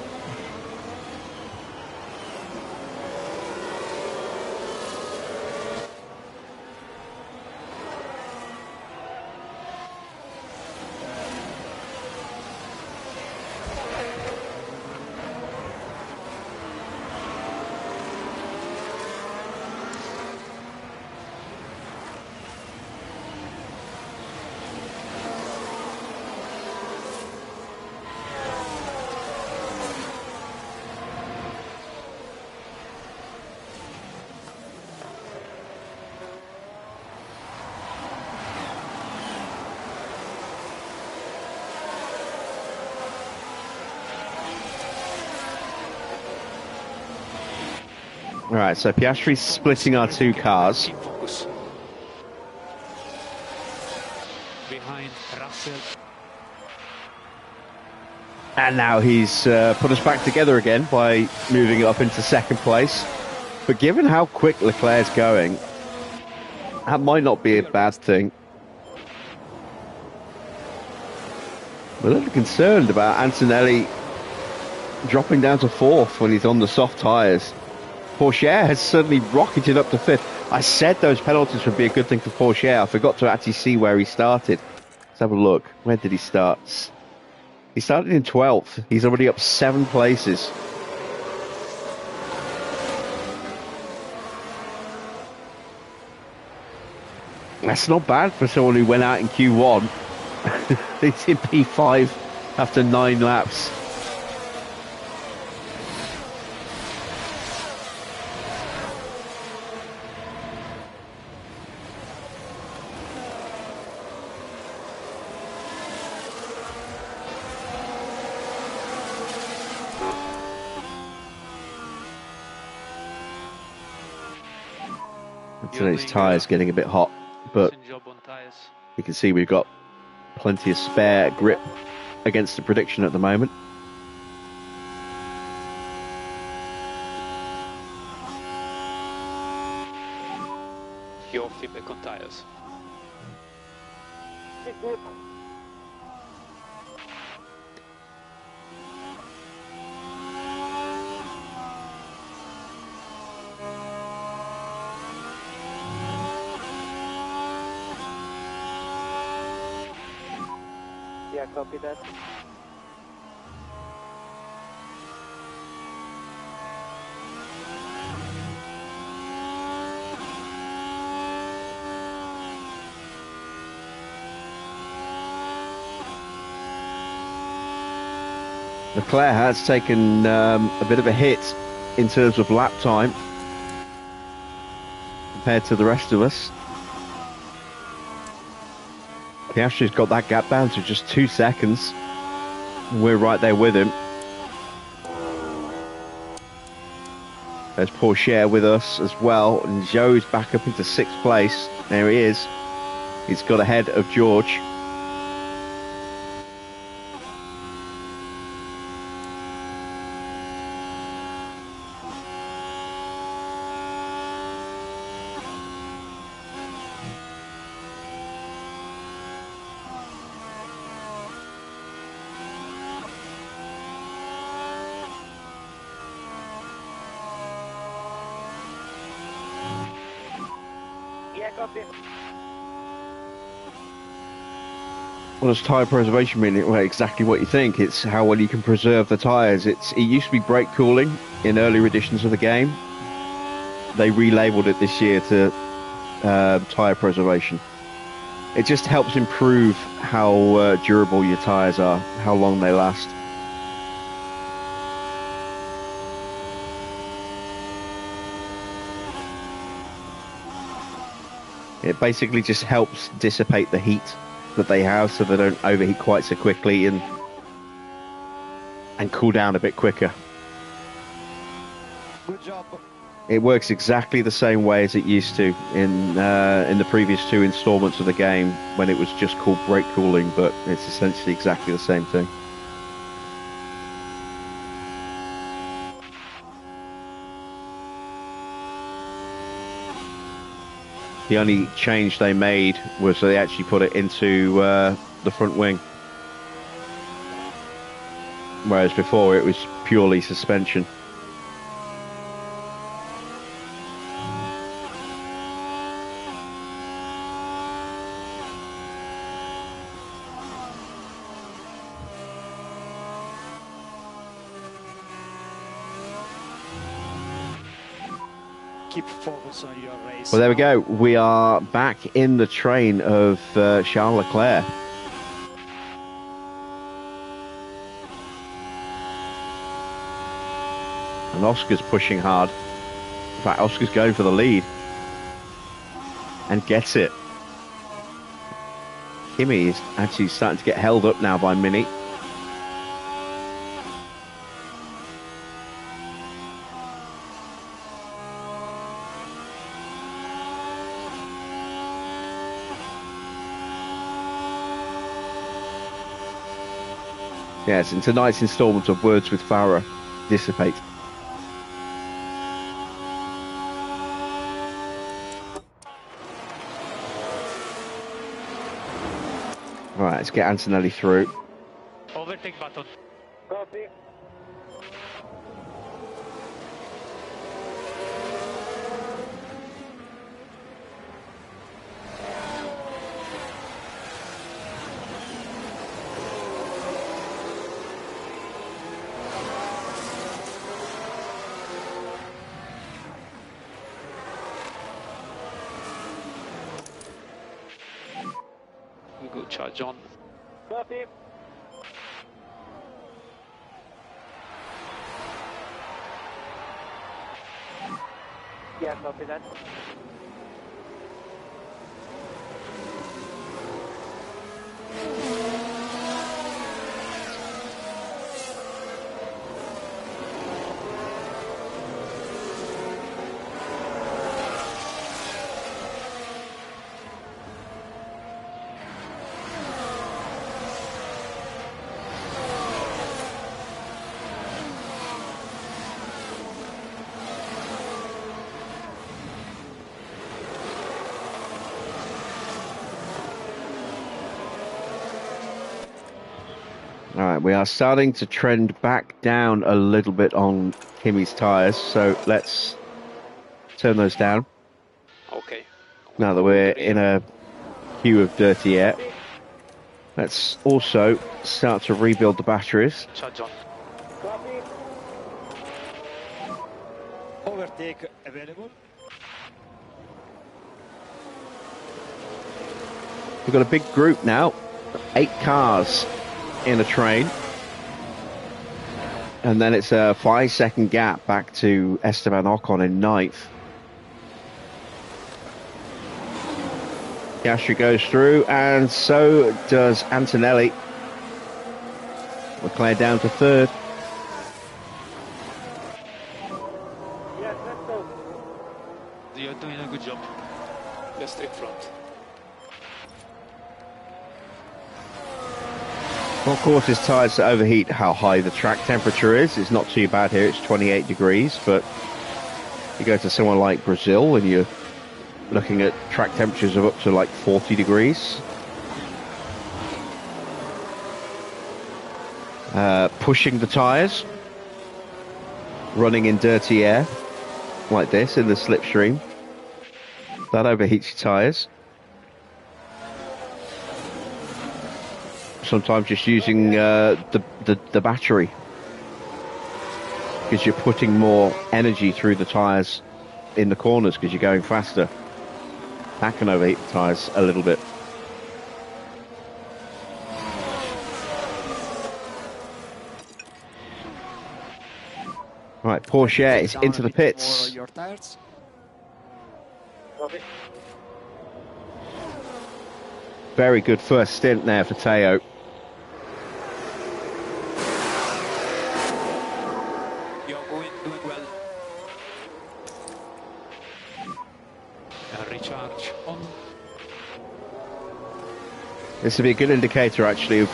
Alright, so Piastri's splitting our two cars. Keep focus. Behind Russell. And now he's put us back together again by moving it up into second place. But given how quick Leclerc's going, that might not be a bad thing. I'm a little concerned about Antonelli dropping down to fourth when he's on the soft tyres. Porsche has suddenly rocketed up to fifth. I said those penalties would be a good thing for Porsche. I forgot to actually see where he started. Let's have a look. Where did he start? He started in 12th. He's already up 7 places. That's not bad for someone who went out in Q1. He's in P5 after 9 laps. Today's tyres getting a bit hot, but you can see we've got plenty of spare grip against the prediction at the moment. Your feedback on tires. Yeah, copy that. Leclerc has taken a bit of a hit in terms of lap time compared to the rest of us. Piastri's got that gap down to just 2 seconds. We're right there with him. There's Porsche with us as well, and Joe's back up into 6th place. There he is. He's got ahead of George. What does tyre preservation mean? Well, exactly what you think. It's how well you can preserve the tyres. It used to be brake cooling in earlier editions of the game. They relabeled it this year to tyre preservation. It just helps improve how durable your tyres are, how long they last. It basically just helps dissipate the heat that they have so they don't overheat quite so quickly and cool down a bit quicker. Good job. It works exactly the same way as it used to in the previous 2 installments of the game when it was just called brake cooling, but it's essentially exactly the same thing. The only change they made was they actually put it into the front wing. Whereas before it was purely suspension. Keep focus on your race. Well, there we go. We are back in the train of Charles Leclerc. And Oscar's pushing hard. In fact, Oscar's going for the lead. And gets it. Kimi is actually starting to get held up now by Mini. Yes, and tonight's instalment of Words with Farah dissipate. Right, let's get Antonelli through. Overtake button. Copy. Good charge on. Copy. Yeah, copy that. All right, we are starting to trend back down a little bit on Kimi's tyres, so let's turn those down. Okay. Now that we're in a queue of dirty air. Let's also start to rebuild the batteries. Charge on. Copy. Overtake available. We've got a big group now, 8 cars in a train. And then it's a 5-second gap back to Esteban Ocon in 9th. Piastri goes through, and so does Antonelli. Leclerc down to 3rd. Yes, let's go. You're doing a good job. Just in front. Of course, it's tyres to overheat how high the track temperature is. It's not too bad here, it's 28 degrees, but you go to somewhere like Brazil and you're looking at track temperatures of up to like 40 degrees. Pushing the tyres, running in dirty air like this in the slipstream, that overheats your tyres. Sometimes just using the battery, because you're putting more energy through the tyres in the corners because you're going faster. That can overheat the tyres a little bit. Right, Porsche is into the pits. Your tires. Copy. Very good first stint there for Teo. You're doing well. Recharge on. This will be a good indicator actually of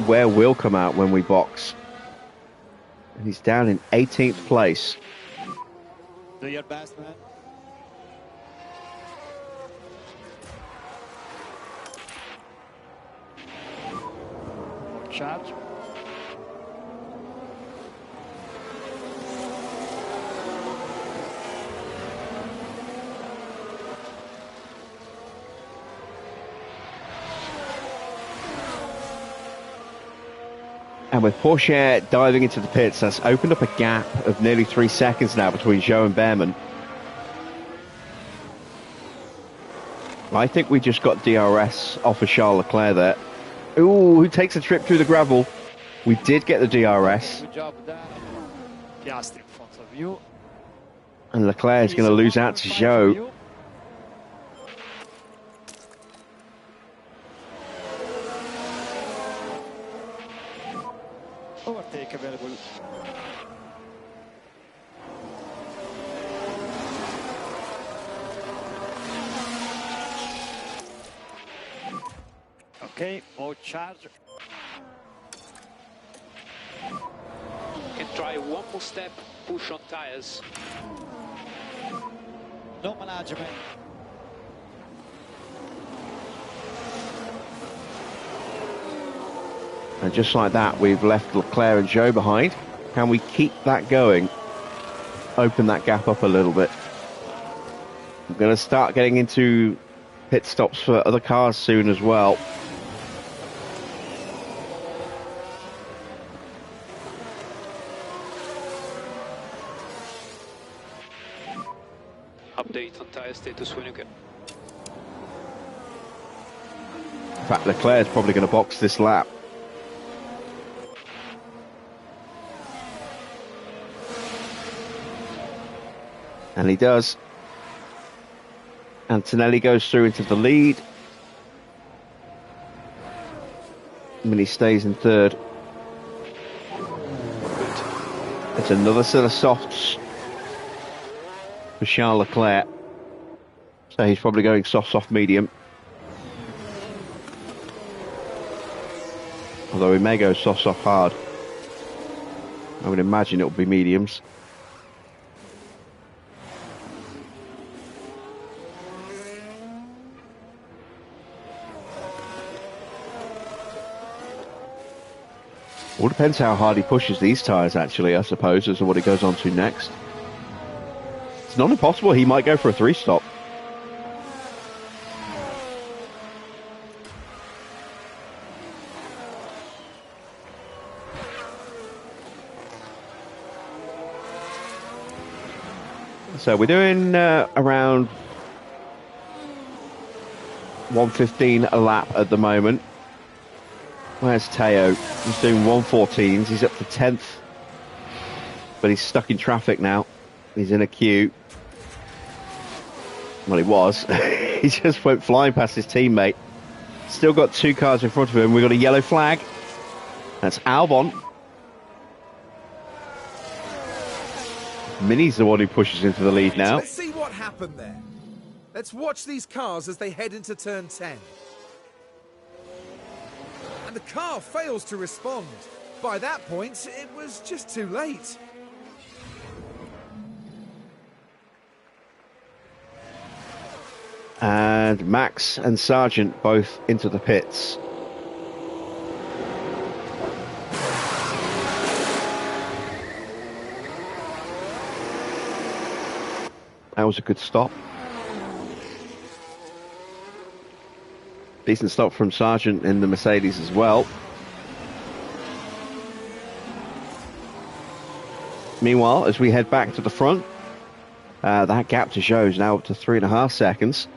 where we'll come out when we box. And he's down in 18th place. Do your best, man. charge. And with Porsche diving into the pits, that's opened up a gap of nearly 3 seconds now between Zhou and Behrman. I think we just got DRS off of Charles Leclerc there. Ooh, who takes a trip through the gravel? We did get the DRS. Good job done. Piastri in front of you. And Leclerc is going to lose out to Zhou. Overtake available. Okay, more charge. Can try one more step, push on tires. No management. And just like that, we've left Leclerc and Zhou behind. Can we keep that going? Open that gap up a little bit. I'm going to start getting into pit stops for other cars soon as well. Update on tire status when you can. In fact, Leclerc is probably going to box this lap. And he does. Antonelli goes through into the lead. And he stays in third. It's another set of softs for Charles Leclerc. So he's probably going soft, medium. Although he may go soft, hard. I would imagine it will be mediums. All depends how hard he pushes these tyres, actually, I suppose, as to what he goes on to next. It's not impossible he might go for a 3-stop. So we're doing around 115 a lap at the moment. Where's Teo? He's doing 114s. He's up to 10th. But he's stuck in traffic now. He's in a queue. Well, he was. He just went flying past his teammate. Still got 2 cars in front of him. We've got a yellow flag. That's Albon. Mini's the one who pushes into the lead now. Let's see what happened there. Let's watch these cars as they head into turn 10. And the car fails to respond. By that point, it was just too late. And Max and Sargent both into the pits. That was a good stop. Decent stop from Sargent in the Mercedes as well. Meanwhile, as we head back to the front, that gap to Zhou is now up to 3.5 seconds.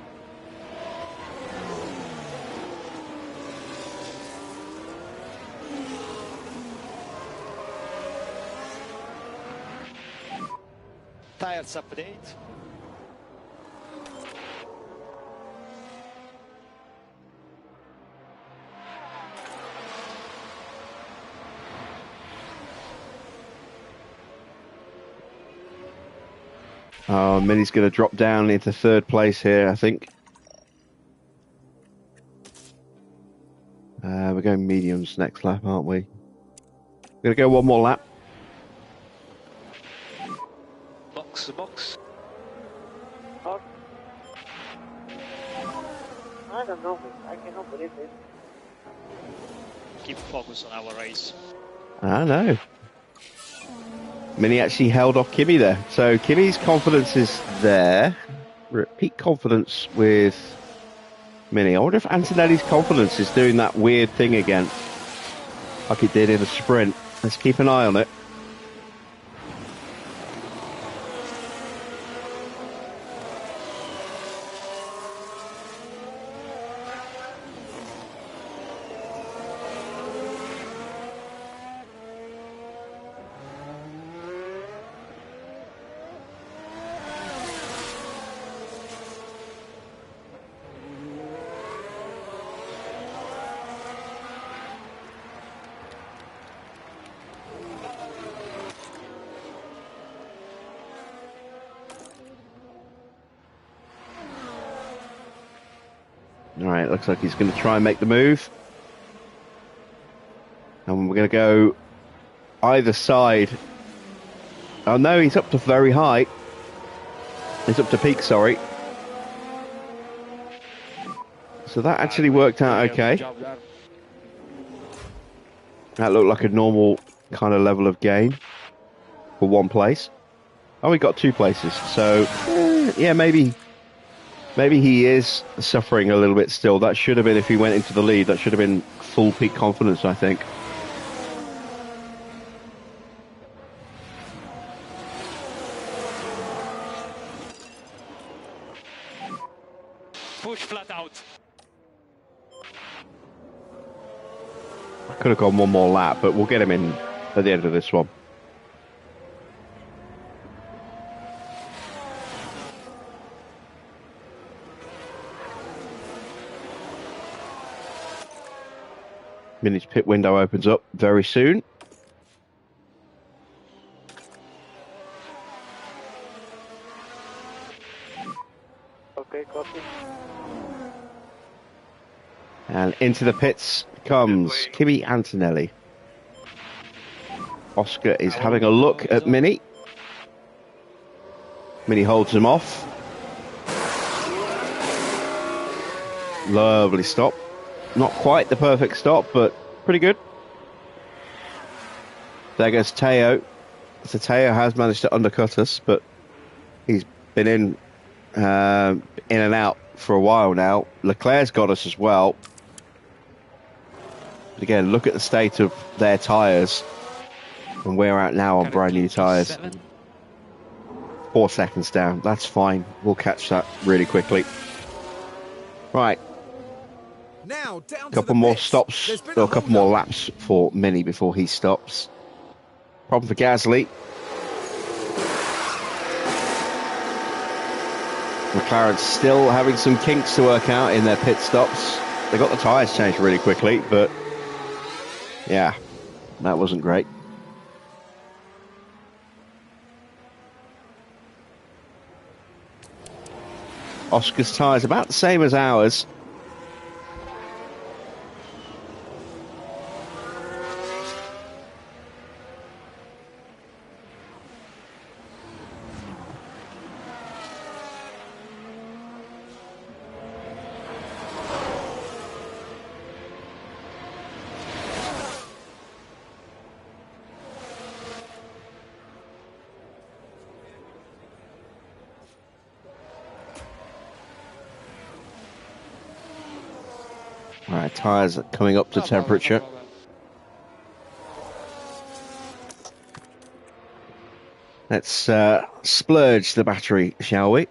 Tires update. Oh, Mini's going to drop down into third place here, I think. We're going mediums next lap, aren't we? We're going to go one more lap. Box. I don't know, I cannot believe it. keep focus on our race. I know. Mini actually held off Kimi there. So Kimi's confidence is there. Repeat confidence with Mini. I wonder if Antonelli's confidence is doing that weird thing again, like it did in the sprint. Let's keep an eye on it. Alright, looks like he's going to try and make the move. And we're going to go either side. Oh no, he's up to very high. He's up to peak, sorry. So that actually worked out okay. That looked like a normal kind of level of gain for one place. Oh, we got 2 places. So, yeah, maybe he is suffering a little bit still. That should have been, if he went into the lead, that should have been full peak confidence, I think. Push flat out. I could have gone one more lap, but we'll get him in at the end of this one. Mini's pit window opens up very soon. Okay, copy. And into the pits comes Kimi Antonelli. Oscar is having a look at Mini. Mini holds him off. Lovely stop. Not quite the perfect stop, but pretty good. There goes Teo. So Teo has managed to undercut us, but he's been in and out for a while now. Leclerc's got us as well. But again, look at the state of their tyres. And we're out now on brand new tyres. 4 seconds down. That's fine. We'll catch that really quickly. Right. Now down A couple more stops, or a couple more laps for Mini before he stops. Problem for Gasly. McLaren's still having some kinks to work out in their pit stops. They got the tyres changed really quickly, but yeah, that wasn't great. Oscar's tyres about the same as ours. Alright, tyres are coming up to temperature. Let's splurge the battery, shall we?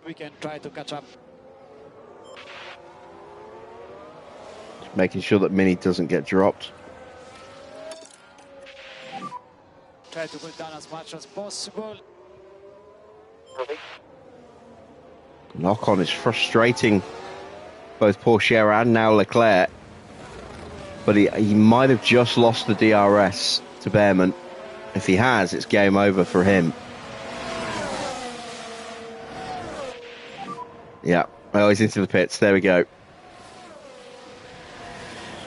We can try to catch up. Making sure that Mini doesn't get dropped. Try to go down as much as possible. Lock-on is frustrating both Porsche and now Leclerc. But he might have just lost the DRS to Behrman. If he has, it's game over for him. Yeah, well, he's into the pits. There we go.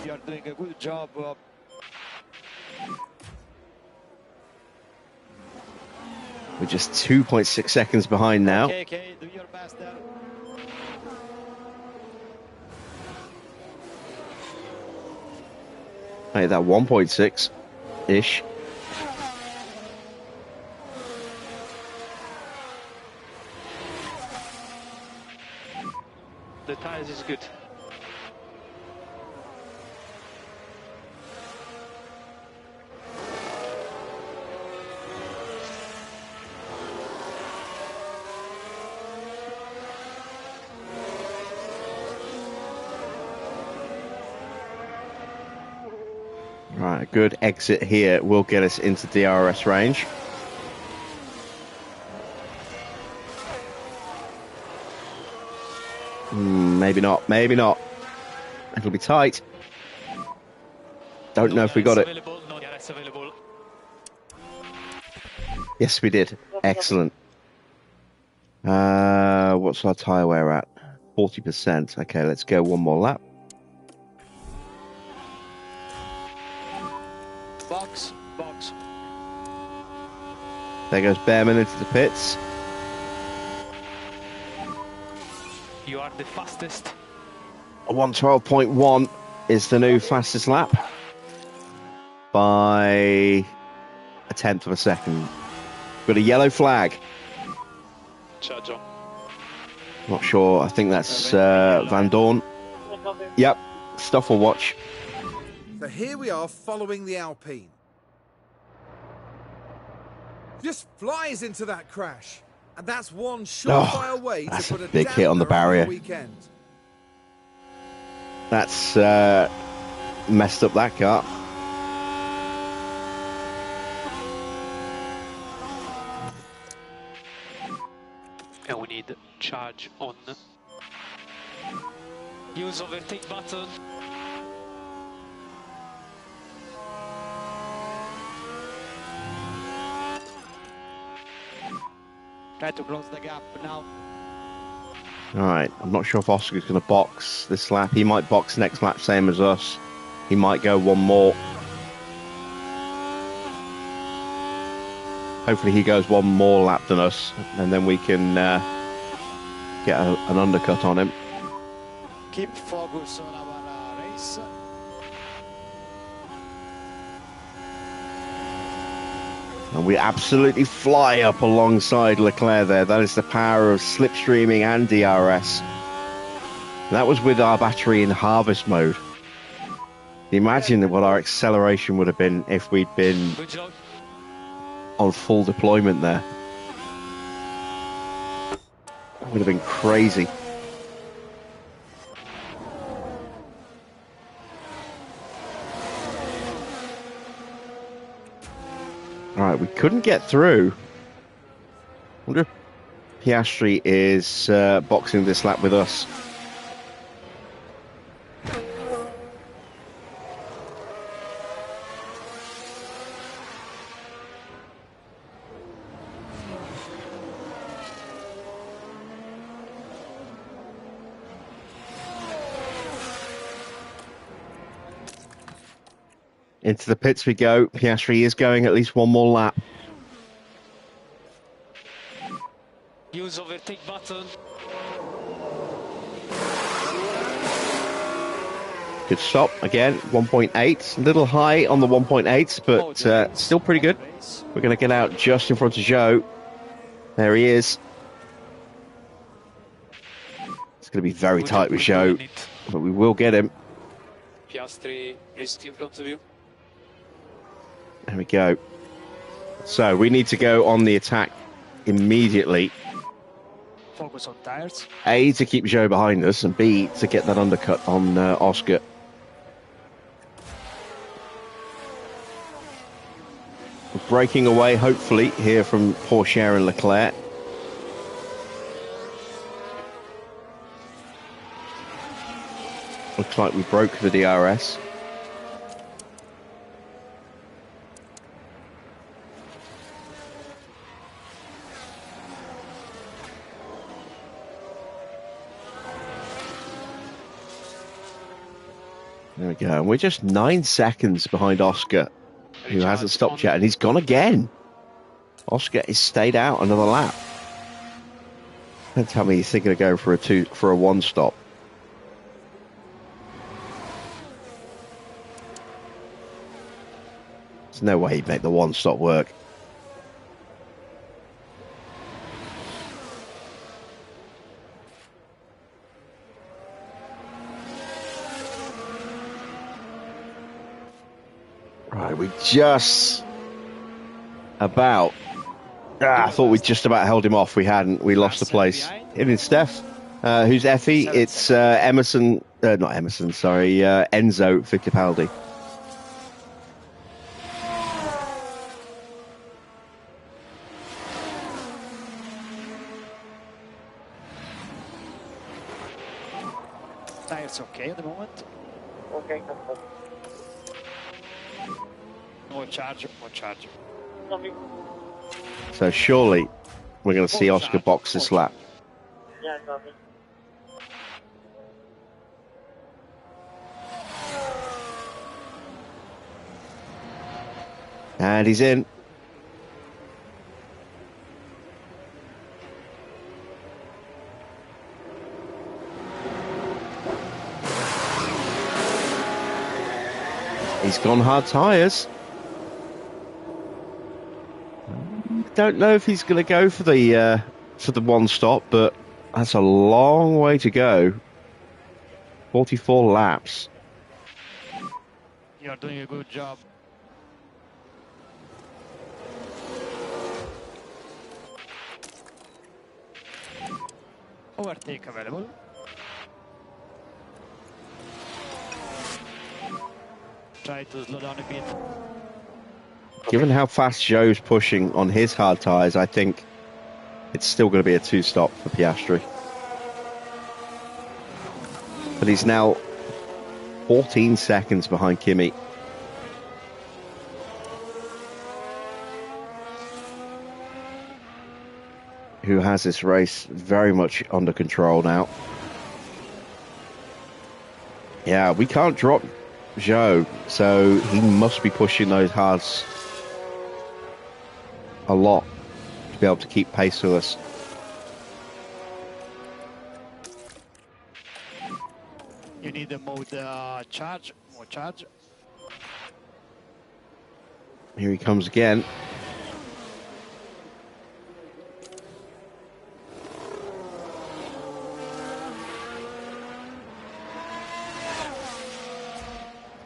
You're doing a good job. We're just 2.6 seconds behind now. Okay, do your best there. Hey, that 1.6-ish. The tires is good. Right, a good exit here will get us into DRS range. Maybe not, maybe not. It'll be tight. Don't know if we got it. No DRS available. Yes, we did. Excellent. What's our tyre wear at? 40%. Okay, let's go one more lap. Box. There goes Behrman into the pits. You are the fastest. 112.1 is the new fastest lap by a tenth of a second. Got a yellow flag. Charge on. Not sure. I think that's Van Dorn. Yep. Stuff will watch. So here we are following the Alpine. Just flies into that crash. And that's one surefire way to that's put a a big hit on the damper barrier. the weekend. That's messed up that car. And we need charge on. Use overtake button. Try to close the gap now. Alright, I'm not sure if Oscar's going to box this lap. He might box next lap, same as us. He might go one more. Hopefully he goes one more lap than us, and then we can get an undercut on him. Keep focus on our race. And we absolutely fly up alongside Leclerc there. That is the power of slipstreaming and DRS. That was with our battery in harvest mode. Imagine what our acceleration would have been if we'd been Good job. on full deployment there. That would have been crazy. Alright, we couldn't get through. I wonder if Piastri is boxing this lap with us. Into the pits we go. Piastri is going at least one more lap. Use overtake button. Good stop again. 1.8, a little high on the 1.8, but still pretty good. We're going to get out just in front of Joe. There he is. It's going to be very tight with Joe, but we will get him. Piastri is in front of you. There we go. So we need to go on the attack immediately. Focus on tires. A, to keep Joe behind us, and B, to get that undercut on Oscar. We're breaking away, hopefully, here from Porsche and Leclerc. Looks like we broke the DRS. There we go. And we're just 9 seconds behind Oscar, who hasn't stopped yet, and he's gone again. Oscar has stayed out another lap. Don't tell me he's thinking of going for a one stop. There's no way he'd make the one stop work. Right, we just about... I thought we just about held him off. We hadn't. We lost the place. In Steph, who's Effie? It's Emerson... not Emerson, sorry. Enzo Fittipaldi. Tires okay at the moment. Okay. No charge, no charge. Copy. So surely we're going to see Oscar box this lap. Yeah, copy. And he's in. He's gone hard tyres. Don't know if he's going to go for the one stop, but that's a long way to go. 44 laps. You're doing a good job. Overtake available. Try to slow down a bit. Given how fast Joe's pushing on his hard tyres, I think it's still going to be a two-stop for Piastri. But he's now 14 seconds behind Kimi. Who has this race very much under control now. Yeah, we can't drop Joe, so he must be pushing those hards a lot to be able to keep pace with us. You need a mode charge, more charge. Here he comes again.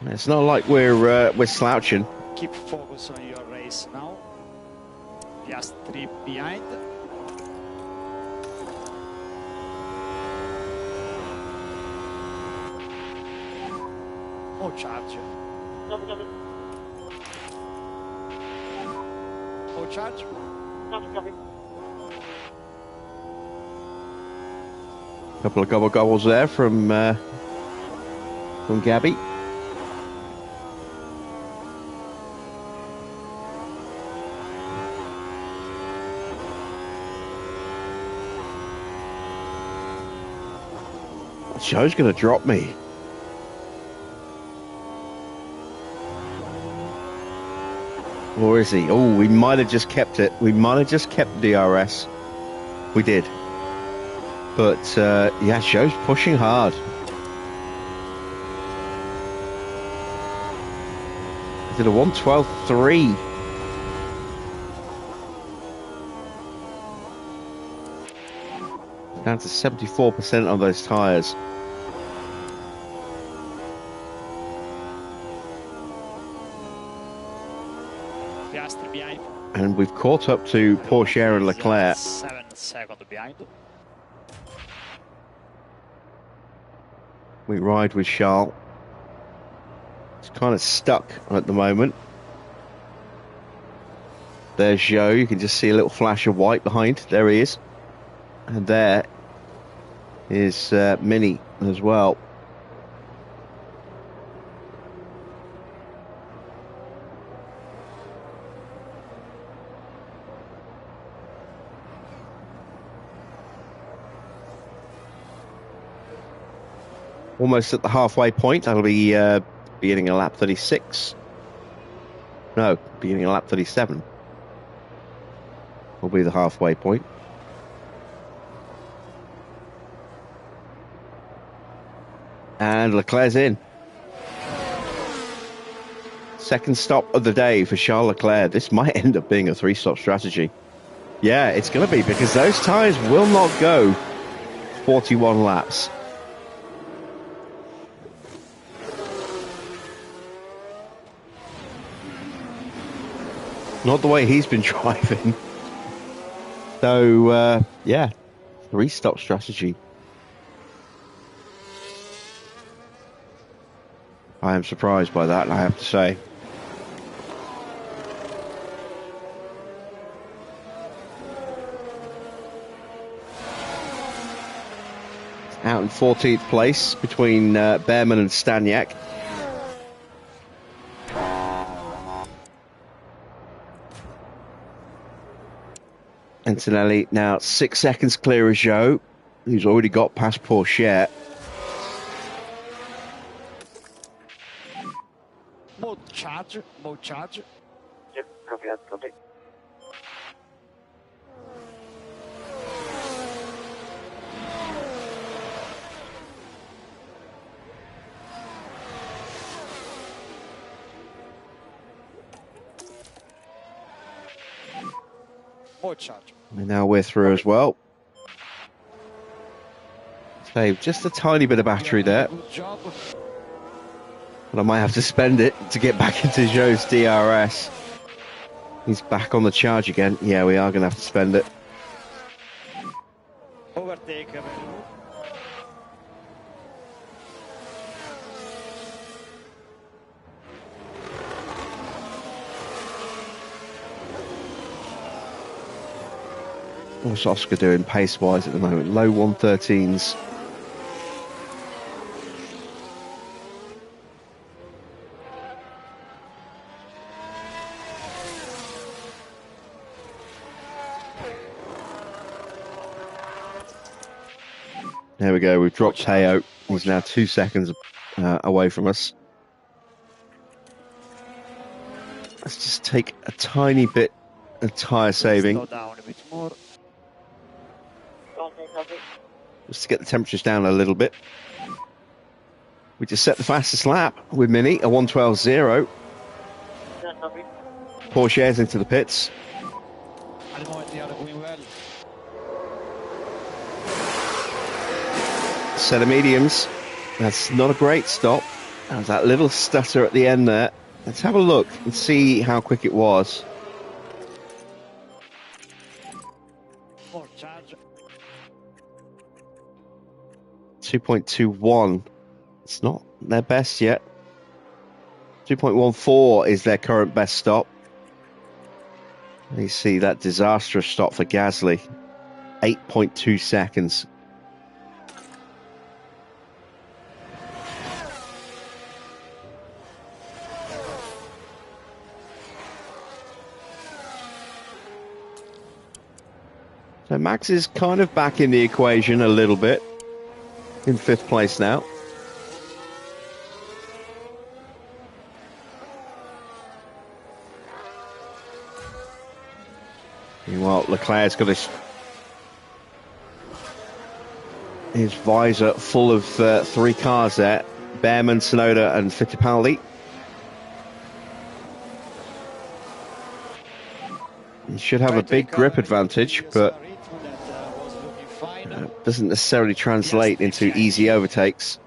It's not like we're slouching. Keep focus on your race now. Just 3 behind. More charge. Copy, copy. More charge. Copy, copy. Couple of gobbles there from Gabby. Joe's going to drop me. Or is he? Oh, we might have just kept it. We might have just kept the DRS. We did. But, yeah, Joe's pushing hard. He did a 1:12.3. Down to 74% on those tyres. And we've caught up to Porsche and Leclerc. 7 seconds behind. We ride with Charles. It's kind of stuck at the moment. There's Joe. You can just see a little flash of white behind. There he is. And there is Mini as well. almost at the halfway point. That'll be beginning of lap 36. No, beginning of lap 37 will be the halfway point. And Leclerc's in. Second stop of the day for Charles Leclerc. This might end up being a 3-stop strategy. Yeah, it's going to be, because those tyres will not go 41 laps. Not the way he's been driving. So, yeah, 3-stop strategy. I am surprised by that, I have to say. Out in 14th place between Behrman and Staniak. Antonelli now 6 seconds clear of Zhou, who's already got past Pourchaire. Mode charge, mode charge. Yep, copy. Mode charge. And now we're through as well. Save just a tiny bit of battery there. Good job. But I might have to spend it to get back into Zhou's DRS. He's back on the charge again. Yeah, we are going to have to spend it. Overtake. What's Oscar doing pace-wise at the moment? Low 113s. There we go, we've dropped Teo. He's now 2 seconds away from us. Let's just take a tiny bit of tyre saving. Slow down a bit more. Just to get the temperatures down a little bit. We just set the fastest lap with Mini, a 1:12.0. Pourchaire's into the pits. At the moment they are going well. Set of mediums. That's not a great stop. There's that little stutter at the end there. Let's have a look and see how quick it was. More charge. 2.21. It's not their best yet. 2.14 is their current best stop. You see that disastrous stop for Gasly. 8.2 seconds. So Max is kind of back in the equation a little bit. In 5th place now. Meanwhile, Leclerc's got his visor full of 3 cars there. Behrman, Tsunoda and Fittipaldi. He should have a big grip advantage, but doesn't necessarily translate into easy overtakes.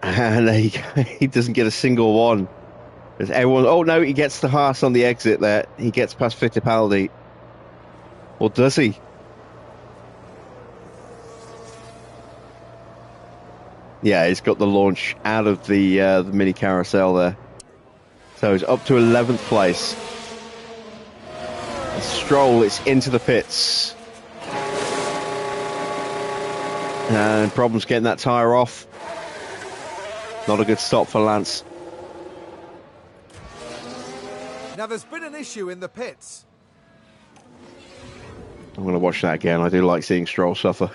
And there you go. He doesn't get a single one. There's everyone. Oh no, he gets the Haas on the exit there. He gets past Fittipaldi. Or does he? Yeah, he's got the launch out of the mini carousel there. So he's up to 11th place. Stroll is into the pits. And problems getting that tyre off. Not a good stop for Lance. Now there's been an issue in the pits. I'm going to watch that again. I do like seeing Stroll suffer.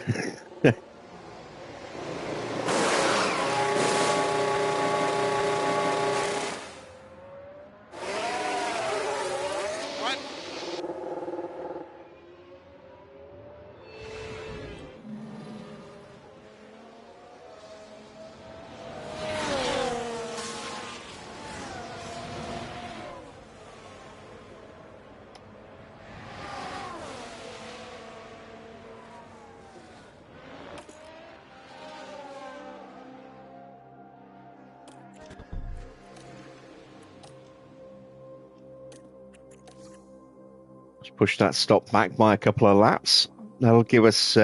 Push that stop back by a couple of laps. That'll give us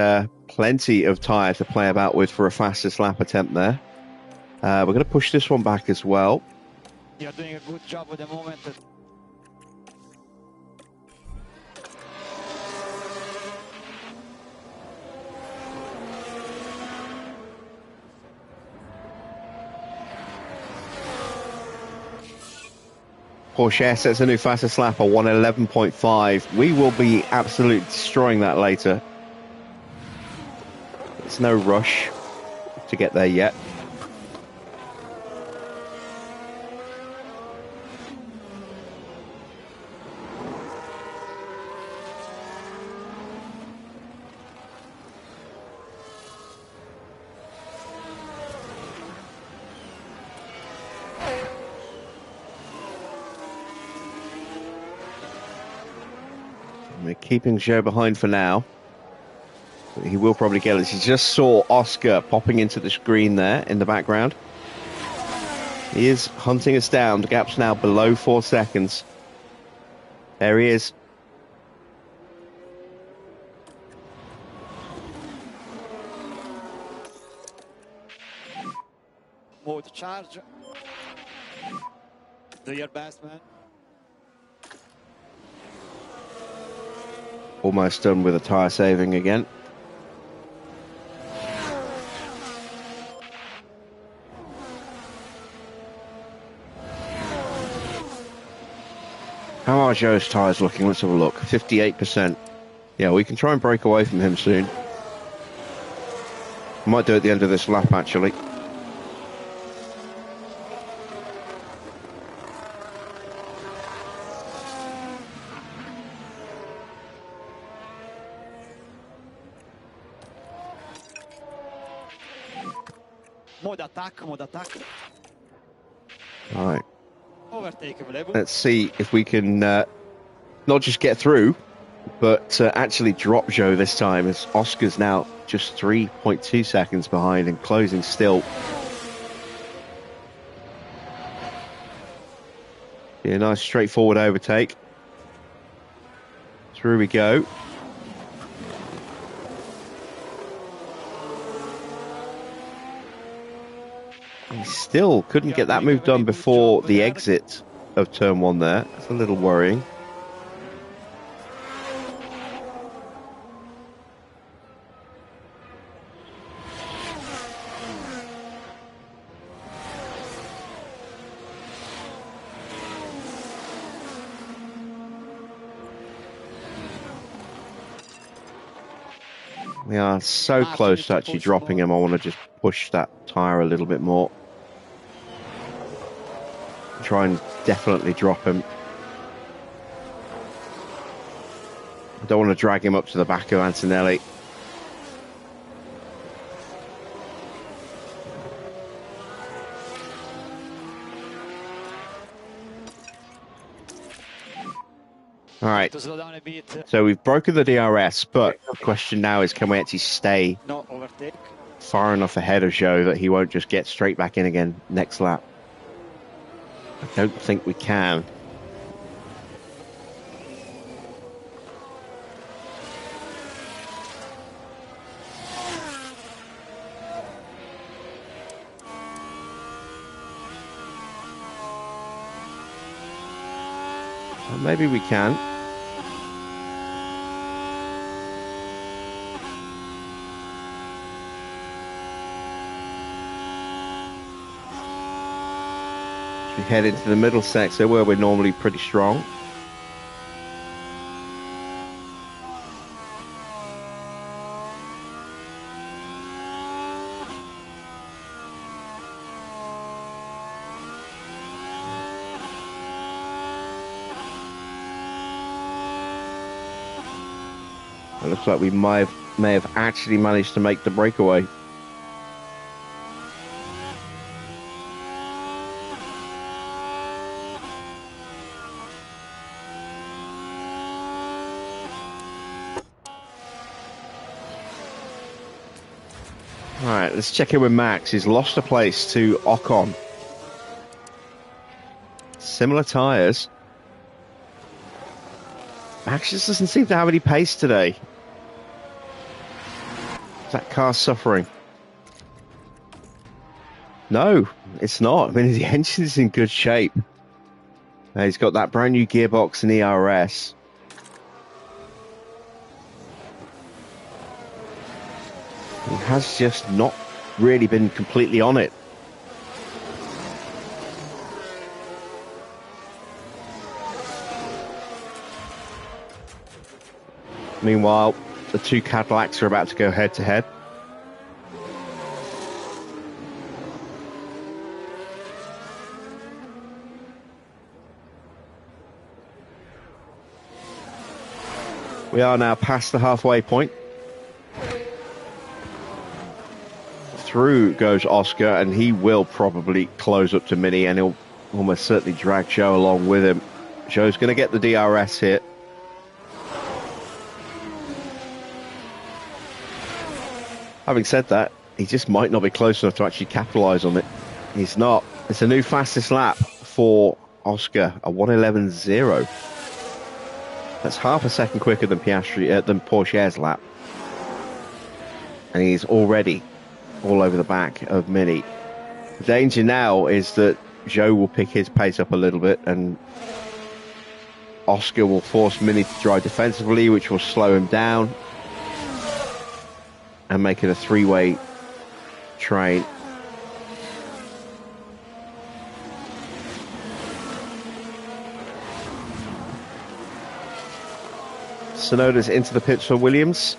plenty of tyre to play about with for a fastest lap attempt there. We're going to push this one back as well. You're doing a good job at the moment. Porsche sets a new fastest lap of 1:11.5. We will be absolutely destroying that later. There's no rush to get there yet. We're keeping Joe behind for now. But he will probably get it. He just saw Oscar popping into the screen there in the background. He is hunting us down. The gap's now below 4 seconds. There he is. Mode charge. Do your best, man. Almost done with a tyre saving again. How are Joe's tyres looking? Let's have a look. 58%. Yeah, we can try and break away from him soon. Might do it at the end of this lap, actually. Mode attack, mode attack. All right. Overtake available. Let's see if we can not just get through, but actually drop Joe this time, as Oscar's now just 3.2 seconds behind and closing still. Be a nice straightforward overtake. Through we go. He still couldn't get that move done before the exit of turn 1 there. It's a little worrying. We are so close to actually dropping him. I want to just push that tyre a little bit more. Try and definitely drop him. I don't want to drag him up to the back of Antonelli. All right, so we've broken the DRS, but the question now is, can we actually stay far enough ahead of Joe that he won't just get straight back in again next lap? I don't think we can. Well, maybe we can. We head into the middle sector where we're normally pretty strong. It looks like we may have actually managed to make the breakaway. Alright, let's check in with Max. He's lost a place to Ocon. Similar tyres. Max just doesn't seem to have any pace today. Is that car suffering? No, it's not. I mean, the engine's in good shape. He's got that brand new gearbox and ERS. He has just not really been completely on it. Meanwhile, the two Cadillacs are about to go head to head. We are now past the halfway point. Through goes Oscar, and he will probably close up to Mini, and he'll almost certainly drag Joe along with him. Joe's going to get the DRS hit. Having said that, he just might not be close enough to actually capitalise on it. He's not. It's a new fastest lap for Oscar, a 1:11.0. That's half a second quicker than Porsche's lap. And he's already all over the back of Mini. The danger now is that Joe will pick his pace up a little bit, and Oscar will force Mini to drive defensively, which will slow him down and make it a three-way train. Sonoda's into the pits for Williams.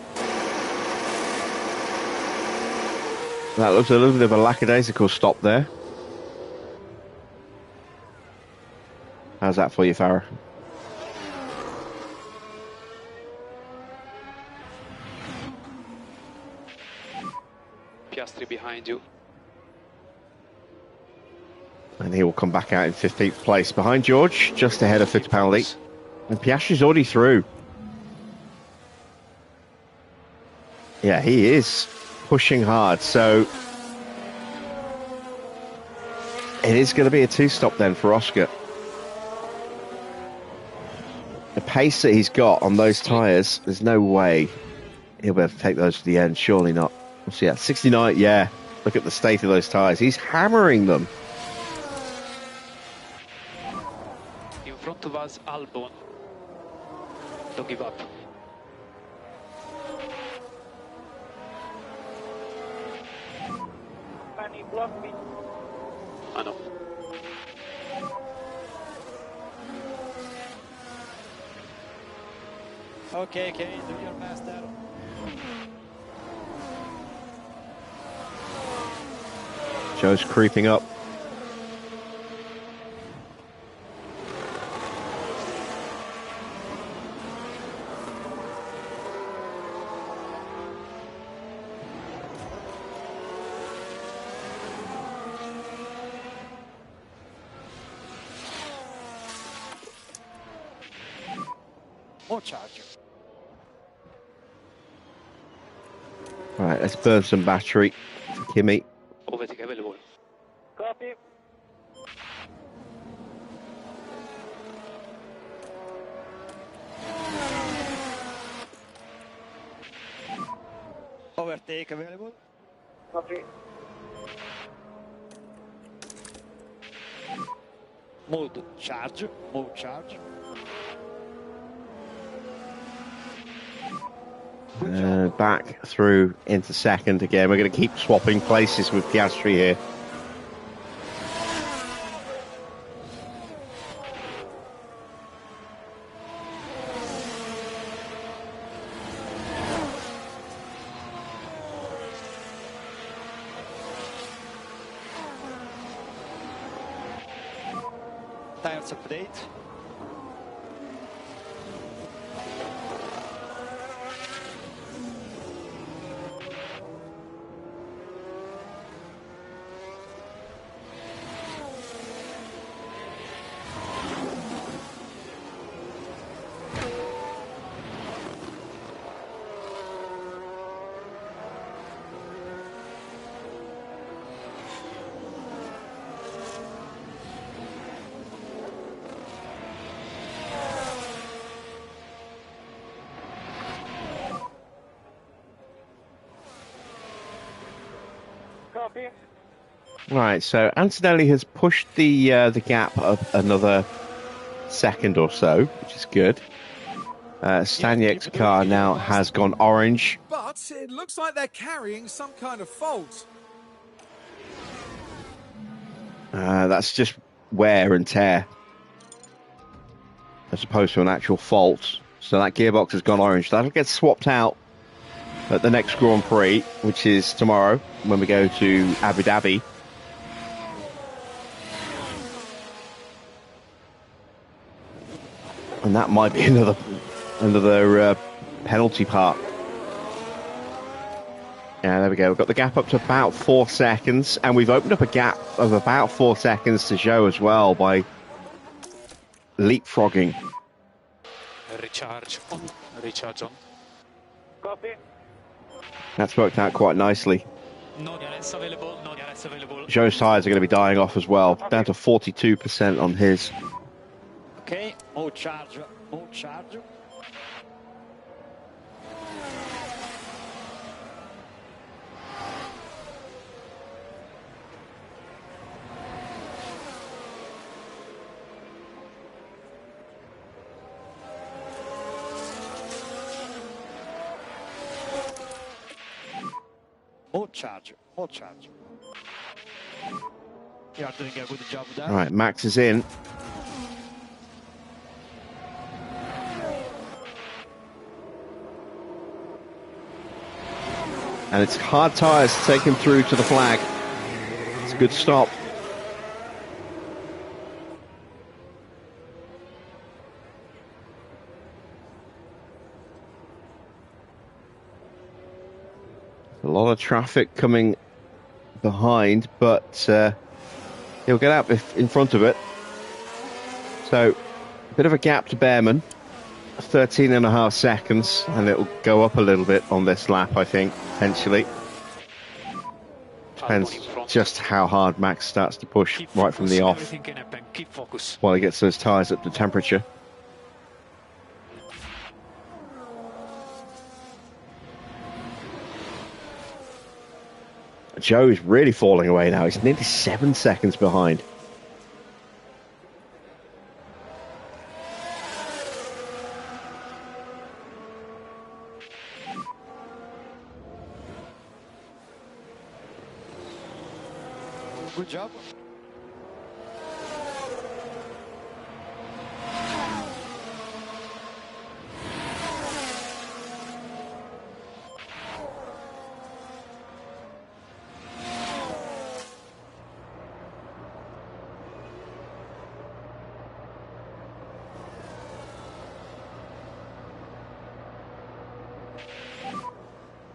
That looks a little bit of a lackadaisical stop there. How's that for you, Farah? Piastri behind you. And he will come back out in 15th place behind George, just ahead of Fittipaldi. And Piastri's already through. Yeah, he is pushing hard, so it is going to be a two-stop then for Oscar. The pace that he's got on those tyres, there's no way he'll be able to take those to the end, surely not. We'll see that. 69, yeah, look at the state of those tyres. He's hammering them. In front of us, Albon. Don't give up. Can you block me? I know. Okay, do your best there. Joe's creeping up. More charger. All right, let's burn some battery for Kimi. Overtake available. Copy. Overtake available. Copy. Mode charge. Mode charge. Back through into second again. We're going to keep swapping places with Piastri here. Tires update. Copy. Right, so Antonelli has pushed the gap up another second or so, which is good. Staniek's car now has gone orange. But it looks like they're carrying some kind of fault. That's just wear and tear, as opposed to an actual fault. So that gearbox has gone orange. That'll get swapped out at the next Grand Prix, which is tomorrow when we go to Abu Dhabi. And that might be another penalty part. Yeah, there we go. We've got the gap up to about 4 seconds, and we've opened up a gap of about 4 seconds to Zhou as well by leapfrogging. Recharge on. Recharge on. Copy. That's worked out quite nicely. No DRS available. No DRS available. Zhou's tyres are going to be dying off as well, down to 42% on his. Okay, all charge, all charge. All charge, all charge. You are doing a good job there. All right, Max is in. And it's hard tyres to take him through to the flag. It's a good stop. A lot of traffic coming behind, but he'll get out in front of it. So, a bit of a gap to Behrman. 13.5 seconds, and it'll go up a little bit on this lap, I think, potentially. Depends just how hard Max starts to push right from the off while he gets those tyres up to temperature. Zhou is really falling away now. He's nearly 7 seconds behind. Good job.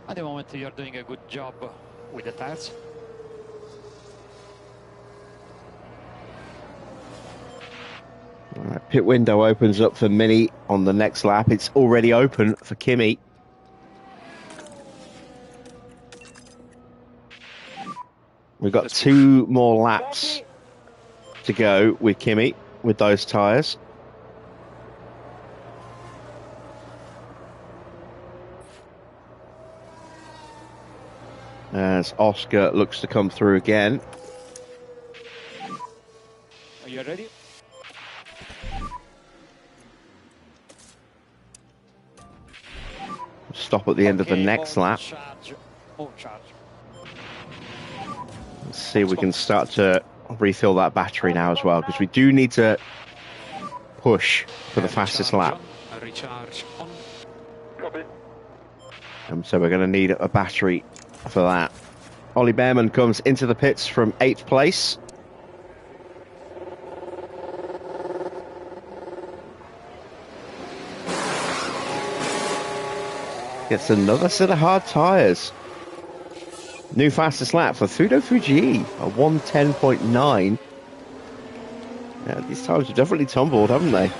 At the moment, you're doing a good job with the tires. Right, pit window opens up for Mini on the next lap. It's already open for Kimi. We've got 2 more laps to go with Kimi with those tyres. As Oscar looks to come through again. Are you ready? Stop at the end of the next lap. Charge. Let's see if we can start to refill that battery now as well, because we do need to push for the fastest lap. Recharge on. Copy. So we're going to need a battery for that. Ollie Behrman comes into the pits from 8th place. Gets another set of hard tyres. New fastest lap for Fudo Fuji, a 1:10.9. Yeah, these tyres have definitely tumbled, haven't they?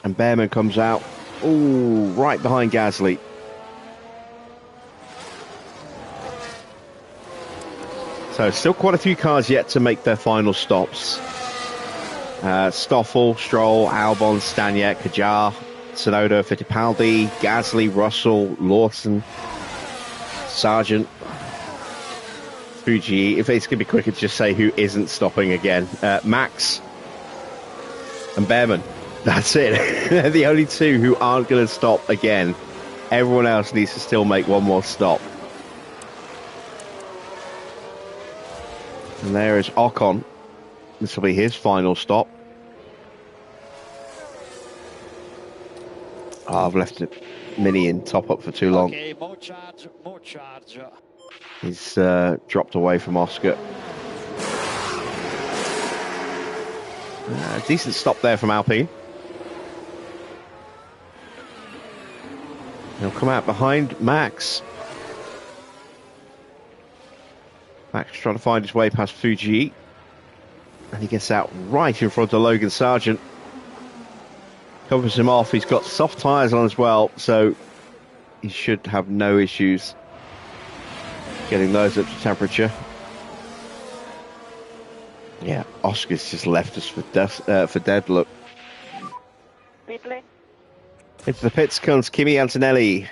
And Behrman comes out, ooh, right behind Gasly. So still quite a few cars yet to make their final stops. Stoffel, Stroll, Albon, Staniek, Kajar, Tsunoda, Fittipaldi, Gasly, Russell, Lawson. Sargent, Fuji. If it's going to be quicker, just say who isn't stopping again. Max and Behrman. That's it. They're the only two who aren't going to stop again. Everyone else needs to still make one more stop. And there is Ocon. This will be his final stop. Oh, I've left it Mini in top up for too long. Okay, more charge, more charge. He's dropped away from Oscar. Decent stop there from Alpine. He'll come out behind Max. Max trying to find his way past Fuji. And he gets out right in front of Logan Sargent. Covers him off. He's got soft tyres on as well, so he should have no issues getting those up to temperature. Yeah, Oscar's just left us for dead. Look. Pit lane. Into the pits comes Kimi Antonelli.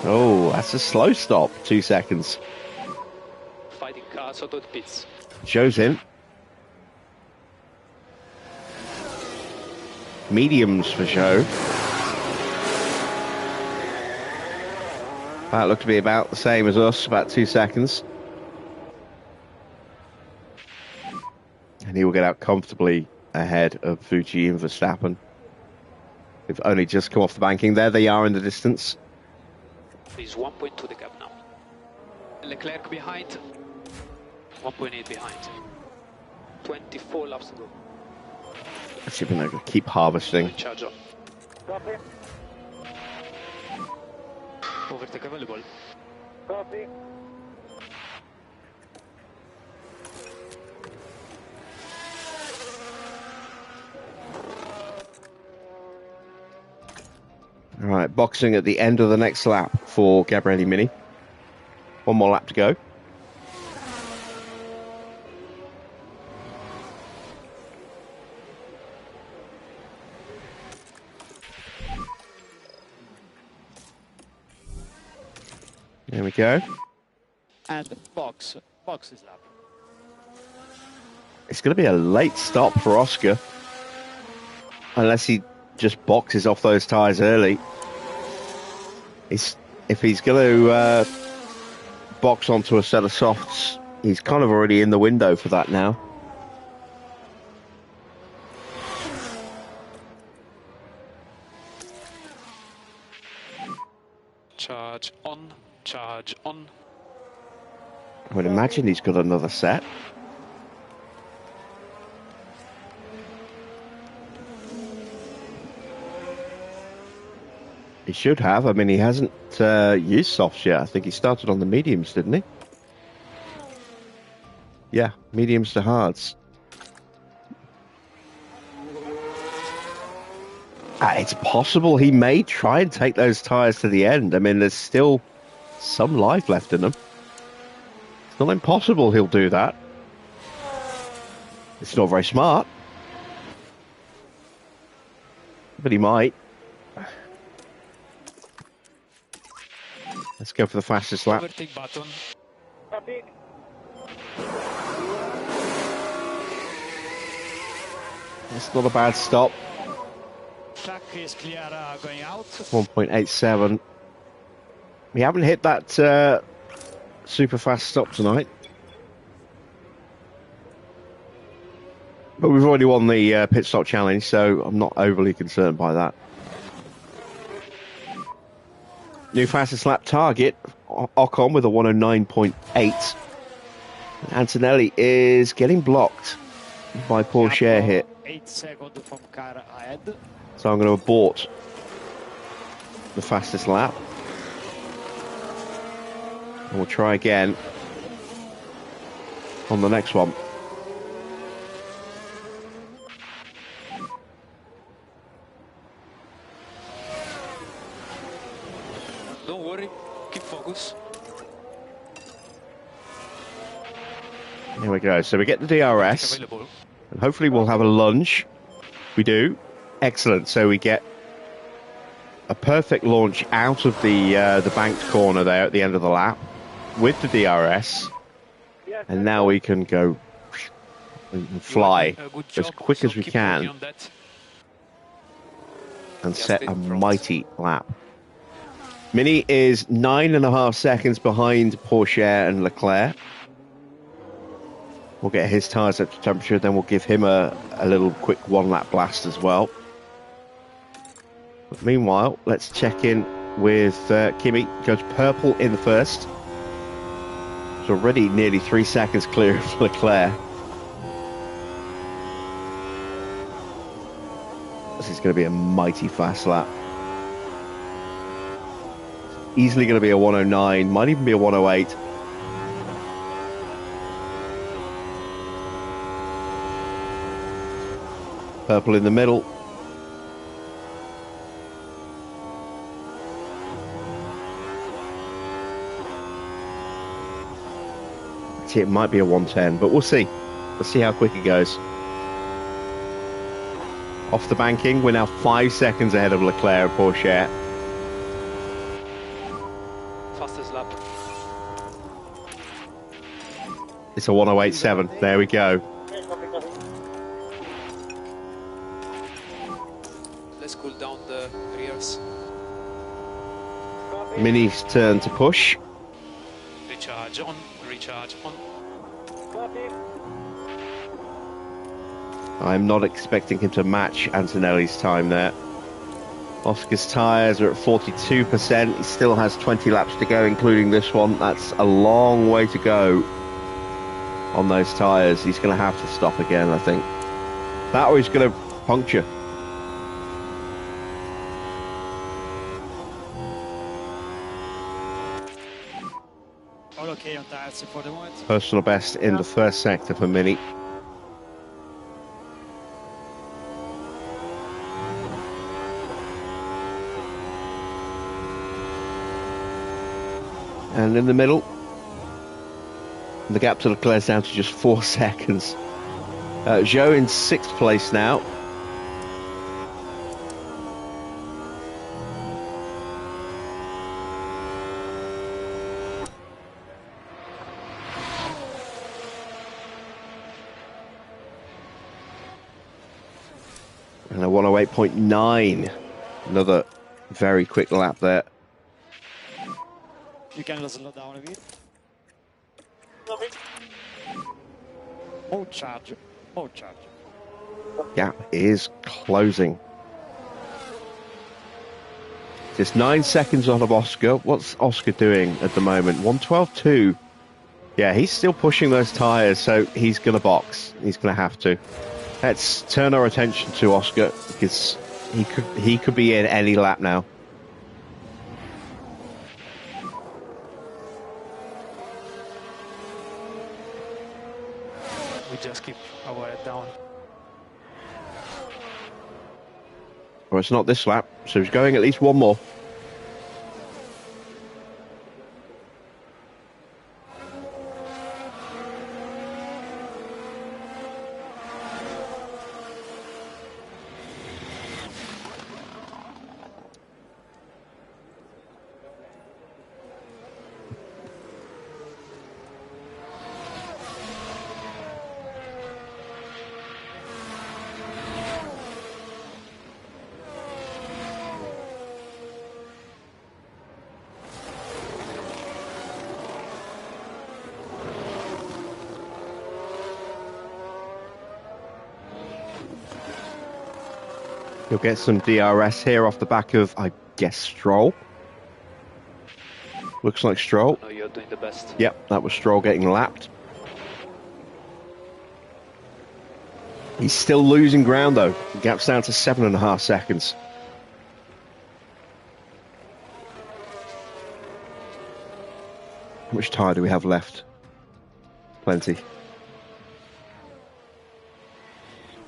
Oh, that's a slow stop. 2 seconds. Fighting cars out of the pits. Shows him. Mediums for show. That looked to be about the same as us, about 2 seconds. And he will get out comfortably ahead of Fuji and Verstappen. They've only just come off the banking. There they are in the distance. There's 1.2 the gap now. Leclerc behind. 1.8 behind. 24 laps to go. Let's see if they can keep harvesting. Charge on. Copy. Overtake available. Copy. All right, boxing at the end of the next lap for Gabriele Mini. One more lap to go. There we go. And box is lap. It's going to be a late stop for Oscar. Unless he just boxes off those tyres early. If he's going to box onto a set of softs, he's kind of already in the window for that now. Charge on, charge on. I would imagine he's got another set. He should have. I mean, he hasn't used softs yet. I think he started on the mediums, didn't he? Yeah, mediums to hards. It's possible he may try and take those tyres to the end. I mean, there's still some life left in them. It's not impossible he'll do that. It's not very smart. But he might. Let's go for the fastest lap. Overtake button. Copy. It's not a bad stop. Track is clear going out. 1.87. We haven't hit that super fast stop tonight. But we've already won the pit stop challenge, so I'm not overly concerned by that. New fastest lap target, Ocon with a 109.8. Antonelli is getting blocked by Porsche here. 8 seconds from car ahead. So I'm going to abort the fastest lap. And we'll try again on the next one. Don't worry, keep focus. Here we go. So we get the DRS. Available. And hopefully we'll have a lunge. We do. Excellent. So we get a perfect launch out of the banked corner there at the end of the lap with the DRS. And now we can go and fly as quick as we can and set a mighty lap. Mini is 9.5 seconds behind Porsche and Leclerc. We'll get his tyres up to temperature, then we'll give him a little quick one-lap blast as well. But meanwhile, let's check in with Kimi. Goes purple in the first. It's already nearly 3 seconds clear of Leclerc. This is going to be a mighty fast lap. Easily going to be a 109, might even be a 108. Purple in the middle. See, it might be a 110, but we'll see. Let's see how quick it goes. Off the banking, we're now 5 seconds ahead of Leclerc and Porsche. Fastest lap. It's a 108.7. There we go. Let's cool down the rears. Mini's turn to push. Recharge on, recharge on. I'm not expecting him to match Antonelli's time there. Oscar's tyres are at 42%. He still has 20 laps to go, including this one. That's a long way to go on those tyres. He's going to have to stop again, I think. That or he's going to puncture. All okay on tyres for the moment. Personal best in the first sector for Mini. And in the middle, the gap to Leclerc is down to just 4 seconds. Zhou in 6th place now. And a 108.9. Another very quick lap there. You can slow down a bit. More charge. More charge. Gap is closing. Just 9 seconds on of Oscar. What's Oscar doing at the moment? 112.2. Yeah, he's still pushing those tyres, so he's going to box. He's going to have to. Let's turn our attention to Oscar, because he could be in any lap now. We just keep our head down. Well, it's not this lap, so he's going at least one more. You'll get some DRS here off the back of, I guess, Stroll. Looks like Stroll. No, you're doing the best. Yep, that was Stroll getting lapped. He's still losing ground, though. The gap's down to 7.5 seconds. How much tyre do we have left? Plenty.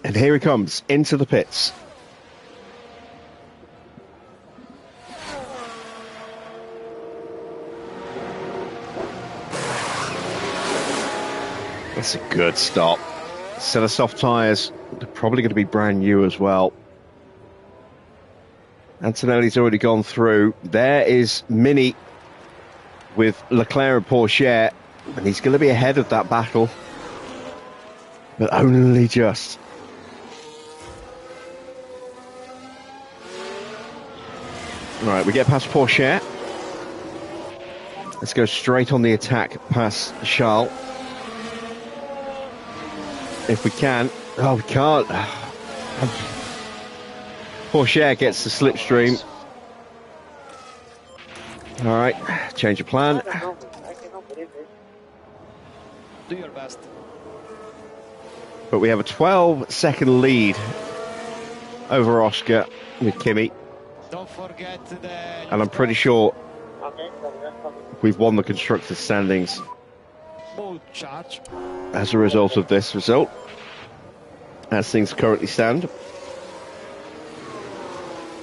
And here he comes, into the pits. That's a good stop. Set of soft tyres. They're probably going to be brand new as well. Antonelli's already gone through. There is Mini with Leclerc and Porsche, and he's going to be ahead of that battle, but only just. Right, we get past Porsche. Let's go straight on the attack past Charles. If we can. Oh, we can't. Porsche gets the slipstream. All right, change of plan. Do your best. But we have a 12-second lead over Oscar with Kimi. Don't forget the... And I'm pretty sure we've won the Constructors' standings Full charge. as a result of this result. As things currently stand.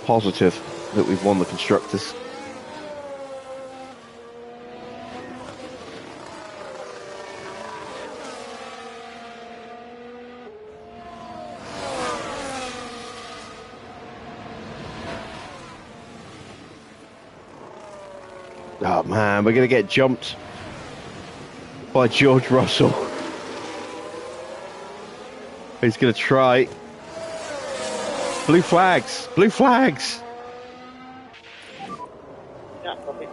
Positive that we've won the Constructors. Oh man, we're going to get jumped by George Russell. He's going to try. Blue flags, blue flags. Yeah, okay.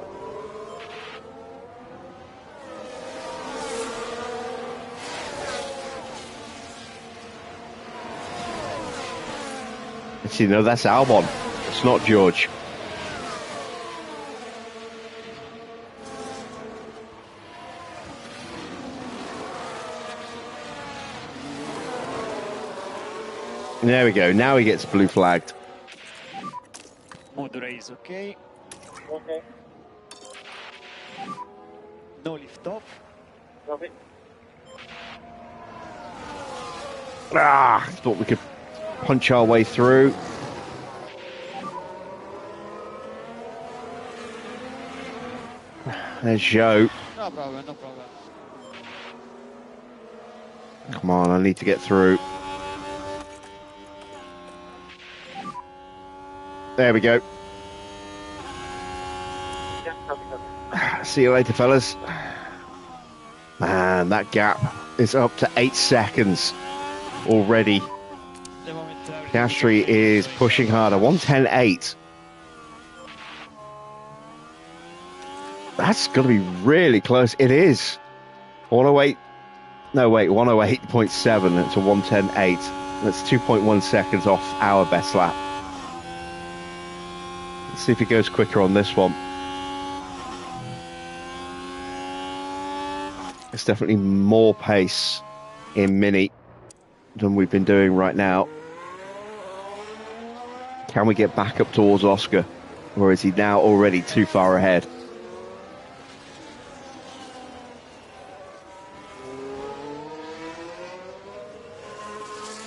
Actually, no, that's Albon. It's not George. There we go. Now he gets blue flagged. Mode race, okay. Okay. No lift off. Okay. Ah, thought we could punch our way through. There's Joe. No problem, no problem. Come on, I need to get through. There we go. Yeah, okay. See you later, fellas. Man, that gap is up to 8 seconds already. The moment Piastri is pushing harder. 1:10.8. That's going to be really close. It is. 108. No, wait, 108.7. It's a 1:10.8. That's 2.1 seconds off our best lap. Let's see if he goes quicker on this one. There's definitely more pace in Mini than we've been doing right now. Can we get back up towards Oscar? Or is he now already too far ahead?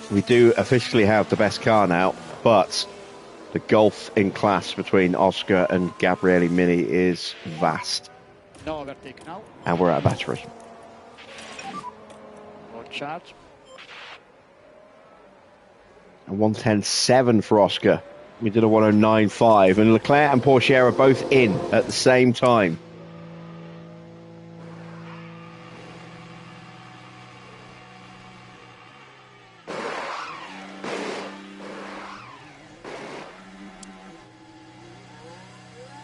We do officially have the best car now, but the gulf in class between Oscar and Gabriele Mini is vast. No overtake now. And we're out of battery. Full charge. And 1:10.7 for Oscar. We did a 1:09.5, and Leclerc and Porsche are both in at the same time.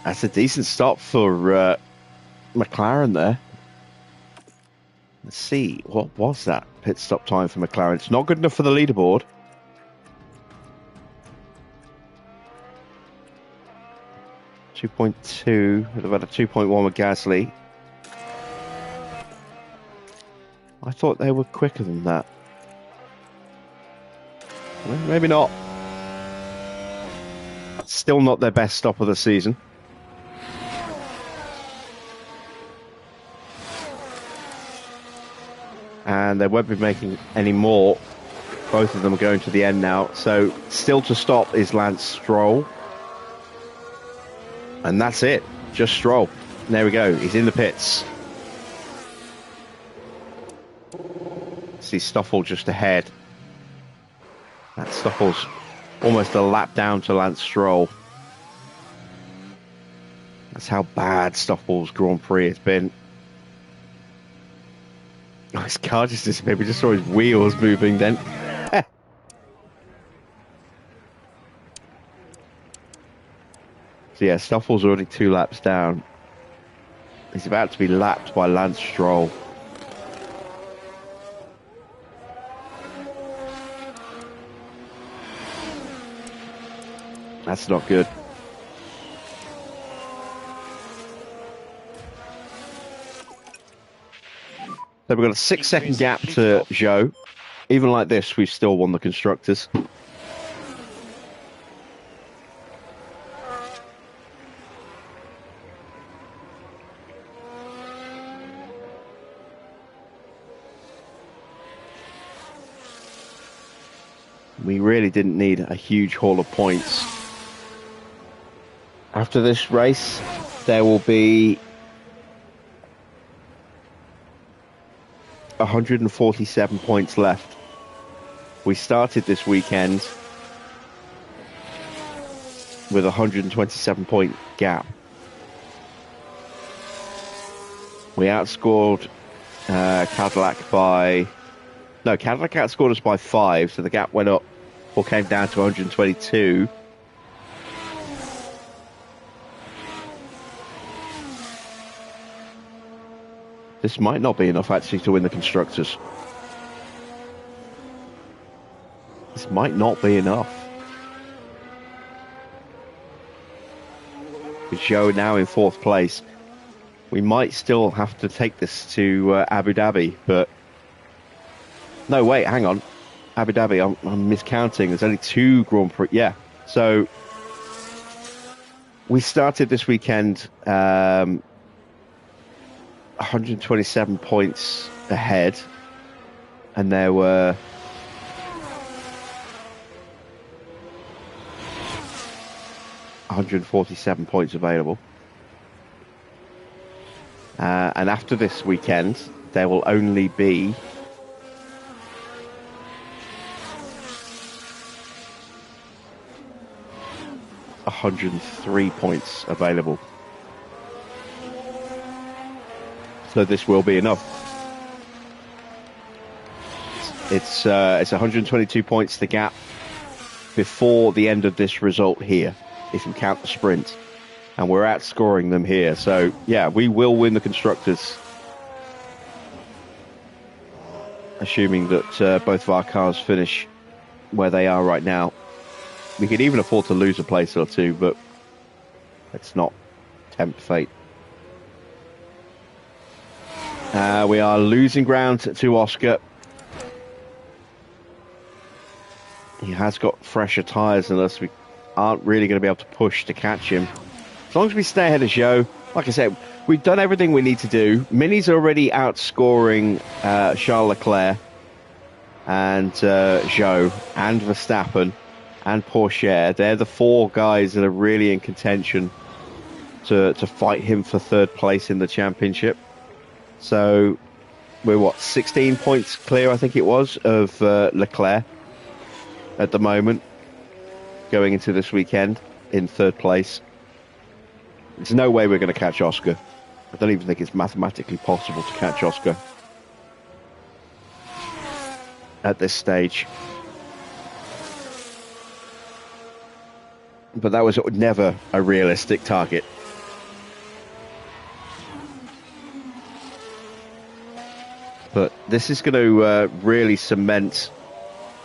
That's a decent stop for McLaren there. Let's see, what was that pit stop time for McLaren? It's not good enough for the leaderboard. .2, with about a 2.1 with Gasly. I thought they were quicker than that. Well, maybe not. Still not their best stop of the season. And they won't be making any more. Both of them are going to the end now. So still to stop is Lance Stroll. And that's it. Just Stroll. And there we go. He's in the pits. see Stoffel just ahead. That Stoffel's almost a lap down to Lance Stroll. That's how bad Stoffel's Grand Prix has been. Oh, his car just disappeared. We just saw his wheels moving then. So yeah, Stoffel's already 2 laps down. He's about to be lapped by Lance Stroll. That's not good. So we've got a 6-second gap to Zhou. Even like this, we've still won the Constructors. We really didn't need a huge haul of points. After this race, there will be 147 points left. We started this weekend with a 127 point gap. We outscored Cadillac by... No, Cadillac outscored us by 5, so the gap went up or came down to 122. This might not be enough, actually, to win the Constructors. This might not be enough. With Zhou now in 4th place, we might still have to take this to Abu Dhabi, but... No, wait, hang on. Abu Dhabi, I'm miscounting. There's only 2 Grand Prix. Yeah, so... We started this weekend... 127 points ahead, and there were 147 points available. And after this weekend, there will only be 103 points available. So this will be enough. It's 122 points the gap before the end of this result here, if you count the sprint. And we're outscoring them here. So, yeah, we will win the Constructors. Assuming that both of our cars finish where they are right now. We could even afford to lose a place or two, but let's not tempt fate. We are losing ground to Oscar. He has got fresher tyres than us. We aren't really going to be able to push to catch him. As long as we stay ahead of Zhou, like I said, we've done everything we need to do. Mini's already outscoring Charles Leclerc and Zhou and Verstappen and Porsche. They're the 4 guys that are really in contention to fight him for 3rd place in the championship. So we're 16 points clear, I think it was, of Leclerc at the moment, going into this weekend in 3rd place. There's no way we're going to catch Oscar. I don't even think it's mathematically possible to catch Oscar at this stage. But that was never a realistic target. But this is going to really cement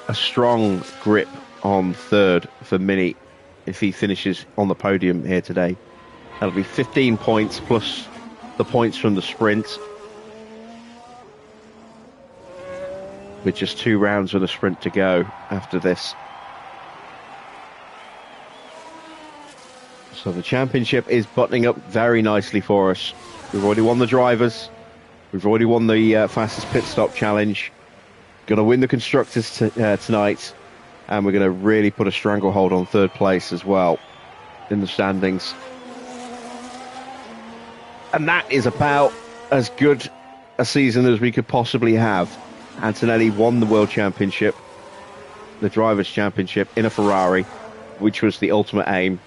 a strong grip on 3rd for Mini if he finishes on the podium here today. That'll be 15 points plus the points from the sprint. With just 2 rounds of the sprint to go after this. So the championship is buttoning up very nicely for us. We've already won the drivers. We've already won the fastest pit stop challenge. Going to win the Constructors tonight. And we're going to really put a stranglehold on 3rd place as well in the standings. And that is about as good a season as we could possibly have. Antonelli won the World Championship, the Drivers' Championship, in a Ferrari, which was the ultimate aim.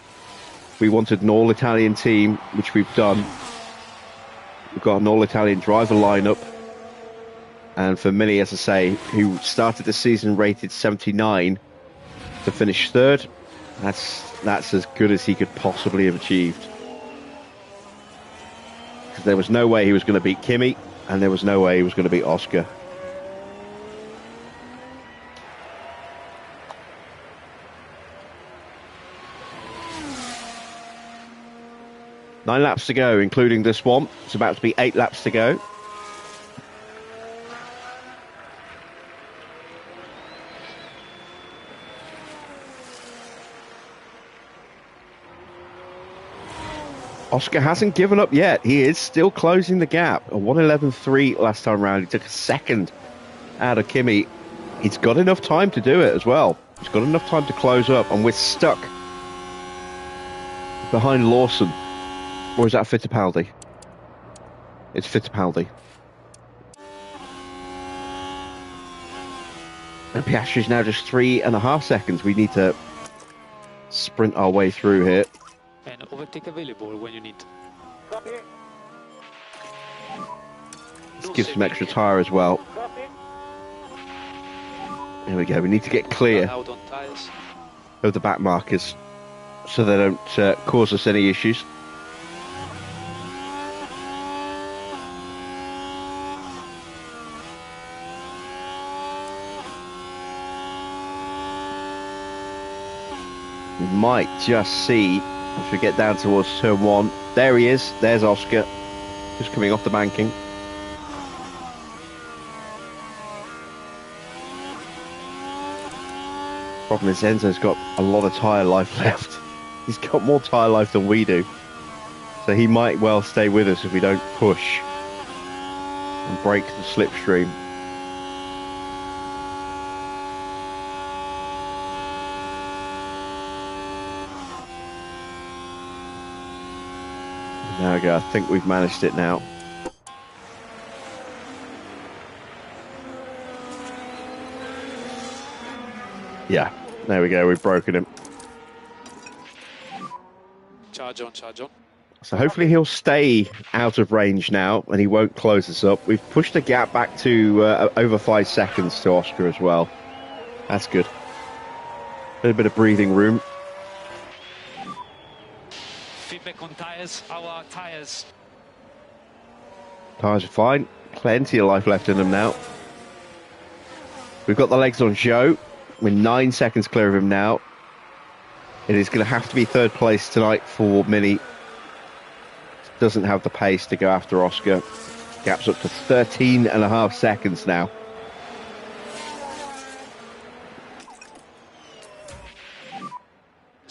We wanted an all-Italian team, which we've done. We've got an all-Italian driver lineup. And for Mini, as I say, who started the season rated 79, to finish third, that's as good as he could possibly have achieved. Because there was no way he was going to beat Kimi, and there was no way he was going to beat Oscar. Nine laps to go, including this one. It's about to be 8 laps to go. Oscar hasn't given up yet. He is still closing the gap. A 1:11.3 last time round. He took a second out of Kimi. He's got enough time to do it as well. He's got enough time to close up, and we're stuck behind Lawson. Or is that Fittipaldi? It's Fittipaldi. And Piastri's now just 3.5 seconds. We need to sprint our way through here. And overtake available when you need. Let's give some extra tyre as well. There we go. We need to get clear of the back markers so they don't cause us any issues. We might just see, if we get down towards turn 1, there he is, there's Oscar, just coming off the banking. Problem is, Enzo's got a lot of tyre life left. He's got more tyre life than we do. So he might well stay with us if we don't push and break the slipstream. There we go, I think we've managed it now. Yeah, there we go, we've broken him. Charge on, charge on. So hopefully he'll stay out of range now and he won't close us up. We've pushed the gap back to over 5 seconds to Oscar as well. That's good. A little bit of breathing room. Feedback on tyres, our tyres. Tyres are fine. Plenty of life left in them now. We've got the legs on Joe. We're 9 seconds clear of him now. It is going to have to be third place tonight for Mini. Doesn't have the pace to go after Oscar. Gap's up to 13.5 seconds now.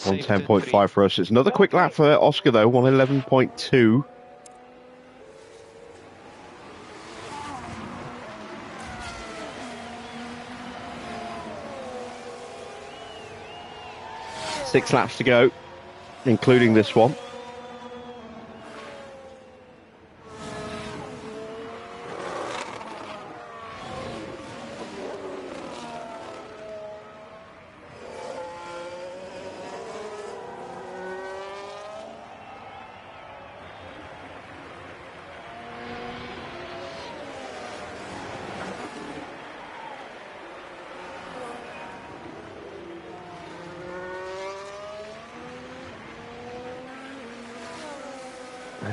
On 10.5 for us. It's another quick lap for Oscar though, 1:11.2. Six laps to go, including this one.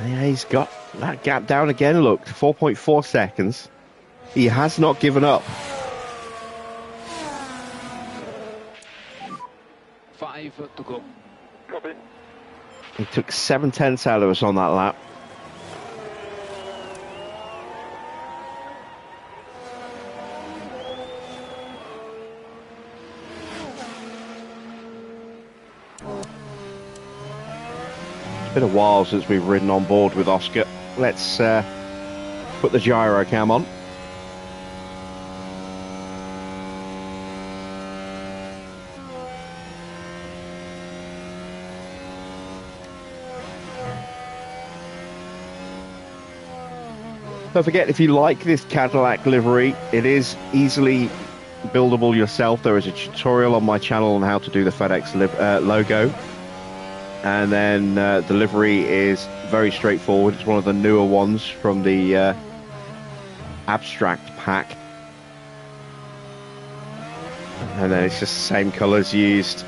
Yeah, he's got that gap down again, look, 4.4 seconds. He has not given up. 5 to go. Copy. He took 7/10 out of us on that lap. Been a while since we've ridden on board with Oscar. Let's put the gyro cam on. Don't forget, if you like this Cadillac livery, it is easily buildable yourself. There is a tutorial on my channel on how to do the FedEx logo. And then the livery is very straightforward. It's one of the newer ones from the abstract pack. And then it's just the same colours used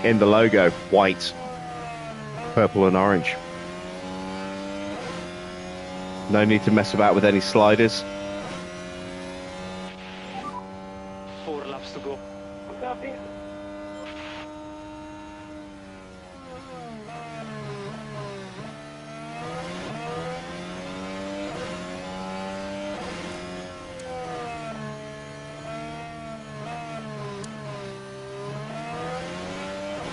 in the logo: white, purple and orange. No need to mess about with any sliders. 4 laps to go. Copy.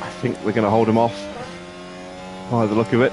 I think we're going to hold him off by the look of it.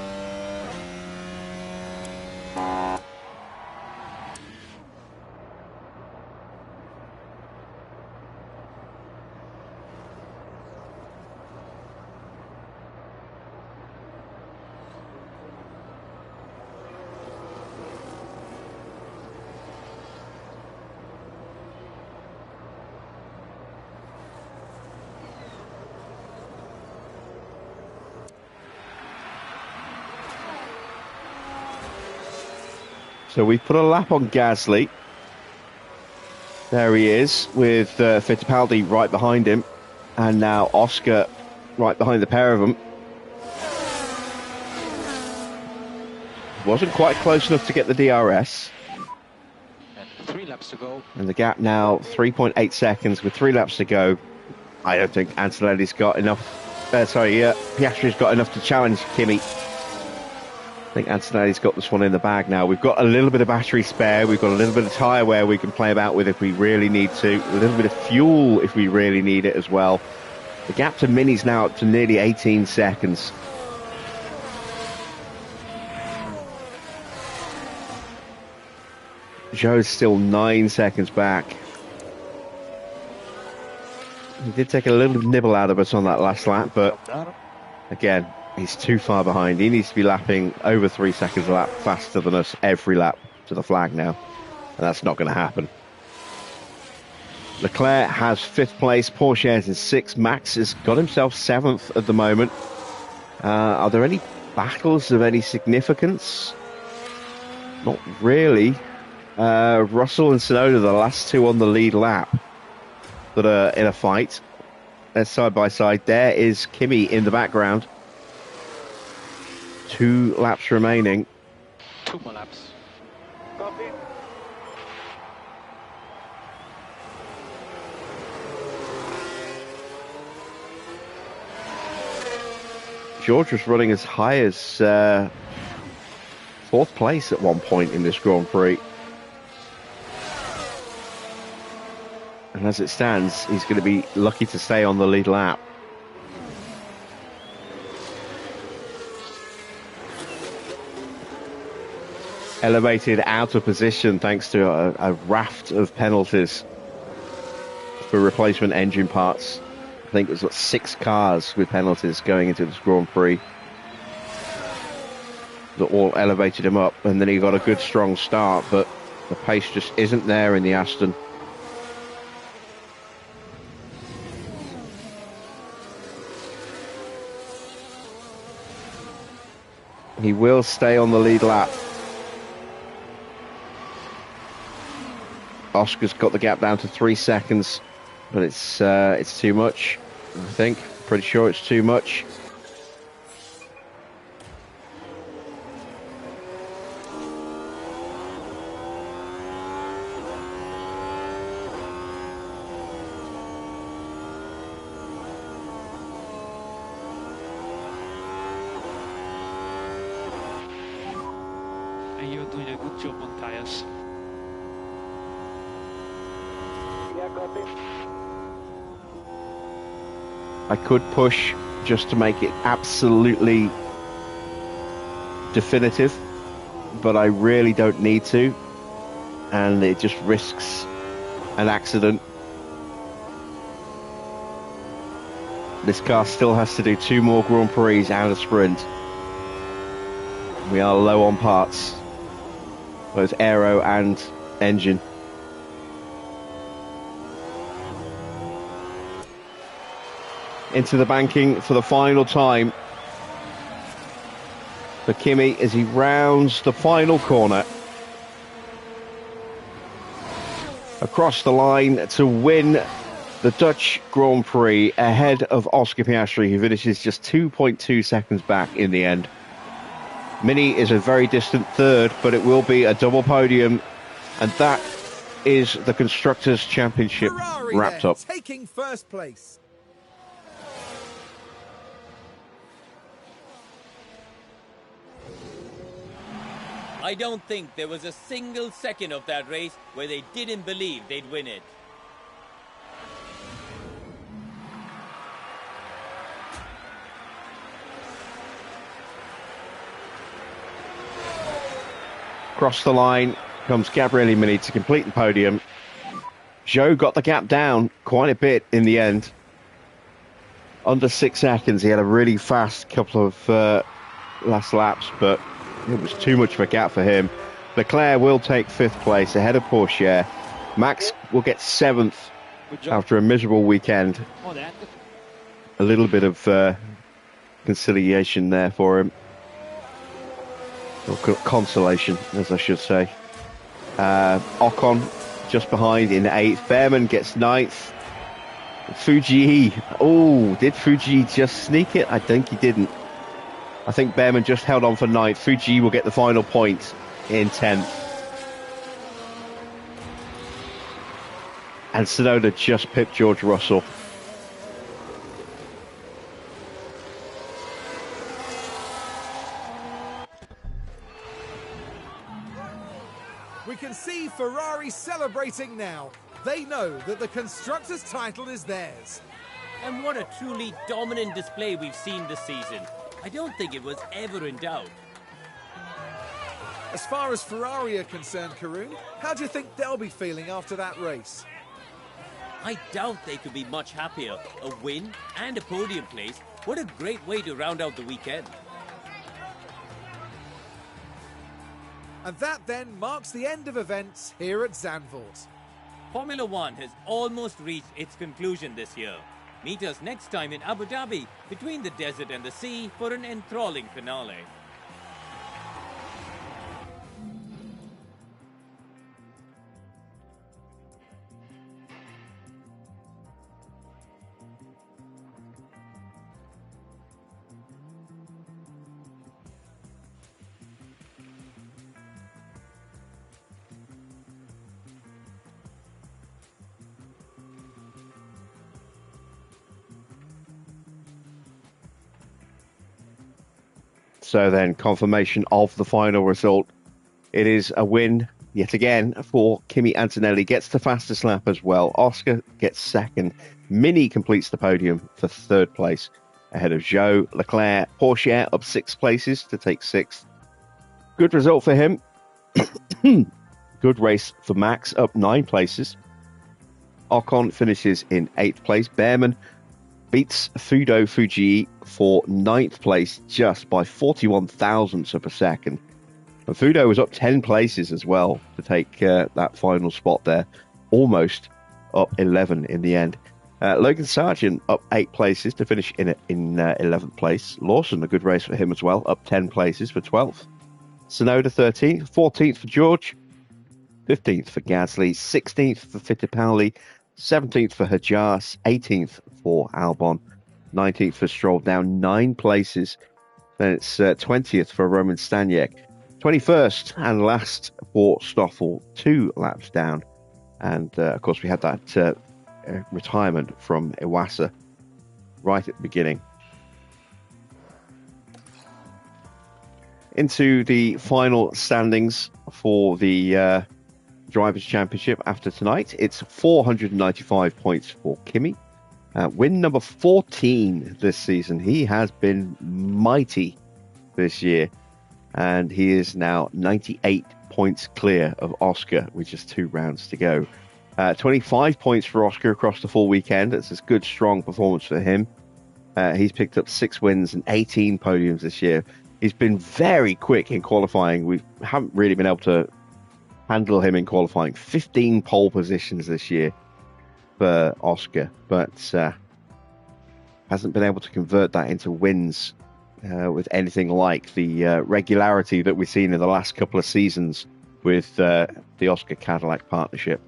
So we put a lap on Gasly. There he is with Fittipaldi right behind him. And now Oscar right behind the pair of them. Wasn't quite close enough to get the DRS. And 3 laps to go. And the gap now 3.8 seconds with 3 laps to go. I don't think Antonelli's got enough. Piastri's got enough to challenge Kimi. I think Antonelli's got this one in the bag now. We've got a little bit of battery spare. We've got a little bit of tyre wear we can play about with if we really need to. A little bit of fuel if we really need it as well. The gap to Mini's now up to nearly 18 seconds. Joe's still 9 seconds back. He did take a little nibble out of us on that last lap, but again, he's too far behind. He needs to be lapping over 3 seconds a lap faster than us every lap to the flag now. And that's not going to happen. Leclerc has 5th place. Porsche is in 6th. Max has got himself 7th at the moment. Are there any battles of any significance? Not really. Russell and Tsunoda, the last two on the lead lap that are in a fight. They're side by side. There is Kimi in the background. 2 laps remaining. 2 more laps. Copy. George was running as high as 4th place at one point in this Grand Prix. And as it stands, he's going to be lucky to stay on the lead lap. Elevated out of position thanks to a raft of penalties for replacement engine parts. I think it was 6 cars with penalties going into this Grand Prix that all elevated him up, and then he got a good strong start, but the pace just isn't there in the Aston. He will stay on the lead lap. Oscar's got the gap down to 3 seconds, but it's too much, I think. Pretty sure it's too much. And you're doing a good job on tires. Yeah, copy. I could push just to make it absolutely definitive, but I really don't need to, and it just risks an accident. This car still has to do 2 more Grand Prix and a sprint. We are low on parts. both aero and engine. Into the banking for the final time for Kimi as he rounds the final corner. Across the line to win the Dutch Grand Prix ahead of Oscar Piastri, who finishes just 2.2 seconds back in the end. Mini is a very distant third, but it will be a double podium, and that is the Constructors' Championship Ferrari wrapped there, up. taking first place. I don't think there was a single second of that race where they didn't believe they'd win it. Across the line comes Gabriele Mini to complete the podium. Zhou got the gap down quite a bit in the end. Under 6 seconds, he had a really fast couple of last laps, but it was too much of a gap for him. Leclerc will take 5th place ahead of Porsche. Max will get 7th after a miserable weekend. A little bit of conciliation there for him. Or consolation, as I should say. Ocon just behind in 8th. Behrman gets 9th. Fuji. Oh, did Fuji just sneak it? I think he didn't. I think Behrman just held on for 9th. Fuji will get the final point in 10th. And Tsunoda just pipped George Russell. We can see Ferrari celebrating now. They know that the Constructors' title is theirs. And what a truly dominant display we've seen this season. I don't think it was ever in doubt. As far as Ferrari are concerned, Karun, how do you think they'll be feeling after that race? I doubt they could be much happier. A win and a podium place. What a great way to round out the weekend. And that then marks the end of events here at Zandvoort. Formula One has almost reached its conclusion this year. Meet us next time in Abu Dhabi, between the desert and the sea, for an enthralling finale. So then, confirmation of the final result. It is a win, yet again, for Kimi Antonelli. Gets the fastest lap as well. Oscar gets 2nd. Mini completes the podium for 3rd place, ahead of Zhou. Leclerc, Porsche up 6 places to take 6th. Good result for him. Good race for Max, up 9 places. Ocon finishes in 8th place. Behrman beats Fuji for 9th place just by 41 thousandths of a second. And Fudo was up 10 places as well to take that final spot there. Almost up 11 in the end. Logan Sargent up 8 places to finish in 11th place. Lawson, a good race for him as well, up 10 places for 12th. Tsunoda 13th, 14th for George, 15th for Gasly, 16th for Fittipaldi, 17th for Hajas, 18th for Albon, 19th for Stroll, down 9 places. Then it's 20th for Roman Stanyek, 21st and last for Stoffel, 2 laps down. And of course, we had that retirement from Iwasa right at the beginning. Into the final standings for the Drivers' Championship after tonight. It's 495 points for Kimi. Win number 14 this season. He has been mighty this year. And he is now 98 points clear of Oscar with just 2 rounds to go. 25 points for Oscar across the full weekend. It's a good, strong performance for him. He's picked up 6 wins and 18 podiums this year. He's been very quick in qualifying. We haven't really been able to handle him in qualifying. 15 pole positions this year for Oscar, but hasn't been able to convert that into wins with anything like the regularity that we've seen in the last couple of seasons with the Oscar Cadillac partnership.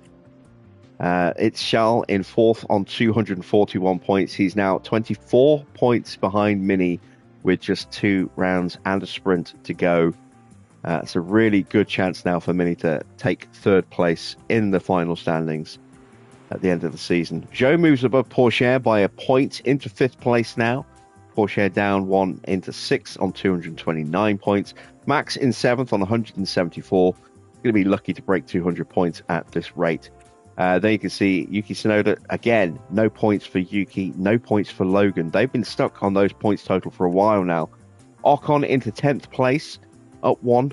It's Charles in fourth on 241 points. He's now 24 points behind Mini with just 2 rounds and a sprint to go. It's a really good chance now for Mini to take third place in the final standings at the end of the season. Joe moves above Pourchaire by a point into 5th place now. Pourchaire down 1 into 6th on 229 points. Max in 7th on 174. Going to be lucky to break 200 points at this rate. There you can see Yuki Tsunoda, again, no points for Yuki, no points for Logan. They've been stuck on those points total for a while now. Ocon into 10th place, up 1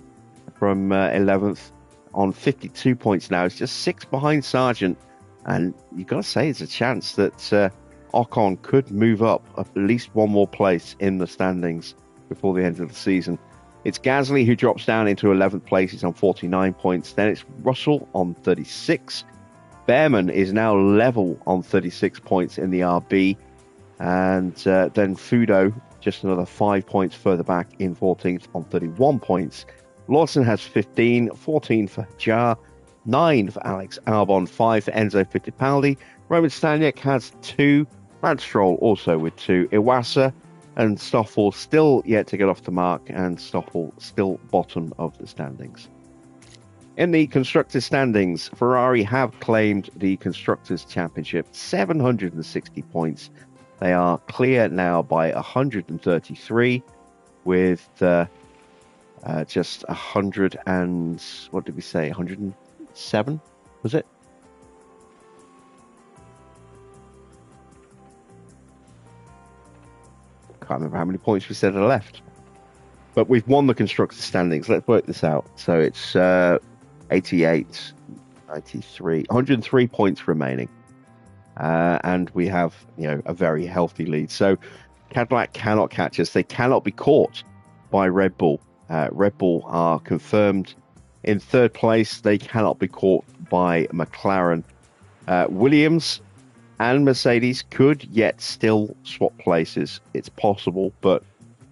from 11th on 52 points now. It's just 6 behind Sargent. And you've got to say it's a chance that Ocon could move up at least 1 more place in the standings before the end of the season. It's Gasly who drops down into 11th place. He's on 49 points. Then it's Russell on 36. Behrman is now level on 36 points in the RB. And then Fudo, just another 5 points further back in 14th on 31 points. Lawson has 15, 14 for Jar, 9 for Alex Albon, 5 for Enzo Fittipaldi. Roman Staniak has 2. Brad Stroll also with 2. Iwasa and Stoffel still yet to get off the mark, and Stoffel still bottom of the standings. In the Constructors' standings, Ferrari have claimed the Constructors' Championship, 760 points. They are clear now by 133 with just 100 and, what did we say, 107, was it? Can't remember how many points we said are left. But we've won the Constructors' standings. Let's work this out. So it's 88, 93, 103 points remaining. And we have, a very healthy lead. So Cadillac cannot catch us. They cannot be caught by Red Bull. Red Bull are confirmed in 3rd place. They cannot be caught by McLaren. Williams and Mercedes could yet still swap places. It's possible, but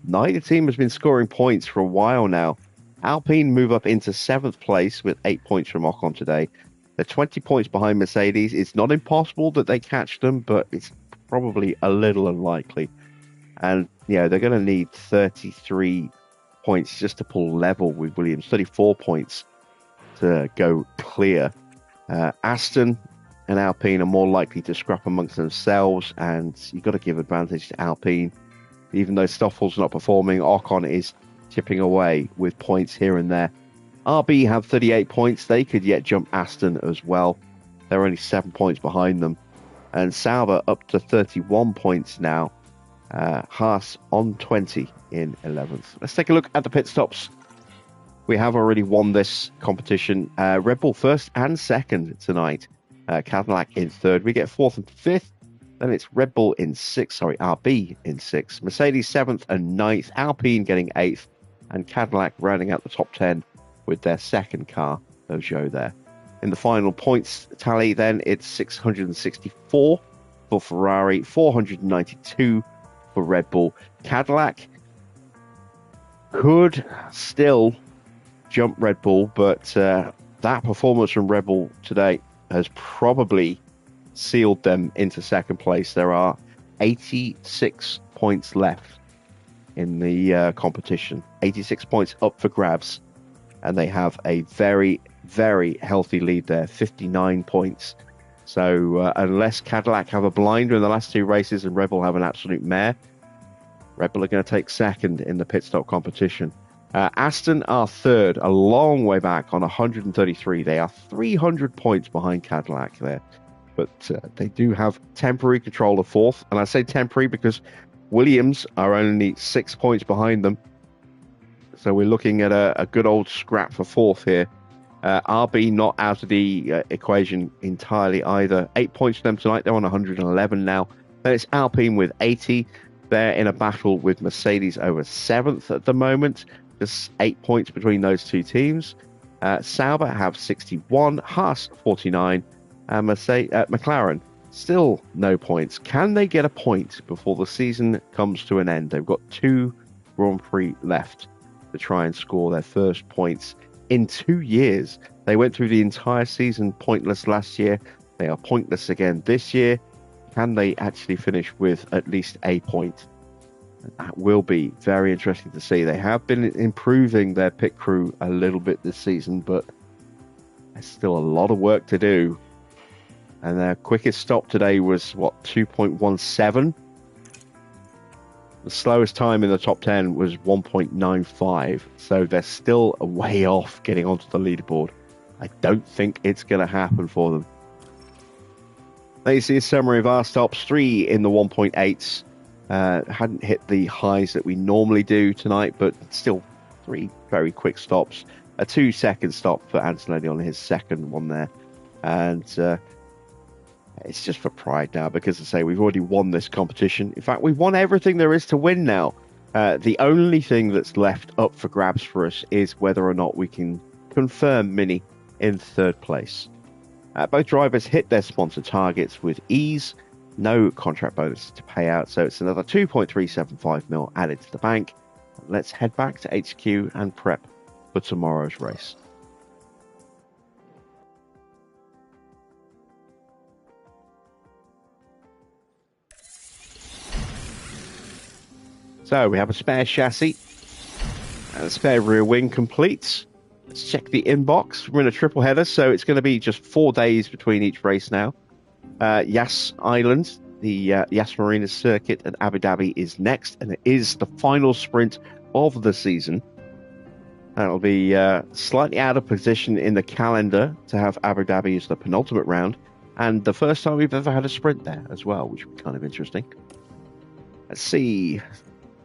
neither team has been scoring points for a while now. Alpine move up into 7th place with 8 points from Ocon today. They're 20 points behind Mercedes. It's not impossible that they catch them, but it's probably a little unlikely. And, they're going to need 33 points just to pull level with Williams. 34 points to go clear. Aston and Alpine are more likely to scrap amongst themselves, and you've got to give advantage to Alpine. Even though Stoffel's not performing, Ocon is chipping away with points here and there. RB have 38 points. They could yet jump Aston as well. They're only 7 points behind them. And Sauber up to 31 points now. Haas on 20 in 11th. Let's take a look at the pit stops. We have already won this competition. Red Bull 1st and 2nd tonight. Cadillac in 3rd. We get 4th and 5th. Then it's Red Bull in 6th. RB in 6th. Mercedes 7th and 9th. Alpine getting 8th. And Cadillac rounding out the top 10 with their 2nd car, Peugeot there. In the final points tally, then, it's 664 for Ferrari, 492 for Red Bull. Cadillac could still jump Red Bull, but that performance from Red Bull today has probably sealed them into 2nd place. There are 86 points left in the competition. 86 points up for grabs. And they have a very, very healthy lead there, 59 points. So unless Cadillac have a blinder in the last 2 races and Red Bull have an absolute mare, Red Bull are going to take 2nd in the pit stop competition. Aston are 3rd, a long way back on 133. They are 300 points behind Cadillac there. But they do have temporary control of 4th. And I say temporary because Williams are only 6 points behind them. So we're looking at a good old scrap for 4th here. RB not out of the equation entirely either. 8 points for them tonight. They're on 111 now. Then it's Alpine with 80. They're in a battle with Mercedes over 7th at the moment. Just 8 points between those 2 teams. Sauber have 61, Haas 49, and McLaren still no points. Can they get a point before the season comes to an end? They've got 2 Grand Prix left to try and score their first points in 2 years. They went through the entire season pointless last year. They are pointless again this year. Can they actually finish with at least a point? That will be very interesting to see. They have been improving their pit crew a little bit this season, but there's still a lot of work to do. And their quickest stop today was, 2.17? The slowest time in the top 10 was 1.95. So they're still a way off getting onto the leaderboard. I don't think it's going to happen for them. There you see a summary of our stops. 3 in the 1.8s. Hadn't hit the highs that we normally do tonight, but still 3 very quick stops. A 2-second stop for Antonelli on his second one there. And it's just for pride now, because I say we've already won this competition. In fact, we've won everything there is to win now. The only thing that's left up for grabs for us is whether or not we can confirm Mini in 3rd place. Both drivers hit their sponsor targets with ease. No contract bonuses to pay out, so it's another 2.375 mil added to the bank. Let's head back to HQ and prep for tomorrow's race. So we have a spare chassis and a spare rear wing complete. Let's check the inbox. We're in a triple header, so it's going to be just 4 days between each race now. Yas Island, the Yas Marina circuit at Abu Dhabi is next, and it is the final sprint of the season. That'll be slightly out of position in the calendar to have Abu Dhabi as the penultimate round, and the first time we've ever had a sprint there as well, which would be kind of interesting. Let's see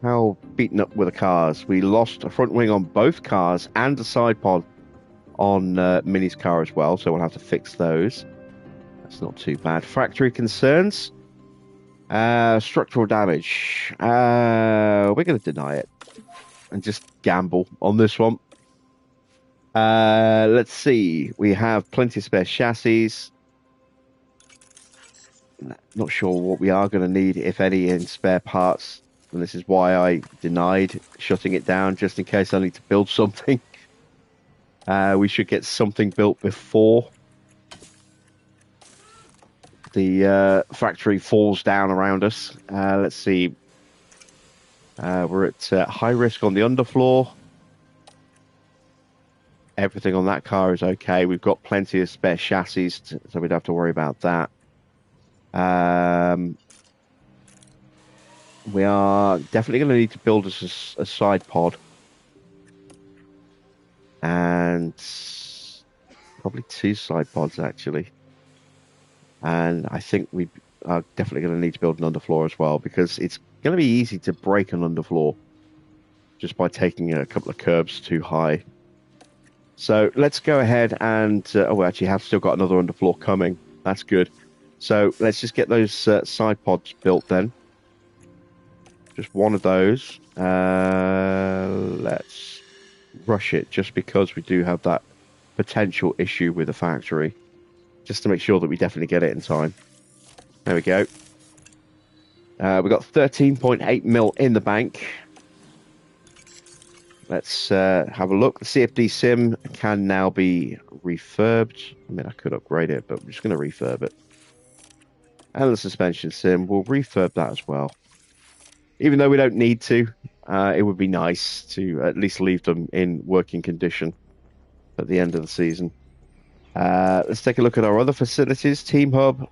how beaten up were the cars. We lost a front wing on both cars and a side pod on Mini's car as well, so we'll have to fix those. That's not too bad. Factory concerns. Structural damage. We're going to deny it and just gamble on this one. Let's see. We have plenty of spare chassis. Not sure what we are going to need, if any, in spare parts. And this is why I denied shutting it down, just in case I need to build something. We should get something built before the factory falls down around us. Let's see. We're at high risk on the underfloor. Everything on that car is okay. We've got plenty of spare chassis, so we don't have to worry about that. We are definitely going to need to build us a side pod. And probably 2 side pods, actually. And I think we are definitely going to need to build an underfloor as well, because it's going to be easy to break an underfloor just by taking a couple of curbs too high. So let's go ahead and... we actually have still got another underfloor coming. That's good. So let's just get those side pods built then. Just one of those. Let's rush it, just because we do have that potential issue with the factory. Just to make sure that we definitely get it in time. There we go. We've got 13.8 mil in the bank. Let's have a look. The CFD sim can now be refurbed. I mean, I could upgrade it, but I'm just going to refurb it. And the suspension sim, we'll refurb that as well. Even though we don't need to, it would be nice to at least leave them in working condition at the end of the season. Let's take a look at our other facilities. Team Hub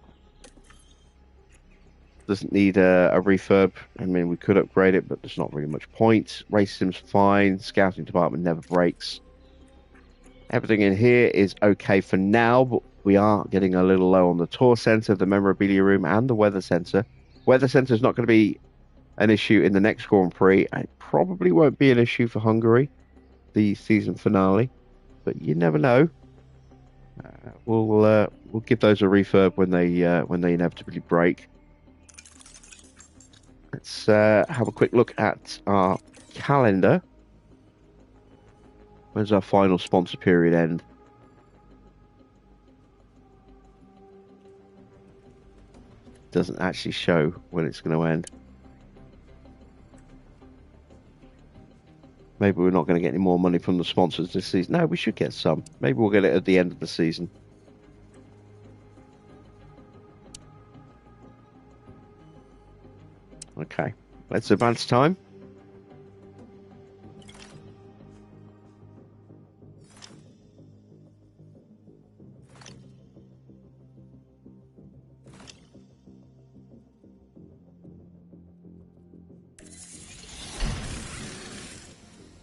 doesn't need a refurb. I mean, we could upgrade it, but there's not really much point. Race sim's fine. Scouting department never breaks. Everything in here is okay for now, but we are getting a little low on the tour center, the memorabilia room, and the weather center. Weather center is not going to be an issue in the next Grand Prix. It probably won't be an issue for Hungary, the season finale, but you never know. We'll give those a refurb when they inevitably break. Let's have a quick look at our calendar. When's our final sponsor period end? Doesn't actually show when it's going to end. Maybe we're not going to get any more money from the sponsors this season. No, we should get some. Maybe we'll get it at the end of the season. Okay, let's advance time.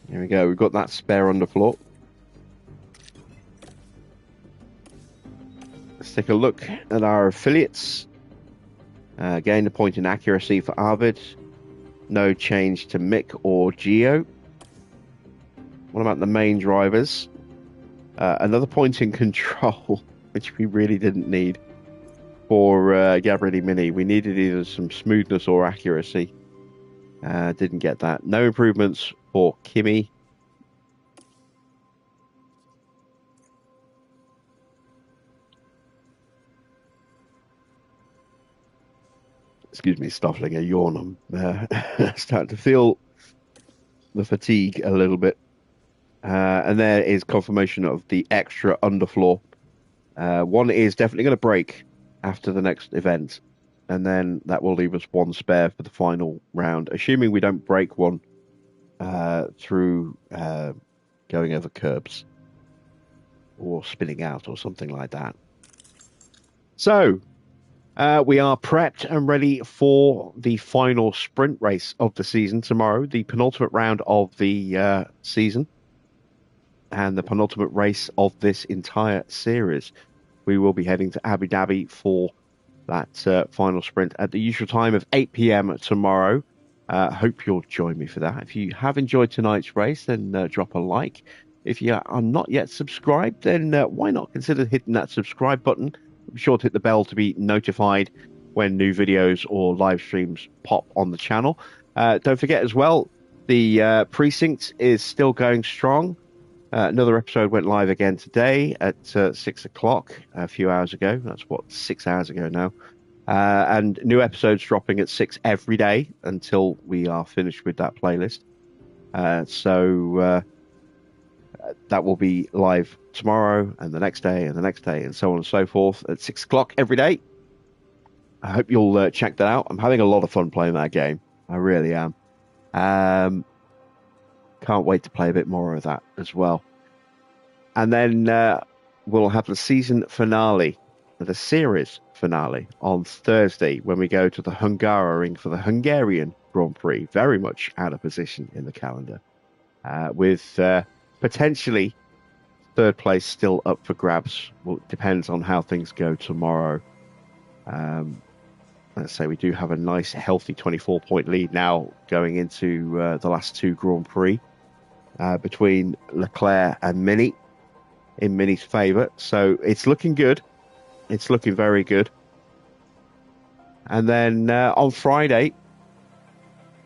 Here we go, we've got that spare underfloor. Let's take a look at our affiliates. Gained a point in accuracy for Arvid. No change to Mick or Geo. What about the main drivers? Another point in control, which we really didn't need for Gabriele Mini. We needed either some smoothness or accuracy. Didn't get that. No improvements for Kimi. Excuse me, stifling a yawn. I'm starting to feel the fatigue a little bit. And there is confirmation of the extra underfloor. One is definitely going to break after the next event. And then that will leave us one spare for the final round, assuming we don't break one through going over curbs or spinning out or something like that. So we are prepped and ready for the final sprint race of the season tomorrow, the penultimate round of the season and the penultimate race of this entire series. We will be heading to Abu Dhabi for that final sprint at the usual time of 8 p.m. tomorrow. Hope you'll join me for that. If you have enjoyed tonight's race, then drop a like. If you are not yet subscribed, then why not consider hitting that subscribe button? Be sure to hit the bell to be notified when new videos or live streams pop on the channel. Don't forget as well, the precinct is still going strong. Another episode went live again today at 6 o'clock a few hours ago. That's 6 hours ago now. And new episodes dropping at 6 every day until we are finished with that playlist. So that will be live tomorrow and the next day and the next day and so on and so forth at 6 o'clock every day. I hope you'll check that out. I'm having a lot of fun playing that game. I really am. Can't wait to play a bit more of that as well. And then we'll have the season finale, the series finale, on Thursday when we go to the Hungaroring for the Hungarian Grand Prix. Very much out of position in the calendar. With potentially third place still up for grabs. Well, it depends on how things go tomorrow. Let's say we do have a nice, healthy 24-point lead now going into the last two Grand Prix. Between Leclerc and Mini in Mini's favour. So it's looking good. It's looking very good. And then on Friday,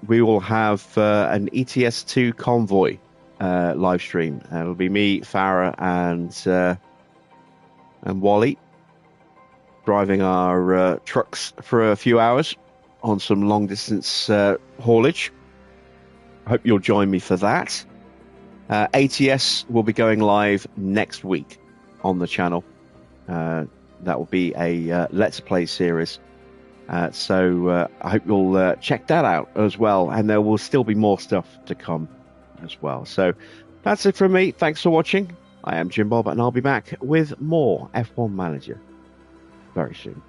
we will have an ETS2 convoy live stream. It'll be me, Farah, and Wally driving our trucks for a few hours on some long distance haulage. I hope you'll join me for that. ATS will be going live next week on the channel. That will be a Let's Play series. So I hope you'll check that out as well. And there will still be more stuff to come as well. So that's it from me. Thanks for watching. I am Jim Bob, and I'll be back with more F1 Manager very soon.